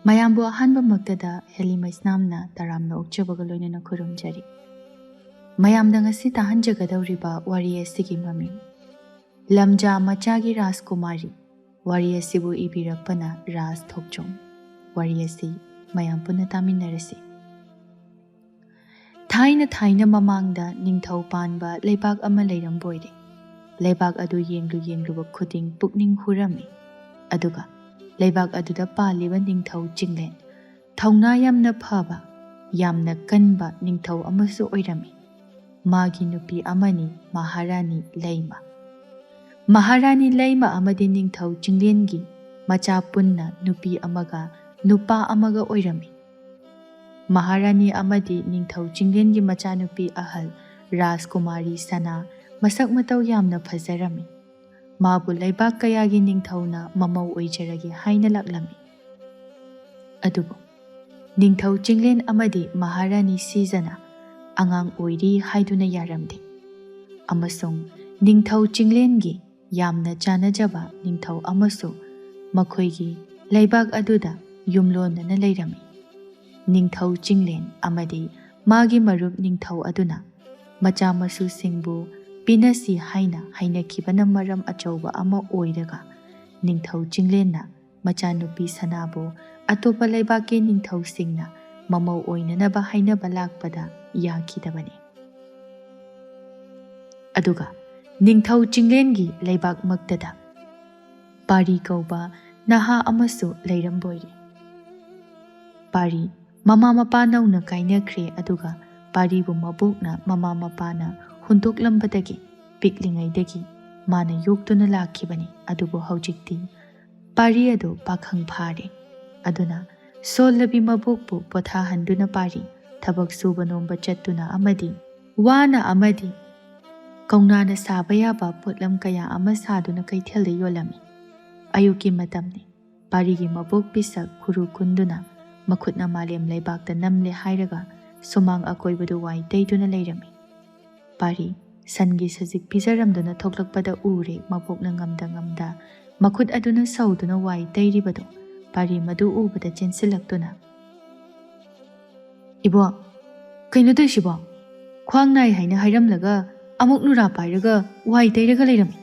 ꯃꯌꯥꯝꯕꯨ ꯑꯍꯥꯟꯕꯃꯛꯇꯗ ꯍꯦꯂꯤꯃꯩꯁꯅꯥꯝꯅ ꯇꯔꯥꯝꯅ ꯑꯣꯛꯆꯕꯒ ꯂꯣꯏꯅꯅ ꯈꯨꯔꯨꯝꯖꯔꯤ꯫ ꯃꯌꯥꯝꯗ ꯉꯁꯤ ꯇꯥꯍꯟꯖꯒꯗꯧꯔꯤꯕ ꯋꯥꯔꯤ ꯑꯁꯤꯒꯤ ꯃꯃꯤꯡ ꯂꯝꯖꯥ ꯃꯆꯥꯒꯤ ꯔꯥꯖꯀꯨꯃꯥꯔꯤ꯫ ꯋꯥꯔꯤ ꯑꯁꯤꯕꯨ ꯏꯕꯤꯔꯛꯄꯅ ꯔꯥꯖ ꯊꯣꯛꯆꯣꯝ꯫ ꯋꯥꯔꯤ ꯑꯁꯤ ꯃꯌꯥꯝ ꯄꯨꯟꯅ ꯇꯥꯃꯤꯟꯅꯔꯁꯤ꯫ ꯊꯥꯏꯅ ꯃꯃꯥꯡꯗ ꯅꯤꯡꯊꯧ ꯄꯥꯟꯕ ꯂꯩꯕꯥꯛ ꯑꯃ ꯂꯩꯔꯝꯕꯣꯏꯔꯦ꯫ ꯂꯩꯕꯥꯛ ꯑꯗꯨ ꯌꯦꯡꯂꯨꯕ ꯈꯨꯗꯤꯡ ꯄꯨꯛꯅꯤꯡ ꯍꯨꯔꯝꯃꯤ꯫ ꯑꯗꯨꯒ ꯂꯩꯕꯥꯛ ꯑꯗꯨꯗ ꯄꯥꯜꯂꯤꯕ ꯅꯤꯡꯊꯧ ꯆꯤꯡꯂꯦꯟ ꯊꯧꯅꯥ ꯌꯥꯝꯅ ꯐꯕ ꯌꯥꯝꯅ ꯀꯟꯕ ꯅꯤꯡꯊꯧ ꯑꯃꯁꯨ ꯑꯣꯏꯔꯝꯃꯤ꯫ ꯃꯥꯒꯤ ꯅꯨꯄꯤ ꯑꯃꯅꯤ ꯃꯍꯥꯔꯥꯅꯤ ꯂꯩꯃ꯫ ꯃꯍꯥꯔꯥꯅꯤ ꯂꯩꯃ ꯑꯃꯗꯤ ꯅꯤꯡꯊꯧ ꯆꯤꯡꯂꯦꯟꯒꯤ ꯃꯆꯥ ꯄꯨꯟꯅ ꯅꯨꯄꯤ ꯑꯃꯒ ꯅꯨꯄꯥ ꯑꯃꯒ ꯑꯣꯏꯔꯝꯃꯤ꯫ ꯃꯍꯥꯔꯥꯅꯤ ꯑꯃꯗꯤ ꯅꯤꯡꯊꯧ ꯆꯤꯡꯂꯦꯟꯒꯤ ꯃꯆꯥꯅꯨꯄꯤ ꯑꯍꯜ ꯔꯥꯖꯀꯨꯃꯥꯔꯤ ꯁꯅꯥ ꯃꯁꯛ ꯃꯇꯧ ꯌꯥꯝꯅ ꯐꯖꯔꯝꯃꯤ꯫ ꯃꯥꯕꯨ ꯂꯩꯕꯥꯛ ꯀꯌꯥꯒꯤ ꯅꯤꯡꯊꯧꯅ ꯃꯃꯧ ꯑꯣꯏꯖꯔꯒꯦ ꯍꯥꯏꯅ ꯂꯥꯛꯂꯝꯃꯤ꯫ ꯑꯗꯨꯕꯨ ꯅꯤꯡꯊꯧ ꯆꯤꯡꯂꯦꯟ ꯑꯃꯗꯤ ꯃꯍꯥꯔꯥꯅꯤ ꯁꯤꯖꯅ ꯑꯉꯥꯡ ꯑꯣꯏꯔꯤ ꯍꯥꯏꯗꯨꯅ ꯌꯥꯔꯝꯗꯦ꯫ ꯑꯃꯁꯨꯡ ꯅꯤꯡꯊꯧ ꯆꯤꯡꯂꯦꯟꯒꯤ ꯌꯥꯝꯅ ꯆꯥꯟꯅꯖꯕ ꯅꯤꯡꯊꯧ ꯑꯃꯁꯨ ꯃꯈꯣꯏꯒꯤ ꯂꯩꯕꯥꯛ ꯑꯗꯨꯗ ꯌꯨꯝꯂꯣꯟꯅꯅ ꯂꯩꯔꯝꯃꯤ꯫ ꯅꯤꯡꯊꯧ ꯆꯤꯡꯂꯦꯟ ꯑꯃꯗꯤ ꯃꯥꯒꯤ ꯃꯔꯨꯞ ꯅꯤꯡꯊꯧ ꯑꯗꯨꯅ ꯃꯆꯥ ꯃꯁꯨꯁꯤꯡꯕꯨ ꯄꯤꯅꯁꯤ ꯍꯥꯏꯅ ꯍꯥꯏꯅꯈꯤꯕꯅ ꯃꯔꯝ ꯑꯆꯧꯕ ꯑꯃ ꯑꯣꯏꯔꯒ ꯅꯤꯡꯊꯧ ꯆꯤꯡꯂꯦꯟꯅ ꯃꯆꯥꯅꯨꯄꯤ ꯁꯅꯥꯕꯨ ꯑꯇꯣꯞꯄ ꯂꯩꯕꯥꯛꯀꯤ ꯅꯤꯡꯊꯧꯁꯤꯡꯅ ꯃꯃꯧ ꯑꯣꯏꯅꯅꯕ ꯍꯥꯏꯅꯕ ꯂꯥꯛꯄꯗ ꯌꯥꯈꯤꯗꯕꯅꯤ꯫ ꯑꯗꯨꯒ ꯅꯤꯡꯊꯧ ꯆꯤꯡꯂꯦꯟꯒꯤ ꯂꯩꯕꯥꯛꯃꯛꯇꯗ ꯄꯥꯔꯤ ꯀꯧꯕ ꯅꯍꯥ ꯑꯃꯁꯨ ꯂꯩꯔꯝꯕꯣꯏꯔꯦ꯫ ꯄꯥꯔꯤ ꯃꯃꯥ ꯃꯄꯥ ꯅꯧꯅ ꯀꯥꯏꯅꯈ꯭ꯔꯦ꯫ ꯑꯗꯨꯒ ꯄꯥꯔꯤꯕꯨ ꯃꯕꯣꯛꯅ ꯃꯃꯥ ꯃꯄꯥꯅ ꯍꯨꯟꯗꯣꯛꯂꯝꯕꯗꯒꯤ ꯄꯤꯛꯂꯤꯉꯩꯗꯒꯤ ꯃꯥꯅ ꯌꯣꯛꯇꯨꯅ ꯂꯥꯛꯈꯤꯕꯅꯤ꯫ ꯑꯗꯨꯕꯨ ꯍꯧꯖꯤꯛꯇꯤ ꯄꯥꯔꯤ ꯑꯗꯨ ꯄꯥꯈꯪ ꯐꯥꯔꯦ꯫ ꯑꯗꯨꯅ ꯁꯣꯜꯂꯕꯤ ꯃꯕꯣꯛꯄꯨ ꯄꯣꯊꯥꯍꯟꯗꯨꯅ ꯄꯥꯔꯤ ꯊꯕꯛ ꯁꯨꯕ ꯅꯣꯝꯕ ꯆꯠꯇꯨꯅ ꯑꯃꯗꯤ ꯋꯥꯅ ꯑꯃꯗꯤ ꯀꯧꯅꯥꯅ ꯁꯥꯕ ꯌꯥꯕ ꯄꯣꯠꯂꯝ ꯀꯌꯥ ꯑꯃ ꯁꯥꯗꯨꯅ ꯀꯩꯊꯦꯜꯗ ꯌꯣꯜꯂꯝꯃꯤ꯫ ꯑꯌꯨꯛꯀꯤ ꯃꯇꯝꯅꯤ꯫ ꯄꯥꯔꯤꯒꯤ ꯃꯕꯣꯛ ꯄꯤꯁꯛ ꯈꯨꯔꯨ ꯀꯨꯟꯗꯨꯅ ꯃꯈꯨꯠꯅ ꯃꯥꯂꯦꯝ ꯂꯩꯕꯥꯛꯇ ꯅꯝꯂꯦ ꯍꯥꯏꯔꯒ ꯁꯨꯃꯥꯡ ꯑꯀꯣꯏꯕꯗꯨ ꯋꯥꯏ ꯇꯩꯗꯨꯅ ꯂꯩꯔꯝꯃꯤ꯫ ꯄꯥꯔꯤ ꯁꯟꯒꯤ ꯁꯖꯤꯛ ꯄꯤꯖꯔꯝꯗꯨꯅ ꯊꯣꯛꯂꯛꯄꯗ ꯎꯔꯦ꯫ ꯃꯕꯣꯛꯅ ꯉꯝꯗ ꯃꯈꯨꯠ ꯑꯗꯨꯅ ꯁꯧꯗꯨꯅ ꯋꯥꯏ ꯇꯩꯔꯤꯕꯗꯣ ꯄꯥꯔꯤ ꯃꯗꯨ ꯎꯕꯗ ꯆꯦꯟꯁꯤꯜꯂꯛꯇꯨꯅ "ꯏꯕꯣ, ꯀꯩꯅꯣ ꯇꯧꯏꯁꯤꯕꯣ? ꯈ꯭ꯋꯥꯡ ꯅꯥꯏ ꯍꯥꯏꯅ ꯍꯥꯏꯔꯝꯂꯒ ꯑꯃꯨꯛ ꯅꯨꯔꯥ ꯄꯥꯏꯔꯒ ꯋꯥꯏ ꯇꯩꯔꯒ ꯂꯩꯔꯝꯃꯤ꯫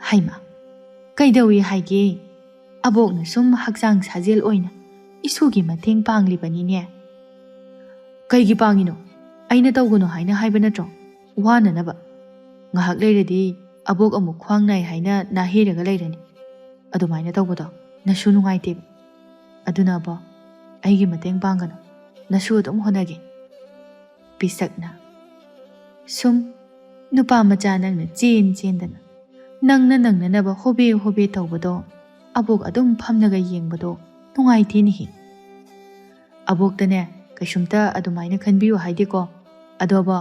ꯍꯩꯃꯥ, ꯀꯩꯗꯧꯏ ꯍꯥꯏꯒꯦ? ꯑꯕꯣꯛꯅ ꯁꯨꯝ ꯍꯛꯆꯥꯡ ꯁꯥꯖꯦꯜ ꯑꯣꯏꯅ ꯏꯁꯨꯒꯤ ꯃꯇꯦꯡ ꯄꯥꯡꯂꯤꯕꯅꯤꯅꯦ꯫ ꯀꯩꯒꯤ ꯄꯥꯡꯉꯤꯅꯣ? ꯑꯩꯅ ꯇꯧꯒꯅꯨ ꯍꯥꯏꯅ ꯍꯥꯏꯕ ꯅꯠꯇ꯭ꯔꯣ? ꯋꯥꯅꯅꯕ꯫ ꯉꯥꯏꯍꯥꯛ ꯂꯩꯔꯗꯤ ꯑꯕꯣꯛ ꯑꯃꯨꯛ ꯈ꯭ꯋꯥꯡ ꯅꯥꯏ ꯍꯥꯏꯅ ꯅꯥꯍꯦꯔꯒ ꯂꯩꯔꯅꯤ꯫ ꯑꯗꯨꯃꯥꯏꯅ ꯇꯧꯕꯗꯣ ꯅꯁꯨ ꯅꯨꯡꯉꯥꯏꯇꯦꯕ꯫ ꯑꯗꯨꯅ ꯑꯕꯣ, ꯑꯩꯒꯤ ꯃꯇꯦꯡ ꯄꯥꯡꯒꯅꯨ, ꯅꯁꯨ ꯑꯗꯨꯝ ꯍꯣꯠꯅꯒꯦ꯫ ꯄꯤꯁꯛꯅ "ꯁꯨꯝ ꯅꯨꯄꯥ ꯃꯆꯥ ꯅꯪꯅ ꯆꯦꯟꯗꯅ ꯅꯪꯅꯅꯕ ꯍꯣꯕꯦ ꯇꯧꯕꯗꯣ ꯑꯕꯣꯛ ꯑꯗꯨꯝ ꯐꯝꯅꯒ ꯌꯦꯡꯕꯗꯣ ꯅꯨꯡꯉꯥꯏꯇꯦꯅꯦꯍꯦ꯫ ꯑꯕꯣꯛꯇꯅꯦ ꯀꯩꯁꯨꯝꯇ ꯑꯗꯨꯃꯥꯏꯅ ꯈꯟꯕꯤꯌꯨ ꯍꯥꯏꯗꯦꯀꯣ꯫ ꯑꯗꯣ ꯑꯕꯣ,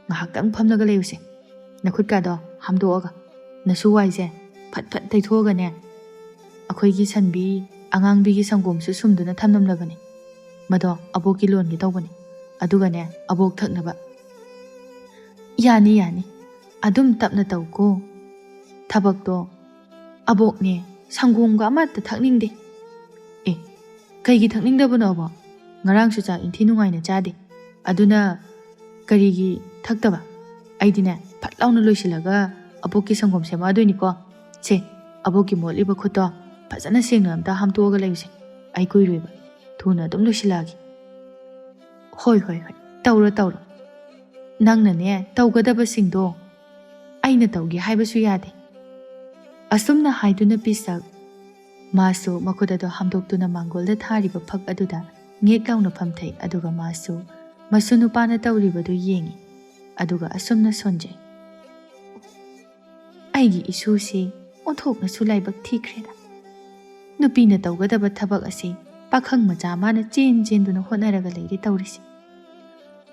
ꯉꯥꯏꯍꯥꯛꯇꯪ ꯐꯝꯂꯒ ꯂꯩꯌꯨꯁꯦ꯫ ꯅꯈꯨꯠꯀꯥꯗꯣ ꯍꯥꯝꯗꯣꯛꯑꯒ ꯅꯁꯨ ꯋꯥꯏꯁꯦ ꯐꯠ ꯇꯩꯊꯣꯛꯑꯒꯅꯦ ꯑꯩꯈꯣꯏꯒꯤ ꯁꯟꯕꯤ ꯑꯉꯥꯡꯕꯤꯒꯤ ꯁꯪꯒꯣꯝꯁꯨ ꯁꯨꯝꯗꯨꯅ ꯊꯝꯂꯝꯂꯕꯅꯦ꯫ ꯃꯗꯣ ꯑꯕꯣꯛꯀꯤ ꯂꯣꯟꯒꯦ ꯇꯧꯕꯅꯦ꯫ ꯑꯗꯨꯒꯅꯦ ꯑꯕꯣꯛ ꯊꯛꯅꯕ꯫ ꯌꯥꯅꯤ, ꯑꯗꯨꯝ ꯇꯞꯅ ꯇꯧꯀꯣ꯫ ꯊꯕꯛꯇꯣ ꯑꯕꯣꯛꯅꯦ ꯁꯪꯒꯣꯝꯒ ꯑꯃꯠꯇ ꯊꯛꯅꯤꯡꯗꯦ꯫ ꯑꯦ, ꯀꯩꯒꯤ ꯊꯛꯅꯤꯡꯗꯕꯅꯣ ꯑꯕꯣ? ꯉꯔꯥꯡꯁꯨ ꯆꯥꯛ ꯏꯟꯊꯤ ꯅꯨꯡꯉꯥꯏꯅ ꯆꯥꯗꯦ꯫ ꯑꯗꯨꯅ ꯀꯔꯤꯒꯤ ꯊꯛꯇꯕ? ꯑꯩꯗꯤꯅꯦ ꯐꯠ ꯂꯥꯎꯅ ꯂꯣꯏꯁꯤꯜꯂꯒ ꯑꯕꯣꯛꯀꯤ ꯁꯪꯒꯣꯝ ꯁꯦꯝꯃꯛꯑꯗꯣꯏꯅꯤꯀꯣ꯫ ꯁꯦ, ꯑꯕꯣꯛꯀꯤ ꯃꯣꯠꯂꯤꯕ ꯈꯨꯠꯇꯣ ꯐꯖꯅ ꯁꯦꯡꯅ ꯑꯝꯇ ꯍꯥꯝꯇꯣꯛꯑꯒ ꯂꯩꯌꯨꯁꯦ꯫ ꯑꯩ ꯀꯨꯏꯔꯣꯏꯕ, ꯊꯨꯅ ꯑꯗꯨꯝ ꯂꯣꯏꯁꯤꯜꯂꯛꯑꯒꯦ꯫ ꯍꯣꯏ, ꯇꯧꯔꯣ꯫ ꯅꯪꯅꯅꯦ ꯇꯧꯒꯗꯕꯁꯤꯡꯗꯣ ꯑꯩꯅ ꯇꯧꯒꯦ ꯍꯥꯏꯕꯁꯨ ꯌꯥꯗꯦ꯫ ꯑꯁꯨꯝꯅ ꯍꯥꯏꯗꯨꯅ ꯄꯤꯁꯛ ꯃꯥꯁꯨ ꯃꯈꯨꯠ ꯑꯗꯨ ꯍꯥꯝꯗꯣꯛꯇꯨꯅ ꯃꯥꯡꯒꯣꯜꯗ ꯊꯥꯔꯤꯕ ꯐꯛ ꯑꯗꯨꯗ ꯉꯦꯛ ꯂꯥꯎꯅ ꯐꯝꯊꯩ꯫ ꯑꯗꯨꯒ ꯃꯥꯁꯨ ꯃꯁꯨ ꯅꯨꯄꯥꯅ ꯇꯧꯔꯤꯕꯗꯨ ꯌꯦꯡꯉꯤ꯫ ꯑꯗꯨꯒ ꯑꯁꯨꯝꯅ ꯁꯣꯟꯖꯩ꯫ ꯑꯩꯒꯤ ꯏꯁꯨꯁꯤ ꯑꯣꯟꯊꯣꯛꯅꯁꯨ ꯂꯥꯏꯕꯛ ꯊꯤꯈ꯭ꯔꯦꯗ꯫ ꯅꯨꯄꯤꯅ ꯇꯧꯒꯗꯕ ꯊꯕꯛ ꯑꯁꯤ ꯄꯥꯈꯪ ꯃꯆꯥ ꯃꯥꯅ ꯆꯦꯟꯗꯨꯅ ꯍꯣꯠꯅꯔꯒ ꯂꯩꯔꯦ ꯇꯧꯔꯤꯁꯤ꯫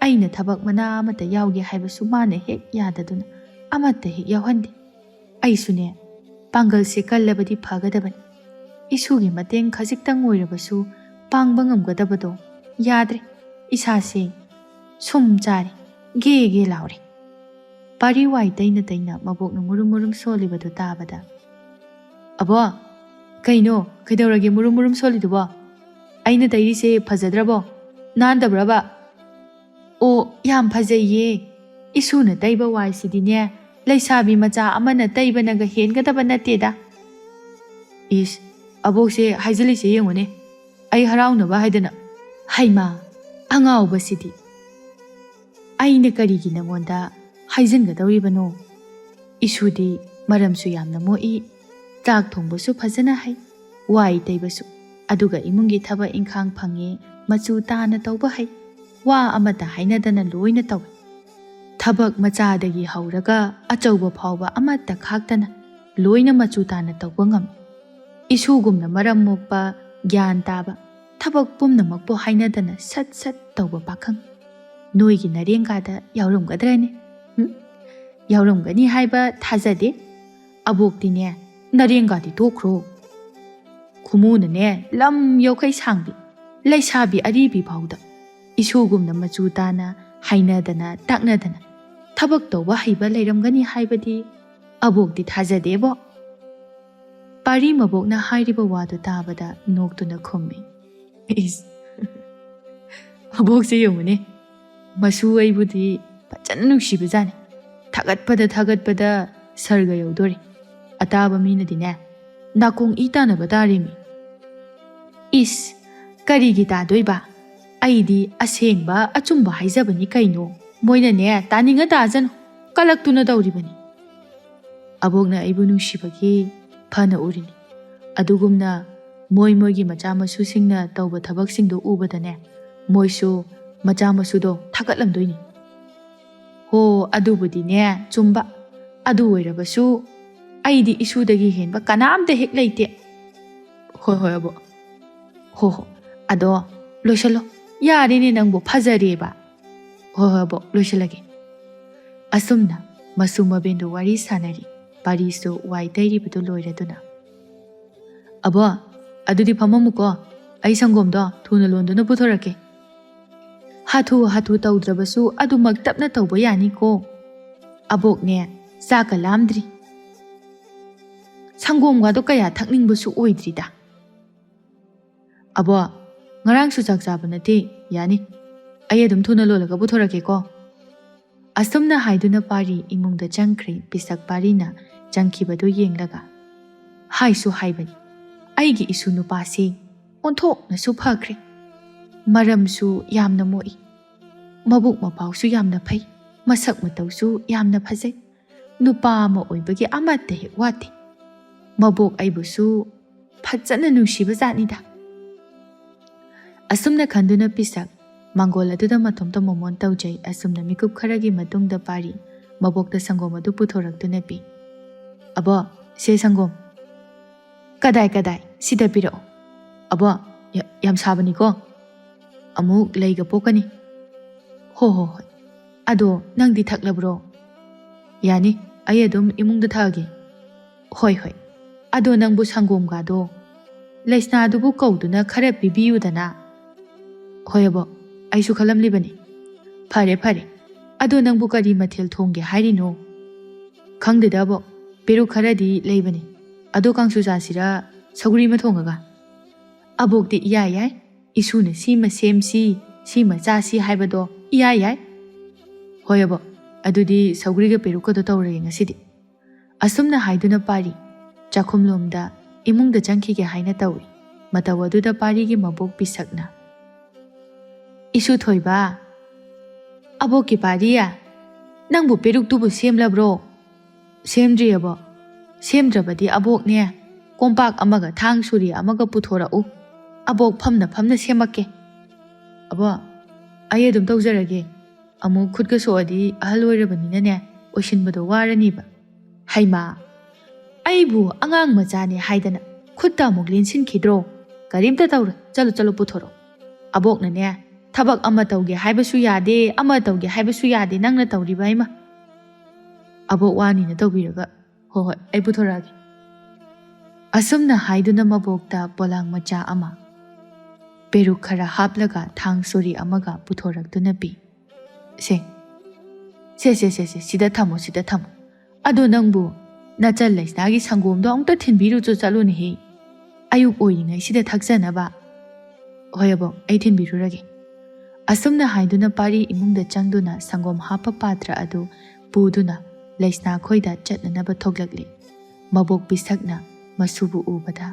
ꯑꯩꯅ ꯊꯕꯛ ꯃꯅꯥ ꯑꯃꯠꯇ ꯌꯥꯎꯒꯦ ꯍꯥꯏꯕꯁꯨ ꯃꯥꯅ ꯍꯦꯛ ꯌꯥꯗꯗꯨꯅ ꯑꯃꯠꯇ ꯍꯦꯛ ꯌꯥꯎꯍꯟꯗꯦ꯫ ꯑꯩꯁꯨꯅꯦ ꯄꯥꯡꯒꯜꯁꯤ ꯀꯜꯂꯕꯗꯤ ꯐꯒꯗꯕꯅꯤ꯫ ꯏꯁꯨꯒꯤ ꯃꯇꯦꯡ ꯈꯖꯤꯛꯇꯪ ꯑꯣꯏꯔꯕꯁꯨ ꯄꯥꯡꯕ ꯉꯝꯒꯗꯕꯗꯣ ꯌꯥꯗ꯭ꯔꯦ꯫ ꯏꯁꯥꯁꯦ ꯁꯨꯝ ꯆꯥꯔꯦ, ꯒꯦ ꯂꯥꯎꯔꯦ꯫ ꯄꯥꯔꯤ ꯋꯥꯏ ꯇꯩꯅ ꯃꯕꯣꯛꯅ ꯃꯨꯔꯨꯝ ꯁꯣꯜꯂꯤꯕꯗꯨ ꯇꯥꯕꯗ "ꯑꯕꯣ, ꯀꯩꯅꯣ ꯀꯩꯗꯧꯔꯒꯦ ꯃꯨꯔꯨꯝ ꯃꯨꯔꯨꯝ ꯁꯣꯜꯂꯤꯗꯨꯕꯣ? ꯑꯩꯅ ꯇꯩꯔꯤꯁꯦ ꯐꯖꯗ꯭ꯔꯕꯣ? ꯅꯥꯟꯗꯕ꯭ꯔꯕ? ꯑꯣ ꯌꯥꯝ ꯐꯖꯩꯌꯦ. ꯏꯁꯨꯅ ꯇꯩꯕ ꯋꯥꯏꯁꯤꯗꯤꯅꯦ ꯂꯩꯁꯥꯕꯤ ꯃꯆꯥ ꯑꯃꯅ ꯇꯩꯕꯅꯒ ꯍꯦꯟꯒꯗꯕ ꯅꯠꯇꯦꯗ. ꯏꯁ ꯑꯕꯣꯛꯁꯦ ꯍꯥꯏꯖꯤꯜꯂꯤꯁꯦ ꯌꯦꯡꯉꯨꯅꯦ. ꯑꯩ ꯍꯔꯥꯎꯅꯕ ꯍꯥꯏꯗꯅ. ꯍꯩꯃꯥ ꯑꯉꯥꯎꯕꯁꯤꯗꯤ. ꯑꯩꯅ ꯀꯔꯤꯒꯤ ꯅꯉꯣꯟꯗ ꯍꯥꯏꯖꯤꯟꯒꯗꯧꯔꯤꯕꯅꯣ? ꯏꯁꯨꯗꯤ ꯃꯔꯝꯁꯨ ꯌꯥꯝꯅ ꯃꯣꯛꯏ, ꯆꯥꯛ ꯊꯣꯡꯕꯁꯨ ꯐꯖꯅ ꯍꯩ, ꯋꯥꯏ ꯇꯩꯕꯁꯨ, ꯑꯗꯨꯒ ꯏꯃꯨꯡꯒꯤ ꯊꯕꯛ ꯏꯪꯈꯥꯡ ꯐꯪꯉꯦ ꯃꯆꯨ ꯇꯥꯅ ꯇꯧꯕ ꯍꯩ, ꯋꯥ ꯑꯃꯠꯇ ꯍꯥꯏꯅꯗꯅ ꯂꯣꯏꯅ ꯇꯧꯏ. ꯊꯕꯛ ꯃꯆꯥꯗꯒꯤ ꯍꯧꯔꯒ ꯑꯆꯧꯕ ꯐꯥꯎꯕ ꯑꯃꯠꯇ ꯈꯥꯛꯇꯅ ꯂꯣꯏꯅ ꯃꯆꯨ ꯇꯥꯅ ꯇꯧꯕ ꯉꯝꯃꯤ. ꯏꯁꯨꯒꯨꯝꯅ ꯃꯔꯝ ꯃꯣꯛꯄ, ꯒ꯭ꯌꯥꯟ ꯇꯥꯕ, ꯊꯕꯛ ꯄꯨꯝꯅꯃꯛꯄꯨ ꯍꯥꯏꯅꯗꯅ ꯁꯠ ꯁꯠ ꯇꯧꯕ ꯄꯥꯈꯪ ꯅꯣꯏꯒꯤ ꯅꯔꯦꯡꯒꯥꯗ ꯌꯥꯎꯔꯝꯒꯗ꯭ꯔꯅꯦ? ꯌꯥꯎꯔꯝꯒꯅꯤ ꯍꯥꯏꯕ ꯊꯥꯖꯗꯦ. ꯑꯕꯣꯛꯇꯤꯅꯦ ꯅꯔꯦꯡꯒꯥꯗꯤ ꯇꯣꯛꯈ꯭ꯔꯣ. ꯈꯨꯃꯨꯅꯅꯦ ꯂꯝ ꯌꯧꯈꯩ ꯁꯥꯡꯕꯤ, ꯂꯩꯁꯥꯕꯤ ꯑꯔꯤꯕꯤ ꯐꯥꯎꯗ ꯏꯁꯨꯒꯨꯝꯅ ꯃꯆꯨ ꯇꯥꯅ ꯍꯥꯏꯅꯗꯅ ꯇꯥꯛꯅꯗꯅ ꯊꯕꯛ ꯇꯧꯕ ꯍꯩꯕ ꯂꯩꯔꯝꯒꯅꯤ ꯍꯥꯏꯕꯗꯤ ꯑꯕꯣꯛꯇꯤ ꯊꯥꯖꯗꯦꯕꯣ. ꯄꯥꯔꯤ ꯃꯕꯣꯛꯅ ꯍꯥꯏꯔꯤꯕ ꯋꯥꯗꯨ ꯇꯥꯕꯗ ꯅꯣꯛꯇꯨꯅ ꯈꯨꯝꯃꯤ. ꯏꯁ ꯑꯕꯣꯛꯁꯦ ꯌꯦꯡꯉꯨꯅꯦ, ꯃꯁꯨ ꯑꯩꯕꯨꯗꯤ ꯐꯖꯅ ꯅꯨꯡꯁꯤꯕꯖꯥꯠꯅꯤ. ꯊꯥꯒꯠꯄꯗ ꯁꯔꯒ ꯌꯧꯗꯣꯔꯤ. ꯑꯇꯥꯕ ꯃꯤꯅꯗꯤꯅꯦ ꯅꯥꯀꯣꯡ ꯏ ꯇꯥꯟꯅꯕ ꯇꯥꯔꯤꯃꯤ. ꯏꯁ ꯀꯔꯤꯒꯤ ꯇꯥꯗꯣꯏꯕ? ꯑꯩꯗꯤ ꯑꯁꯦꯡꯕ ꯑꯆꯨꯝꯕ ꯍꯥꯏꯖꯕꯅꯤ ꯀꯩꯅꯣ. ꯃꯣꯏꯅꯅꯦ ꯇꯥꯅꯤꯡꯉ ꯇꯥꯖꯅꯨ, ꯀꯂꯛꯇꯨꯅ ꯇꯧꯔꯤꯕꯅꯤ. ꯑꯕꯣꯛꯅ ꯑꯩꯕꯨ ꯅꯨꯡꯁꯤꯕꯒꯤ ꯐꯅ ꯎꯔꯤꯅꯤ. ꯑꯗꯨꯒꯨꯝꯅ ꯃꯣꯏꯒꯤ ꯃꯆꯥ ꯃꯁꯨꯁꯤꯡꯅ ꯇꯧꯕ ꯊꯕꯛꯁꯤꯡꯗꯣ ꯎꯕꯗꯅꯦ ꯃꯣꯏꯁꯨ ꯃꯆꯥ ꯃꯁꯨꯗꯣ ꯊꯥꯒꯠꯂꯝꯗꯣꯏꯅꯤ. ꯍꯣ ꯑꯗꯨꯕꯨꯗꯤꯅꯦ ꯆꯨꯝꯕ. ꯑꯗꯨ ꯑꯣꯏꯔꯕꯁꯨ ꯑꯩꯗꯤ ꯏꯁꯨꯗꯒꯤ ꯍꯦꯟꯕ ꯀꯅꯥꯝꯇ ꯍꯦꯛ ꯂꯩꯇꯦ. ꯍꯣꯏ ꯑꯕꯣꯛ. ꯍꯣ ꯑꯗꯣ ꯂꯣꯏꯁꯜꯂꯣ. ꯌꯥꯔꯦꯅꯦ ꯅꯪꯕꯨ ꯐꯖꯔꯦꯕ. ꯍꯣꯏ ꯑꯕꯣꯛ ꯂꯣꯏꯁꯤꯜꯂꯒꯦ. ꯑꯁꯨꯝꯅ ꯃꯁꯨ ꯃꯕꯦꯟꯗꯨ ꯋꯥꯔꯤ ꯁꯥꯟꯅꯔꯤ. ꯄꯥꯔꯤꯁꯨ ꯋꯥꯏ ꯇꯩꯔꯤꯕꯗꯨ ꯂꯣꯏꯔꯗꯨꯅ. ꯑꯕꯣ ꯑꯗꯨꯗꯤ ꯐꯝꯃꯝꯃꯨꯀꯣ. ꯑꯩ ꯁꯪꯒꯣꯝꯗꯣ ꯊꯨꯅ ꯂꯣꯟꯗꯨꯅ ꯄꯨꯊꯣꯔꯛꯀꯦ. ꯍꯥꯊꯨ ꯇꯧꯗ꯭ꯔꯕꯁꯨ ꯑꯗꯨꯃꯛ ꯇꯞꯅ ꯇꯧꯕ ꯌꯥꯅꯤꯀꯣ. ꯑꯕꯣꯛꯅꯦ ꯆꯥꯛꯀ ꯂꯥꯝꯗ꯭ꯔꯤ. ꯁꯪꯒꯣꯝꯒꯗꯣ ꯀꯌꯥ ꯊꯛꯅꯤꯡꯕꯁꯨ ꯑꯣꯏꯗ꯭ꯔꯤꯗ. ꯑꯕꯣ ꯉꯔꯥꯡꯁꯨ ꯆꯥꯛ ꯆꯥꯕ ꯅꯠꯇꯦ, ꯌꯥꯅꯤ. ꯑꯩ ꯑꯗꯨꯝ ꯊꯨꯅ ꯂꯣꯜꯂꯒ ꯄꯨꯊꯣꯔꯛꯀꯦꯀꯣ. ꯑꯁꯨꯝꯅ ꯍꯥꯏꯗꯨꯅ ꯄꯥꯔꯤ ꯏꯃꯨꯡꯗ ꯆꯪꯈ꯭ꯔꯦ. ꯄꯤꯁꯛ ꯄꯥꯔꯤꯅ ꯆꯪꯈꯤꯕꯗꯨ ꯌꯦꯡꯂꯒ ꯍꯥꯏꯁꯨ ꯍꯥꯏꯕꯅꯤ, ꯑꯩꯒꯤ ꯏꯁꯨ ꯅꯨꯄꯥꯁꯤ ꯑꯣꯟꯊꯣꯛꯅꯁꯨ ꯐꯈ꯭ꯔꯦ. ꯃꯔꯝꯁꯨ ꯌꯥꯝꯅ ꯃꯣꯛꯏ, ꯃꯕꯨꯛ ꯃꯄꯥꯎꯁꯨ ꯌꯥꯝꯅ ꯐꯩ, ꯃꯁꯛ ꯃꯇꯧꯁꯨ ꯌꯥꯝꯅ ꯐꯖꯩ. ꯅꯨꯄꯥ ꯑꯃ ꯑꯣꯏꯕꯒꯤ ꯑꯃꯠꯇ ꯍꯦꯛ ꯋꯥꯠꯇꯦ. ꯃꯕꯣꯛ ꯑꯩꯕꯨꯁꯨ ꯐꯖꯅ ꯅꯨꯡꯁꯤꯕ ꯖꯥꯠꯅꯤꯗ. ꯑꯁꯨꯝꯅ ꯈꯟꯗꯨꯅ ꯄꯤꯁꯛ ꯃꯥꯡꯒꯣꯜ ꯑꯗꯨꯗ ꯃꯇꯣꯝꯇ ꯃꯣꯃꯣꯟ ꯇꯧꯖꯩ. ꯑꯁꯨꯝꯅ ꯃꯤꯀꯨꯞ ꯈꯔꯒꯤ ꯃꯇꯨꯡꯗ ꯄꯥꯔꯤ ꯃꯕꯣꯛꯇ ꯁꯪꯒꯣꯝ ꯑꯗꯨ ꯄꯨꯊꯣꯔꯛꯇꯨꯅ ꯄꯤ. ꯑꯕꯣ ꯁꯦ ꯁꯪꯒꯣꯝ. ꯀꯗꯥꯏ ꯁꯤꯗ ꯄꯤꯔꯛꯑꯣ. ꯑꯕꯣ ꯌꯥꯝ ꯁꯥꯕꯅꯤꯀꯣ, ꯑꯃꯨꯛ ꯂꯩꯒ ꯄꯣꯛꯀꯅꯤ. ꯍꯣꯏ ꯑꯗꯣ ꯅꯪꯗꯤ ꯊꯛꯂꯕ꯭ꯔꯣ? ꯌꯥꯅꯤ, ꯑꯩ ꯑꯗꯨꯝ ꯏꯃꯨꯡꯗ ꯊꯛꯑꯒꯦ. ꯍꯣꯏ ꯑꯗꯣ ꯅꯪꯕꯨ ꯁꯪꯒꯣꯝꯒꯗꯣ ꯂꯩꯁꯅꯥꯗꯨꯕꯨ ꯀꯧꯗꯨꯅ ꯈꯔ ꯄꯤꯕꯤꯌꯨꯗꯅ. ꯍꯣꯏ ꯑꯕꯣꯛ, ꯑꯩꯁꯨ ꯈꯜꯂꯝꯂꯤꯕꯅꯤ. ꯐꯔꯦ ꯑꯗꯣ ꯅꯪꯕꯨ ꯀꯔꯤ ꯃꯊꯦꯜ ꯊꯣꯡꯒꯦ ꯍꯥꯏꯔꯤꯅꯣ? ꯈꯪꯗꯦꯗ ꯑꯕꯣꯛ, ꯄꯦꯔꯨꯛ ꯈꯔꯗꯤ ꯂꯩꯕꯅꯤ. ꯑꯗꯣ ꯀꯥꯡꯁꯨ ꯆꯥꯁꯤꯔꯥ ꯁꯧꯒ꯭ꯔꯤ ꯑꯃ ꯊꯣꯡꯉꯒ? ꯑꯕꯣꯛꯇꯤ ꯏꯌꯥ ꯌꯥꯏ. ꯏꯁꯨꯅ ꯁꯤꯃ ꯁꯦꯝꯁꯤ ꯁꯤꯃ ಚಾಸಿ ꯍꯥꯏꯕꯗꯣ ꯏꯌꯥ ꯌꯥꯏ. ꯍꯣꯏ ꯑꯕꯣꯛ, ꯑꯗꯨꯗꯤ ꯁꯧꯒ꯭ꯔꯤꯒ ꯄꯦꯔꯨꯛꯀꯗꯣ ꯇꯧꯔꯒꯦ ꯉꯁꯤꯗꯤ. ꯑꯁꯨꯝꯅ ꯍꯥꯏꯗꯨꯅ ꯄꯥꯔꯤ ꯆꯥꯛꯈꯨꯝꯂꯣꯝꯗ ꯏꯃꯨꯡꯗ ꯆꯪꯈꯤꯒꯦ ꯍꯥꯏꯅ ꯇꯧꯏ. ꯃꯇꯧ ꯑꯗꯨꯗ ꯄꯥꯔꯤꯒꯤ ꯃꯕꯣꯛ ꯄꯤꯁꯛꯅ ꯏꯁꯨ ꯊꯣꯏꯕ, ꯑꯕꯣꯛꯀꯤ ꯄꯥꯔꯤꯌꯥ, ꯅꯪꯕꯨ ꯄꯦꯔꯨꯛꯇꯨꯕꯨ ꯁꯦꯝꯂꯕ꯭ꯔꯣ? ꯁꯦꯝꯗ꯭ꯔꯤ ꯑꯕꯣꯛ. ꯁꯦꯝꯗ꯭ꯔꯕꯗꯤ ꯑꯕꯣꯛꯅꯦ ꯀꯣꯝꯄꯥꯛ ꯑꯃꯒ ꯊꯥꯡ ꯁꯨꯔꯤ ꯑꯃꯒ ꯄꯨꯊꯣꯔꯛꯎ. ꯑꯕꯣꯛ ꯐꯝꯅ ꯁꯦꯝꯃꯛꯀꯦ. ꯑꯕꯣꯛ ꯑꯩ ꯑꯗꯨꯝ ꯇꯧꯖꯔꯒꯦ. ꯑꯃꯨꯛ ꯈꯨꯠꯀ ꯁꯣꯛꯑꯗꯤ ꯑꯍꯜ ꯑꯣꯏꯔꯕꯅꯤꯅꯅꯦ ꯑꯣꯏꯁꯤꯟꯕꯗꯣ ꯋꯥꯔꯅꯤꯕ. ꯍꯩꯃꯥ, ꯑꯩꯕꯨ ꯑꯉꯥꯡ ꯃꯆꯥꯅꯦ ꯍꯥꯏꯗꯅ ꯈꯨꯠꯇ ꯑꯃꯨꯛ ꯂꯦꯟꯁꯤꯟꯈꯤꯗ꯭ꯔꯣ? ꯀꯔꯤꯝꯇ ꯇꯧꯔꯣꯏ, ꯆꯠꯂꯣ ꯄꯨꯊꯣꯔꯛꯑꯣ. ꯑꯕꯣꯛꯅꯅꯦ ꯊꯕꯛ ꯑꯃ ꯇꯧꯒꯦ ꯍꯥꯏꯕꯁꯨ ꯌꯥꯗꯦ, ꯑꯃ ꯇꯧꯒꯦ ꯍꯥꯏꯕꯁꯨ ꯌꯥꯗꯦ ꯅꯪꯅ ꯇꯧꯔꯤꯕ ꯍꯩꯃ. ꯑꯕꯣꯛ ꯋꯥꯅꯤꯅ ꯇꯧꯕꯤꯔꯒ ꯍꯣꯏ ꯑꯩ ꯄꯨꯊꯣꯔꯛꯑꯒꯦ. ꯑꯁꯨꯝꯅ ꯍꯥꯏꯗꯨꯅ ꯃꯕꯣꯛꯇ ꯄꯣꯂꯥꯡ ꯃꯆꯥ ꯑꯃ ꯄꯦꯔꯨꯛ ꯈꯔ ꯍꯥꯞꯂꯒ ꯊꯥꯡ ꯁꯣꯔꯤ ꯑꯃꯒ ꯄꯨꯊꯣꯔꯛꯇꯨꯅ ꯄꯤ. ꯁꯦ ꯁꯤꯗ ꯊꯝꯃꯣ. ꯑꯗꯣ ꯅꯪꯕꯨ ꯅꯆꯜ ꯂꯩꯁꯅꯥꯒꯤ ꯁꯪꯒꯣꯝꯗꯣ ꯑꯃꯨꯛꯇ ꯊꯤꯟꯕꯤꯔꯨꯆꯣ ꯆꯠꯂꯨꯅꯦꯍꯦ. ꯑꯌꯨꯛ ꯑꯣꯏꯔꯤꯉꯩꯁꯤꯗ ꯊꯛꯆꯅꯕ. ꯍꯣꯏ ꯑꯕꯣꯛ, ꯑꯩ ꯊꯤꯟꯕꯤꯔꯨꯔꯒꯦ꯫ ꯑꯁꯨꯝꯅ ꯍꯥꯏꯗꯨꯅ ꯄꯥꯔꯤ ꯏꯃꯨꯡꯗ ꯆꯪꯗꯨꯅ ꯁꯪꯒꯣꯝ ꯍꯥꯞꯄ ꯄꯥꯇ꯭ꯔ ꯑꯗꯨ ꯄꯨꯗꯨꯅ ꯂꯩꯁꯅꯥ ꯈꯣꯏꯗ ꯆꯠꯅꯅꯕ ꯊꯣꯛꯂꯛꯂꯤ꯫ ꯃꯕꯣꯛ ꯄꯤꯁꯛꯅ ꯃꯁꯨꯕꯨ ꯎꯕꯗ,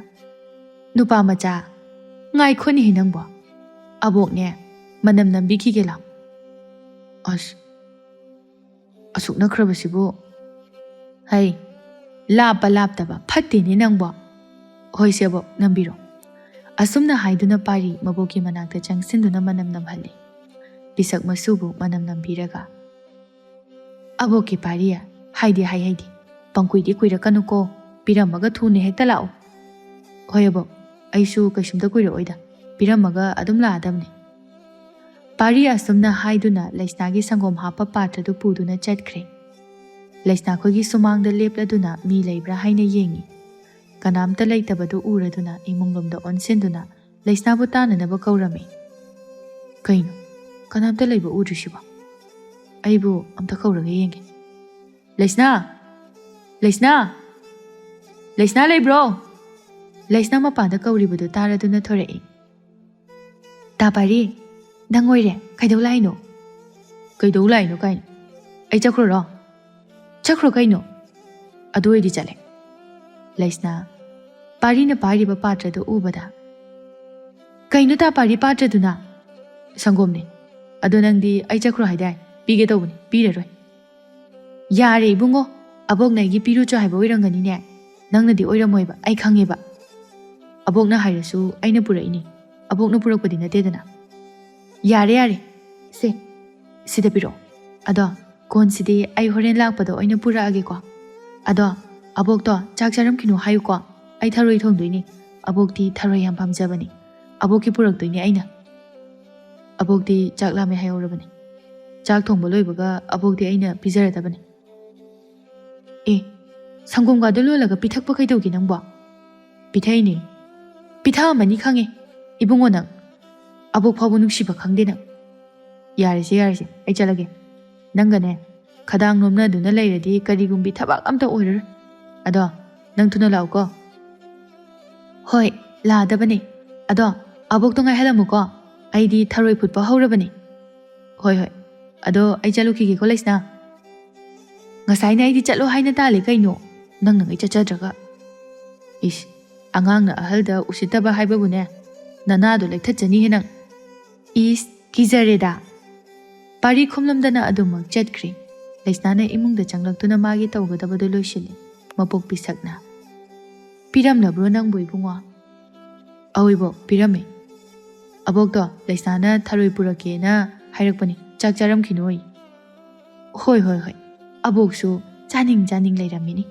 ꯅꯨꯄꯥ ꯃꯆꯥ, ꯉꯥꯏꯈꯣꯅꯦꯍꯦ ꯅꯪꯕꯣ, ꯑꯕꯣꯛꯅꯦ ꯃꯅꯝ ꯅꯝꯕꯤꯈꯤꯒꯦ ꯂꯥꯎ꯫ ꯑꯁ, ꯑꯁꯨꯛ ꯅꯛꯈ꯭ꯔꯕꯁꯤꯕꯨ, ꯍꯩ, ꯂꯥꯞꯄ ꯂꯥꯞꯇꯕ ꯐꯠꯇꯦꯅꯦ ꯅꯪꯕꯣ꯫ ꯍꯣꯏꯁꯦ ꯑꯕꯣꯛ, ꯅꯝꯕꯤꯔꯣ꯫ ꯑꯁꯨꯝꯅ ꯍꯥꯏꯗꯨꯅ ꯄꯥꯔꯤ ꯃꯕꯣꯛꯀꯤ ꯃꯅꯥꯛꯇ ꯆꯪꯁꯤꯟꯗꯨꯅ ꯃꯅꯝ ꯅꯝꯍꯜꯂꯤ꯫ ꯄꯤꯁꯛ ꯃꯁꯨꯕꯨ ꯃꯅꯝ ꯅꯝꯕꯤꯔꯒ, ꯑꯕꯣꯛꯀꯤ ꯄꯥꯔꯤ, ꯍꯥꯏꯗꯤ ꯍꯥꯏꯗꯤ, ꯄꯪꯀꯨꯏꯗꯤ ꯀꯨꯏꯔꯛꯀꯅꯨꯀꯣ, ꯄꯤꯔꯝꯃꯒ ꯊꯨꯅ ꯍꯦꯛꯇ ꯂꯥꯛꯎ꯫ ꯍꯣꯏ ꯑꯕꯣꯛ, ꯑꯩꯁꯨ ꯀꯩꯁꯨꯝꯇ ꯀꯨꯏꯔꯛꯑꯣꯏꯗ, ꯄꯤꯔꯝꯃꯒ ꯑꯗꯨꯝ ꯂꯥꯛꯑꯗꯕꯅꯤ꯫ ꯄꯥꯔꯤ ꯑꯁꯨꯝꯅ ꯍꯥꯏꯗꯨꯅ ꯂꯩꯁꯅꯥꯒꯤ ꯁꯪꯒꯣꯝ ꯍꯥꯞꯄ ꯄꯥꯇ꯭ꯔꯗꯨ ꯄꯨꯗꯨꯅ ꯆꯠꯈ꯭ꯔꯦ꯫ ꯂꯩꯁꯅꯥ ꯈꯣꯏꯒꯤ ꯁꯨꯃꯥꯡꯗ ꯂꯦꯞꯂꯗꯨꯅ ꯃꯤ ꯂꯩꯕ꯭ꯔꯥ ꯍꯥꯏꯅ ꯌꯦꯡꯉꯤ꯫ ꯀꯅꯥꯝꯇ ꯂꯩꯇꯕꯗꯨ ꯎꯔꯗꯨꯅ ꯏꯃꯨꯡꯂꯣꯝꯗ ꯑꯣꯟꯁꯤꯟꯗꯨꯅ ꯂꯩꯁꯅꯥꯕꯨ ꯇꯥꯅꯅꯕ ꯀꯧꯔꯝꯃꯤ꯫ ꯀꯩꯅꯣ, ꯀꯅꯥꯝꯇ ꯂꯩꯕ ꯎꯗ꯭ꯔꯤꯁꯤꯕꯣ? ꯑꯩꯕꯨ ꯑꯝꯇ ꯀꯧꯔꯒ ꯌꯦꯡꯒꯦ꯫ ꯂꯩꯁꯅꯥ! ꯂꯩꯁꯅꯥ! ꯂꯩꯁꯅꯥ ꯂꯩꯕ꯭ꯔꯣ? ꯂꯩꯁꯅꯥ ꯃꯄꯥꯟꯗ ꯀꯧꯔꯤꯕꯗꯨ ꯇꯥꯔꯗꯨꯅ ꯊꯣꯔꯛꯏ꯫ ꯇꯥ ꯄꯥꯔꯤ, ꯅꯪ ꯑꯣꯏꯔꯦ, ꯀꯩꯗꯧ ꯂꯥꯛꯏꯅꯣ? ꯀꯩꯗꯧ ꯂꯥꯛꯏꯅꯣ ꯀꯥꯏꯅ? ꯑꯩ ꯆꯠꯈ꯭ꯔꯣꯔꯣ? ꯆꯠꯈ꯭ꯔꯣ ꯀꯩꯅꯣ? ꯑꯗꯨ ꯑꯣꯏꯗꯤ ꯆꯠꯂꯦ꯫ ꯂꯩꯁꯅꯥ ꯄꯥꯔꯤꯅ ꯄꯥꯏꯔꯤꯕ ꯄꯥꯇ꯭ꯔꯗꯨ ꯎꯕꯗ, ꯀꯩꯅꯣ ꯇꯥ ꯄꯥꯔꯤ ꯄꯥꯇ꯭ꯔꯗꯨꯅ? ꯁꯪꯒꯣꯝꯅꯦ꯫ ꯑꯗꯣ ꯅꯪꯗꯤ ꯑꯩ ꯆꯠꯈ꯭ꯔꯣ ꯍꯥꯏꯗꯥꯏ? ꯄꯤꯒꯦ ꯇꯧꯕꯅꯤ, ꯄꯤꯔꯔꯣꯏ꯫ ꯌꯥꯔꯦ ꯏꯕꯨꯡꯉꯣ, ꯑꯕꯣꯛꯅ ꯑꯩꯒꯤ ꯄꯤꯔꯨꯆꯣ ꯍꯥꯏꯕ ꯑꯣꯏꯔꯝꯒꯅꯤꯅꯦ, ꯅꯪꯅꯗꯤ ꯑꯣꯏꯔꯝꯃꯣꯏꯕ, ꯑꯩ ꯈꯪꯉꯦꯕ꯫ ꯑꯕꯣꯛꯅ ꯍꯥꯏꯔꯁꯨ ꯑꯩꯅ ꯄꯨꯔꯛꯏꯅꯤ, ꯑꯕꯣꯛꯅ ꯄꯨꯔꯛꯄꯗꯤ ꯅꯠꯇꯦꯗꯅ꯫ ꯌꯥꯔꯦ ꯌꯥꯔꯦ, ꯁꯤꯗ ꯄꯤꯔꯛꯑꯣ꯫ ꯑꯗꯣ ꯀꯣꯟꯁꯤꯗꯤ ꯑꯩ ꯍꯣꯔꯦꯟ ꯂꯥꯛꯄꯗ ꯑꯣꯏꯅ ꯄꯨꯔꯛꯑꯒꯦꯀꯣ꯫ ꯑꯗꯣ ꯑꯕꯣꯛꯇꯣ ꯆꯥꯛ ꯆꯥꯔꯝꯈꯤꯅꯨ ꯍꯥꯏꯌꯨꯀꯣ, ꯑꯩ ꯊꯔꯣꯏ ꯊꯣꯡꯗꯣꯏꯅꯤ, ꯑꯕꯣꯛꯇꯤ ꯊꯔꯣꯏ ꯌꯥꯝ ꯄꯥꯝꯖꯕꯅꯤ, ꯑꯕꯣꯛꯀꯤ ꯄꯨꯔꯛꯇꯣꯏꯅꯤ ꯑꯩꯅ꯫ ꯑꯕꯣꯛꯇꯤ ꯆꯥꯛ ꯂꯥꯝꯃꯦ ꯍꯥꯏꯍꯧꯔꯕꯅꯤ, ꯆꯥꯛ ꯊꯣꯡꯕ ꯂꯣꯏꯕꯒ ꯑꯕꯣꯛꯇꯤ ꯑꯩꯅ ꯄꯤꯖꯔꯗꯕꯅꯤ꯫ ꯑꯦ, ꯁꯪꯒꯣꯝꯒꯗꯣ ꯂꯣꯜꯂꯒ ꯄꯤꯊꯛꯄ ꯀꯩꯗꯧꯒꯦ ꯅꯪꯕꯣ? ꯄꯤꯊꯛꯏꯅꯦ, ꯄꯤꯊꯛꯑꯝꯃꯅꯤ ꯈꯪꯉꯦ, ꯏꯕꯨꯡꯉꯣ ꯅꯪ, ꯑꯕꯣꯛ ꯐꯥꯎꯕ ꯅꯨꯡꯁꯤꯕ ꯈꯪꯗꯦ ꯅꯪ꯫ ꯌꯥꯔꯦꯁꯦ ꯌꯥꯔꯦꯁꯦ, ꯑꯩ ꯆꯠꯂꯒꯦ꯫ ꯅꯪꯒꯅꯦ ꯈꯗꯥꯡ ꯅꯣꯝꯅꯗꯨꯅ ꯂꯩꯔꯗꯤ ꯀꯔꯤꯒꯨꯝꯕꯤ ꯊꯕꯛ ꯑꯝꯇ ꯑꯣꯏꯔꯔꯣꯏ꯫ ꯑꯗꯣ ꯅꯪ ꯊꯨꯅ ꯂꯥꯛꯎꯀꯣ꯫ ꯍꯣꯏ, ꯂꯥꯛꯑꯗꯕꯅꯦ꯫ ꯑꯗꯣ ꯑꯕꯣꯛꯇꯣ ꯉꯥꯏꯍꯜꯂꯝꯃꯨꯀꯣ, ꯑꯩꯗꯤ ꯊꯔꯣꯏ ꯐꯨꯠꯄ ꯍꯧꯔꯕꯅꯤ꯫ ꯍꯣꯏ ꯍꯣꯏ, ꯑꯗꯣ ꯑꯩ ꯆꯠꯂꯨꯈꯤꯒꯦꯀꯣ ꯂꯩꯁꯅꯥ꯫ ꯉꯁꯥꯏꯅ ꯑꯩꯗꯤ ꯆꯠꯂꯣ ꯍꯥꯏꯅ ꯇꯥꯜꯂꯦ ꯀꯩꯅꯣ, ꯅꯪꯅ ꯉꯩ ꯆꯠꯆꯗ꯭ꯔꯒ꯫ ꯏꯁ, ꯑꯉꯥꯡꯅ ꯑꯍꯜꯗ ꯎꯁꯤꯠꯇꯕ ꯍꯥꯏꯕꯕꯨꯅꯦ, ꯅꯅꯥꯗꯣ ꯂꯩꯊꯠꯆꯅꯤꯍꯦ ꯅꯪ꯫ ꯏꯁ, ꯀꯤꯖꯔꯦꯗꯥ꯫ ꯄꯥꯔꯤ ꯈꯨꯝꯂꯝꯗꯅ ꯑꯗꯨꯃꯛ ꯆꯠꯈ꯭ꯔꯦ꯫ ꯂꯩꯁꯅꯥꯅ ꯏꯃꯨꯡꯗ ꯆꯪꯂꯛꯇꯨꯅ ꯃꯥꯒꯤ ꯇꯧꯒꯗꯕꯗꯨ ꯂꯣꯏꯁꯤꯜꯂꯤ꯫ ꯃꯕꯣꯛ ꯄꯤꯁꯛꯅ, ꯄꯤꯔꯝꯂꯕ꯭ꯔꯣ ꯅꯪꯕꯨ ꯏꯕꯨꯡꯉꯣ? ꯑꯋꯣꯏꯕꯣ, ꯄꯤꯔꯝꯃꯦ꯫ ꯑꯕꯣꯛꯇꯣ ꯂꯩꯁꯅꯥꯅ ꯊꯔꯣꯏ ꯄꯨꯔꯛꯀꯦꯅ ꯍꯥꯏꯔꯛꯄꯅꯤ, ꯆꯥꯛ ꯆꯥꯔꯝꯈꯤꯅꯣꯏ꯫ ꯍꯣꯏ ꯍꯣꯏ ꯍꯣꯏ, ꯑꯕꯣꯛꯁꯨ ꯆꯥꯅꯤꯡ ꯂꯩꯔꯝꯃꯤꯅꯤ꯫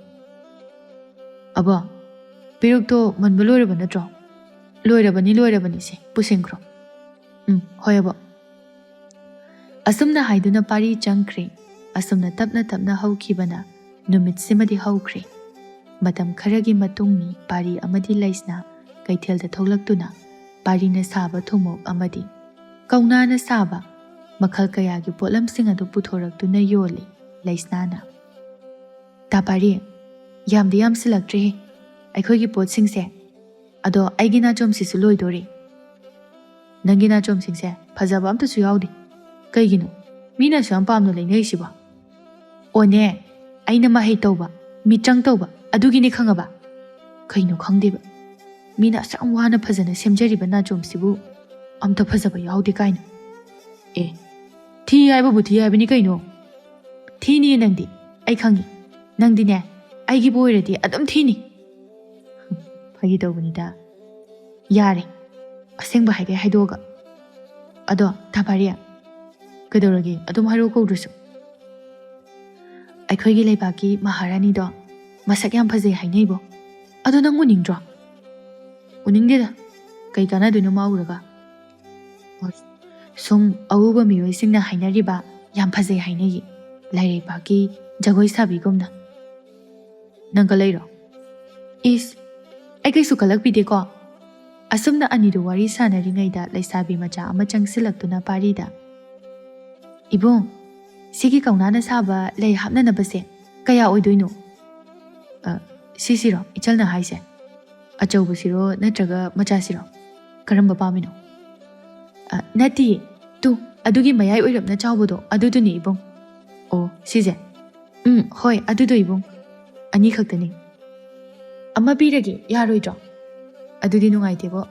ꯑꯕꯣ, ꯄꯦꯔꯨꯛꯇꯣ ꯃꯟꯕ ꯂꯣꯏꯔꯕ ꯅꯠꯇ꯭ꯔꯣ? ꯂꯣꯏꯔꯕꯅꯤ, ꯄꯨꯁꯤꯟꯈ꯭ꯔꯣ꯫ ꯍꯣꯏ ꯑꯕꯣ꯫ ꯑꯁꯨꯝꯅ ꯍꯥꯏꯗꯨꯅ ꯄꯥꯔꯤ ꯆꯪꯈ꯭ꯔꯦ꯫ ꯑꯁꯨꯝꯅ ꯇꯞꯅ ꯇꯞꯅ ꯍꯧꯈꯤꯕꯅ ꯅꯨꯃꯤꯠꯁꯤꯃꯗꯤ ꯍꯧꯈ꯭ꯔꯦ꯫ ꯃꯇꯝ ꯈꯔꯒꯤ ꯃꯇꯨꯡꯅꯤ ꯄꯥꯔꯤ ꯑꯃꯗꯤ ꯂꯩꯁꯅꯥ ꯀꯩꯊꯦꯜꯗ ꯊꯣꯛꯂꯛꯇꯨꯅ ꯄꯥꯔꯤꯅ ꯁꯥꯕ ꯊꯨꯝꯃꯣꯛ ꯑꯃꯗꯤ ꯀꯧꯅꯥꯅ ꯁꯥꯕ ꯃꯈꯜ ꯀꯌꯥꯒꯤ ꯄꯣꯠꯂꯝꯁꯤꯡ ꯑꯗꯨ ꯄꯨꯊꯣꯔꯛꯇꯨꯅ ꯌꯣꯜꯂꯤ꯫ ꯂꯩꯁꯅꯥꯅ, ꯇꯥ ꯄꯥꯔꯤ, ꯌꯥꯝꯗꯤ ꯌꯥꯝꯁꯤꯜꯂꯛꯇ꯭ꯔꯦꯍꯦ ꯑꯩꯈꯣꯏꯒꯤ ꯄꯣꯠꯁꯤꯡꯁꯦ, ꯑꯗꯣ ꯑꯩꯒꯤ ꯅꯥꯆꯣꯝꯁꯤꯁꯨ ꯂꯣꯏꯗꯣꯔꯦ꯫ ꯅꯪꯒꯤ ꯅꯥꯆꯣꯝꯁꯤꯡꯁꯦ ꯐꯖꯕ ꯑꯝꯇꯁꯨ ꯌꯥꯎꯗꯦ, ꯀꯩꯒꯤꯅꯣ ꯃꯤꯅꯁꯨ ꯌꯥꯝ ꯄꯥꯝꯅ ꯂꯩꯅꯔꯤꯁꯤꯕꯣ? ꯑꯣꯅꯦ, ꯑꯩꯅ ꯃꯍꯩ ꯇꯧꯕ, ꯃꯤꯇ꯭ꯔꯪ ꯇꯧꯕ, ꯑꯗꯨꯒꯤꯅꯦ ꯈꯪꯉꯕ? ꯀꯩꯅꯣ ꯈꯪꯗꯦꯕ, ꯃꯤꯅ ꯑꯁꯨꯛ ꯋꯥꯅ ꯐꯖꯅ ꯁꯦꯝꯖꯔꯤꯕ ꯅꯥꯆꯣꯝꯁꯤꯕꯨ ꯑꯝꯇ ꯐꯖꯕ ꯌꯥꯎꯗꯦ ꯀꯥꯏꯅ꯫ ꯑꯦ, ꯊꯤ ꯍꯥꯏꯕꯕꯨ ꯊꯤ ꯍꯥꯏꯕꯅꯤ ꯀꯩꯅꯣ? ꯊꯤꯅꯤ ꯅꯪꯗꯤ, ꯑꯩ ꯈꯪꯉꯤ, ꯅꯪꯗꯤꯅꯦ ꯑꯩꯒꯤꯕꯨ ꯑꯣꯏꯔꯗꯤ ꯑꯗꯨꯝ ꯊꯤꯅꯤ꯫ ꯐꯥꯒꯤ ꯇꯧꯕꯅꯤꯗ꯫ ꯌꯥꯔꯦ, ꯑꯁꯦꯡꯕ ꯍꯥꯏꯒꯦ ꯍꯥꯏꯗꯣꯛꯑꯒ꯫ ꯑꯗꯣ ꯇꯥ ꯄꯥꯔꯤ, ꯀꯩꯗꯧꯔꯒꯦ ꯑꯗꯨꯝ ꯍꯥꯏꯔꯛꯑꯣ ꯀꯧꯗ꯭ꯔꯁꯨ? ꯑꯩꯈꯣꯏꯒꯤ ꯂꯩꯕꯥꯛꯀꯤ ꯃꯍꯥꯔꯥꯅꯤꯗꯣ ꯃꯁꯛ ꯌꯥꯝ ꯐꯖꯩ ꯍꯥꯏꯅꯩꯕꯣ, ꯑꯗꯣ ꯅꯪ ꯎꯅꯤꯡꯗ꯭ꯔꯣ? ꯎꯅꯤꯡꯗꯦꯗ, ꯀꯩ ꯀꯥꯟꯅꯗꯣꯏꯅꯣ ꯃꯥ ꯎꯔꯒ? ꯁꯨꯝ ꯑꯎꯕ ꯃꯤꯑꯣꯏꯁꯤꯡꯅ ꯍꯥꯏꯅꯔꯤꯕ ꯌꯥꯝ ꯐꯖꯩ ꯍꯥꯏꯅꯩꯌꯦ, ꯂꯥꯏꯔꯩꯕꯥꯛꯀꯤ ꯖꯒꯣꯏ ꯁꯥꯕꯤꯒꯨꯝꯅ꯫ ꯅꯪ ꯀꯜꯂꯛꯏꯔꯣ? ꯏꯁ, ꯑꯩ ꯀꯩꯁꯨ ꯀꯜꯂꯛꯄꯤꯗꯦꯀꯣ꯫ ꯑꯁꯨꯝꯅ ꯑꯅꯤꯗꯨ ꯋꯥꯔꯤ ꯁꯥꯟꯅꯔꯤꯉꯩꯗ ꯂꯩꯁꯥꯕꯤ ꯃꯆꯥ ꯑꯃ ꯆꯪꯁꯤꯜꯂꯛꯇꯨꯅ ꯄꯥꯔꯤꯗ, ꯏꯕꯨꯡ, ꯁꯤꯒꯤ ꯀꯧꯅꯥꯅ ꯁꯥꯕ ꯂꯩ ꯍꯥꯞꯅꯅꯕꯁꯦ ꯀꯌꯥ ꯑꯣꯏꯗꯣꯏꯅꯣ? ꯁꯤꯁꯤꯔꯣ ꯏꯆꯜꯅ ꯍꯥꯏꯁꯦ? ꯑꯆꯧꯕꯁꯤꯔꯣ ꯅꯠꯇ꯭ꯔꯒ ꯃꯆꯥꯁꯤꯔꯣ? ꯀꯔꯝꯕ ꯄꯥꯝꯃꯤꯅꯣ? ꯅꯠꯇꯤꯌꯦ, ꯇꯨ ꯑꯗꯨꯒꯤ ꯃꯌꯥꯏ ꯑꯣꯏꯔꯞꯅ ꯆꯥꯎꯕꯗꯣ ꯑꯗꯨꯗꯨꯅꯤ ꯏꯕꯨꯡ. ꯑꯣ, ꯁꯤꯁꯦ? ꯍꯣꯏ, ꯑꯗꯨꯗꯣ ꯏꯕꯨꯡ. ꯑꯅꯤ ꯈꯛꯇꯅꯤ. ꯑꯃ ꯄꯤꯔꯒꯦ, ꯌꯥꯔꯣꯏꯗ꯭ꯔꯣ? ꯑꯗꯨꯗꯤ ꯅꯨꯡꯉꯥꯏꯇꯦꯕꯣ.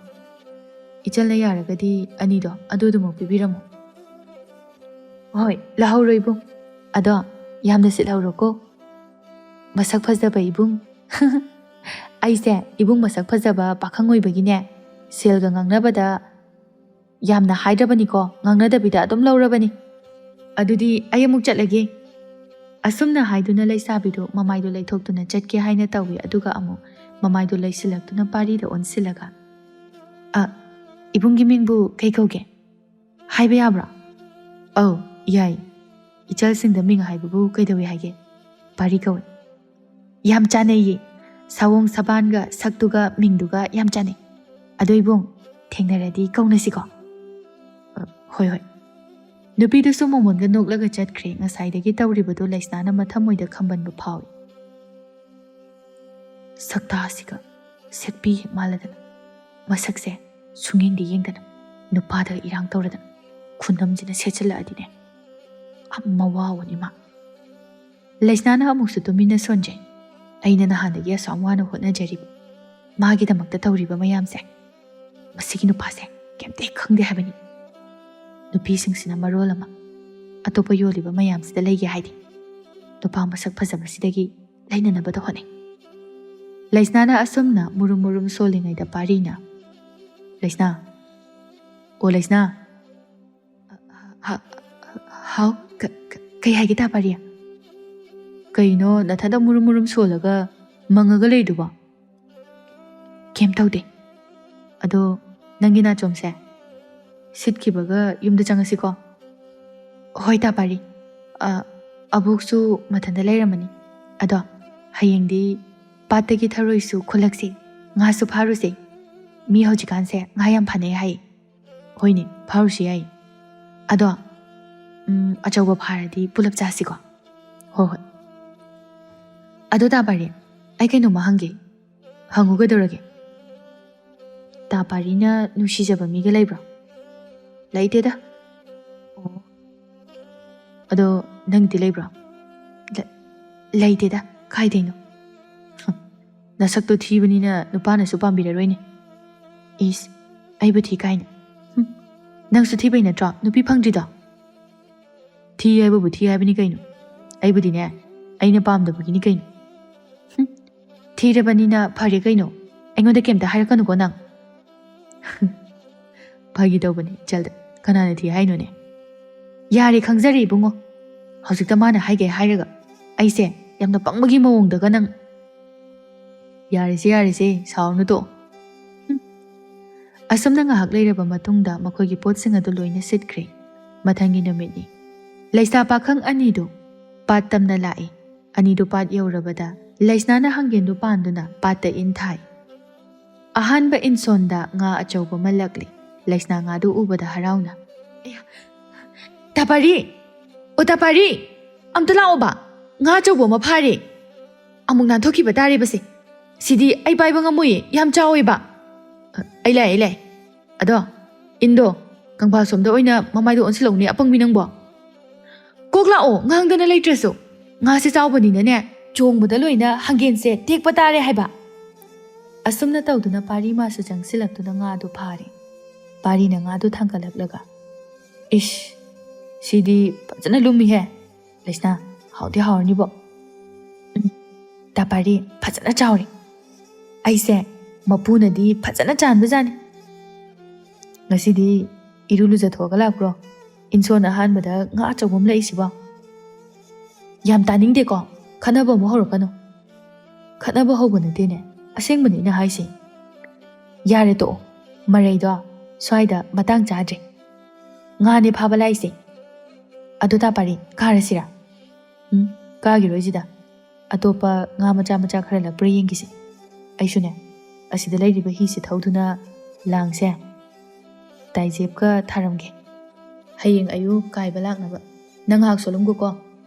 ꯏꯆꯜꯅ ꯌꯥꯔꯒꯗꯤ ꯑꯅꯤꯗꯣ ꯑꯗꯨꯗꯨꯃꯛ ꯄꯤꯕꯤꯔꯝꯃꯣ. ꯍꯣꯏ, ꯂꯍꯧꯔꯣ ꯏꯕꯨꯡ. ꯑꯗꯣ ꯌꯥꯝꯅ ꯁꯤꯠꯍꯧꯔꯣꯀꯣ. ꯃꯁꯛ ꯐꯖꯕ ꯏꯕꯨꯡ. ꯑꯩꯁꯦ ꯏꯕꯨꯡ ꯃꯁꯛ ꯐꯖꯕ ꯄꯥꯈꯪ ꯑꯣꯏꯕꯒꯤꯅꯦ, ꯁꯦꯜꯒ ꯉꯥꯡꯅꯕꯗ ꯌꯥꯝꯅ ꯍꯥꯏꯗ꯭ꯔꯕꯅꯤꯀꯣ, ꯉꯥꯡꯅꯗꯕꯤꯗ ꯑꯗꯨꯝ ꯂꯧꯔꯕꯅꯤ. ꯑꯗꯨꯗꯤ ꯑꯩ ꯑꯃꯨꯛ ꯆꯠꯂꯒꯦ. ꯑꯁꯨꯝꯅ ꯍꯥꯏꯗꯨꯅ ꯂꯩꯁꯥꯕꯤꯗꯨ ꯃꯃꯥꯏꯗꯨ ꯂꯩꯊꯣꯛꯇꯨꯅ ꯆꯠꯀꯦ ꯍꯥꯏꯅ ꯇꯧꯏ. ꯑꯗꯨꯒ ꯑꯃꯨꯛ ꯃꯃꯥꯏꯗꯨ ꯂꯩꯁꯤꯜꯂꯛꯇꯨꯅ ꯄꯥꯔꯤꯗ ꯑꯣꯟꯁꯤꯜꯂꯒ, ꯏꯕꯨꯡꯒꯤ ꯃꯤꯡꯕꯨ ꯀꯩ ꯀꯧꯒꯦ? ꯍꯥꯏꯕ ꯌꯥꯕ꯭ꯔꯣ? ꯑꯧ, ꯌꯥꯏ. ꯏꯆꯜꯁꯤꯡꯗ ꯃꯤꯡ ꯍꯥꯏꯕꯕꯨ ꯀꯩꯗꯧꯏ ꯍꯥꯏꯒꯦ? ꯄꯥꯔꯤ ꯀꯧꯏ. ꯌꯥꯝ ꯆꯥꯟꯅꯩꯌꯦ. ꯁꯥꯋꯣꯡ ꯁꯕꯥꯟꯒ ꯁꯛꯇꯨꯒ ꯃꯤꯡꯗꯨꯒ ꯌꯥꯝ ꯆꯥꯟꯅꯩ. ꯑꯗꯣ ꯏꯕꯨꯡ, ꯊꯦꯡꯅꯔꯗꯤ ꯀꯧꯅꯁꯤꯀꯣ? ꯍꯣꯏ ꯍꯣꯏ. ꯅꯨꯄꯤꯗꯨꯁꯨ ꯃꯣꯃꯣꯟꯒ ꯅꯣꯛꯂꯒ ꯆꯠꯈ꯭ꯔꯦ. ꯉꯁꯥꯏꯗꯒꯤ ꯇꯧꯔꯤꯕꯗꯨ ꯂꯩꯁꯅꯥꯅ ꯃꯊꯃꯣꯏꯗ ꯈꯝꯕꯟꯕ ꯐꯥꯎꯏ. ꯁꯛꯇꯥꯁꯤꯒ ꯁꯦꯠꯄꯤ ꯍꯦꯛ ꯃꯥꯜꯂꯗꯅ, ꯃꯁꯛꯁꯦ ꯁꯨꯡꯌꯦꯡꯗꯤ ꯌꯦꯡꯗꯅ, ꯅꯨꯄꯥꯗ ꯏꯔꯥꯡ ꯇꯧꯔꯗꯅ, ꯈꯨꯅꯝꯁꯤꯅ ꯁꯦꯠꯆꯤꯜꯂꯛꯑꯗꯤꯅꯦ, ꯃꯋꯥꯎꯅꯤ ꯃꯥ. ꯂꯩꯁꯅꯥꯅ ꯑꯃꯨꯛꯁꯨ ꯇꯨꯃꯤꯟꯅ ꯁꯣꯟꯖꯩ. ꯑꯩꯅ ꯅꯍꯥꯟꯗꯒꯤ ꯑꯁꯥꯝ ꯋꯥꯅ ꯍꯣꯠꯅꯖꯔꯤꯕ, ꯃꯥꯒꯤꯗꯃꯛꯇ ꯇꯧꯔꯤꯕ ꯃꯌꯥꯝꯁꯦ, ꯃꯁꯤꯒꯤ ꯅꯨꯄꯥꯁꯦ ꯀꯩꯝꯇ ꯍꯦꯛ ꯈꯪꯗꯦ ꯍꯥꯏꯕꯅꯤ. ꯅꯨꯄꯤꯁꯤꯡꯁꯤꯅ ꯃꯔꯣꯜ ꯑꯃ, ꯑꯇꯣꯞꯄ ꯌꯣꯜꯂꯤꯕ ꯃꯌꯥꯝꯁꯤꯗ ꯂꯩꯒꯦ ꯍꯥꯏꯗꯤ ꯅꯨꯄꯥ ꯃꯁꯛ ꯐꯖꯕꯁꯤꯗꯒꯤ ꯂꯩꯅꯅꯕꯗ ꯍꯣꯠꯅꯩ. ꯂꯩꯁꯅꯥꯅ ꯑꯁꯨꯝꯅ ꯃꯨꯔꯨꯝ ꯃꯨꯔꯨꯝ ꯁꯣꯜꯂꯤꯉꯩꯗ ꯄꯥꯔꯤꯅ, ꯂꯩꯁꯅꯥ, ꯑꯣ ꯂꯩꯁꯅꯥ. ꯍꯥꯎ, ꯀꯩ ꯍꯥꯏꯒꯦ ꯇꯥ ꯄꯥꯔꯤ? ꯀꯩꯅꯣ ꯅꯊꯟꯗ ꯃꯨꯔꯨꯝ ꯃꯨꯔꯨꯝ ꯁꯣꯜꯂꯒ ꯃꯪꯉꯒ ꯂꯩꯗꯨꯕꯣ? ꯀꯩꯝ ꯇꯧꯗꯦ. ꯑꯗꯣ ꯅꯪꯒꯤ ꯅꯥꯆꯣꯝꯁꯦ ꯁꯤꯠꯈꯤꯕꯒ ꯌꯨꯝꯗ ꯆꯪꯉꯁꯤꯀꯣ? ꯍꯣꯏ ꯇꯥ ꯄꯥꯔꯤ. ꯑꯕꯣꯛꯁꯨ ꯃꯊꯟꯇ ꯂꯩꯔꯝꯃꯅꯤ. ꯑꯗꯣ ꯍꯌꯦꯡꯗꯤ ꯄꯥꯠꯇꯒꯤ ꯊꯔꯣꯏꯁꯨ ꯈꯨꯜꯂꯛꯁꯤ, ꯉꯥꯁꯨ ꯐꯥꯔꯨꯁꯤ. ꯃꯤ ꯍꯧꯖꯤꯛꯀꯥꯟꯁꯦ ꯉꯥ ꯌꯥꯝ ꯐꯥꯅꯩ ꯍꯥꯏ. ꯍꯣꯏꯅꯦ, ꯐꯥꯔꯨꯁꯤ ꯌꯥꯏ. ꯑꯗꯣ ꯑꯆꯧꯕ ꯐꯥꯔꯗꯤ ꯄꯨꯂꯞ ꯆꯥꯁꯤꯀꯣ? ꯍꯣꯏ ꯍꯣꯏ. ꯑꯗꯣ ꯇꯥ ꯄꯥꯔꯤ, ꯑꯩ ꯀꯩꯅꯣꯝꯃ ꯍꯪꯒꯦ. ꯍꯪꯉꯨ, ꯀꯩꯗꯧꯔꯒꯦ? ꯇꯥ ꯄꯥꯔꯤꯅ ꯅꯨꯡꯁꯤꯖꯕ ꯃꯤꯒ ꯂꯩꯕ꯭ꯔꯣ? ꯂꯩꯇꯦꯗ. ꯑꯣ. ꯑꯗꯣ ꯅꯪꯗꯤ ꯂꯩꯕ꯭ꯔꯣ? ꯂꯩꯇꯦꯗ. ꯀꯥꯏꯗꯩꯅꯣ? ꯅꯁꯛꯇꯣ ꯊꯤꯕꯅꯤꯅ ꯅꯨꯄꯥꯅꯁꯨ ꯄꯥꯝꯕꯤꯔꯔꯣꯏꯅꯦ. ꯏꯁ, ꯑꯩꯕꯨ ꯊꯤ ꯀꯥꯏꯅ. ꯅꯪꯁꯨ ꯊꯤꯕꯩ ꯅꯠꯇ꯭ꯔꯣ ꯅꯨꯄꯤ ꯐꯪꯗ꯭ꯔꯤꯗꯣ? ꯊꯤ ꯍꯥꯏꯕꯕꯨ ꯊꯤ ꯍꯥꯏꯕꯅꯤ ꯀꯩꯅꯣ. ꯑꯩꯕꯨꯗꯤꯅꯦ, ꯑꯩꯅ ꯄꯥꯝꯗꯕꯒꯤꯅꯤ ꯀꯩꯅꯣ. ꯊꯤꯔꯕꯅꯤꯅ ꯐꯔꯦ ꯀꯩꯅꯣ. ꯑꯩꯉꯣꯟꯗ ꯀꯩꯝꯇ ꯍꯥꯏꯔꯛꯀꯅꯨꯀꯣ ꯅꯪ. ꯐꯥꯒꯤ ꯇꯧꯕꯅꯤ ꯏꯆꯜꯗ. ꯀꯅꯥꯅ ꯊꯤ ꯍꯥꯏꯅꯣꯅꯦ? ꯌꯥꯔꯦ, ꯈꯪꯖꯔꯦ ꯏꯕꯨꯡꯉꯣ. ꯍꯧꯖꯤꯛꯇ ꯃꯥꯅ ꯍꯥꯏꯒꯦ ꯍꯥꯏꯔꯒ ꯑꯩꯁꯦ ꯌꯥꯝꯅ ꯄꯪꯕꯒꯤ ꯃꯑꯣꯡꯗꯒ ꯅꯪ. ꯌꯥꯔꯦꯁꯦ ꯌꯥꯔꯦꯁꯦ, ꯁꯥꯎꯔꯅꯨ ꯇꯣ. ꯑꯁꯨꯝꯅ ꯉꯥꯏꯍꯥꯛ ꯂꯩꯔꯕ ꯃꯇꯨꯡꯗ ꯃꯈꯣꯏꯒꯤ ꯄꯣꯠꯁꯤꯡ ꯑꯗꯨ ꯂꯣꯏꯅ ꯁꯤꯠꯈ꯭ꯔꯦ. ꯃꯊꯪꯒꯤ ꯅꯨꯃꯤꯠꯅꯤ. ꯂꯩꯁꯥ ꯄꯥꯈꯪ ꯑꯅꯤꯗꯨ ꯄꯥꯠ ꯇꯝꯅ ꯂꯥꯛꯏ. ꯑꯅꯤꯗꯨ ꯄꯥꯠ ꯌꯧꯔꯕꯗ ꯂꯩꯁꯅꯥꯅ ꯍꯪꯒꯦꯟꯗꯨ ꯄꯥꯟꯗꯨꯅ ꯄꯥꯠꯇ ꯏꯟ ꯊꯥꯏ. ꯑꯍꯥꯟꯕ ꯏꯟꯁꯣꯟꯗ ꯉꯥ ꯑꯆꯧꯕ ꯑꯃ ꯂꯛꯂꯤ. ꯂꯩꯁꯅꯥ ꯉꯥꯗꯨ ꯎꯕꯗ ꯍꯔꯥꯎꯅ, ꯇꯥ ꯄꯥꯔꯤ, ꯑꯣ ꯇꯥ ꯄꯥꯔꯤ, ꯑꯝꯇ ꯂꯥꯛꯑꯣꯕ, ꯉꯥ ꯑꯆꯧꯕ ꯑꯃ ꯐꯥꯔꯦ. ꯑꯃꯨꯛ ꯅꯥꯟꯊꯣꯛꯈꯤꯕ ꯇꯥꯔꯤꯕꯁꯦ. ꯁꯤꯗꯤ ꯑꯩ ꯄꯥꯏꯕ ꯉꯝꯃꯣꯏꯌꯦ, ꯌꯥꯝ ꯆꯥꯎꯋꯦꯕ. ꯑꯩ ꯂꯥꯛꯑꯦ. ꯑꯗꯣ ꯏꯟꯗꯣ ꯀꯪꯐꯥꯜ ꯁꯣꯝꯗ ꯑꯣꯏꯅ ꯃꯃꯥꯏꯗꯣ ꯑꯣꯟꯁꯤꯜꯂꯛꯎꯅꯦ, ꯑꯄꯪꯕꯤ ꯅꯪꯕꯣ. ꯀꯣꯛ ꯂꯥꯛꯑꯣ, ꯉꯥꯡꯗꯅ ꯂꯩꯇ꯭ꯔꯁꯨ. ꯉꯥꯁꯦ ꯆꯥꯎꯕꯅꯤꯅꯅꯦ, ꯆꯣꯡꯕꯗ ꯂꯣꯏꯅ ꯍꯪꯒꯦꯟꯁꯦ ꯇꯦꯛꯄ ꯇꯥꯔꯦ ꯍꯥꯏꯕ. ꯑꯁꯨꯝꯅ ꯇꯧꯗꯨꯅ ꯄꯥꯔꯤ ꯃꯥꯁꯨ ꯆꯪꯁꯤꯜꯂꯛꯇꯨꯅ ꯉꯥꯗꯨ ꯐꯥꯔꯦ. ꯄꯥꯔꯤꯅ ꯉꯥꯗꯨ ꯊꯥꯡꯒꯠꯂꯛꯂꯒ, ꯏꯁ, ꯁꯤꯗꯤ ꯐꯖꯅ ꯂꯨꯝꯃꯤꯍꯦ. ꯂꯩꯁꯅꯥ, ꯍꯥꯎꯗꯤ ꯍꯥꯎꯔꯅꯤꯕꯣ. ꯇꯥ ꯄꯥꯔꯤ, ꯐꯖꯅ ꯆꯥꯎꯔꯦ. ꯑꯩꯁꯦ ꯃꯄꯨꯅꯗꯤ ꯐꯖꯅ ꯆꯥꯟꯕꯖꯥꯠꯅꯤ. ꯉꯁꯤꯗꯤ ꯏꯔꯨ ꯂꯨꯖꯊꯣꯛꯑꯒ ꯂꯥꯛꯄ꯭ꯔꯣ? ꯏꯟꯁꯣꯟ ꯑꯍꯥꯟꯕꯗ ꯉꯥ ꯑꯆꯧꯕ ꯑꯃ ꯂꯛꯏꯁꯤꯕꯣ. ꯌꯥꯝ ꯇꯥꯅꯤꯡꯗꯦꯀꯣ, ꯈꯠꯅꯕ ꯑꯃꯨꯛ ꯍꯧꯔꯛꯀꯅꯨ. ꯈꯠꯅꯕ ꯍꯧꯕ ꯅꯠꯇꯦꯅꯦ, ꯑꯁꯦꯡꯕꯅꯤ ꯑꯩꯅ ꯍꯥꯏꯁꯤ. ꯌꯥꯔꯦ ꯇꯣꯛꯑꯣ, ꯃꯔꯩꯗꯣ ꯁ꯭ꯋꯥꯏꯗ ꯃꯇꯥꯡ ꯆꯥꯗ꯭ꯔꯦ. ꯉꯥꯅꯦ ꯐꯥꯕ ꯂꯥꯛꯏꯁꯦ. ꯑꯗꯣ ꯇꯥ ꯄꯥꯔꯤ, ꯀꯥꯔꯁꯤꯔꯥ? ꯀꯥꯒꯤꯔꯣꯏꯁꯤꯗ. ꯑꯇꯣꯞꯄ ꯉꯥ ꯃꯆꯥ ꯃꯆꯥ ꯈꯔ ꯂꯛꯄ꯭ꯔꯥ ꯌꯦꯡꯈꯤꯁꯤ. ꯑꯩꯁꯨꯅꯦ, ꯑꯁꯤꯗ ꯂꯩꯔꯤꯕ ꯍꯤꯁꯦ ꯊꯧꯗꯨꯅ ꯂꯥꯡꯁꯦ ꯇꯥꯏꯖꯦꯞꯀ ꯊꯥꯔꯝꯒꯦ. ꯍꯌꯦꯡ ꯑꯌꯨꯛ ꯀꯥꯏꯕ ꯂꯥꯛꯅꯕ. ꯅꯪ ꯉꯥꯏꯍꯥꯛ ꯁꯣꯜꯂꯝꯒꯣꯀꯣ.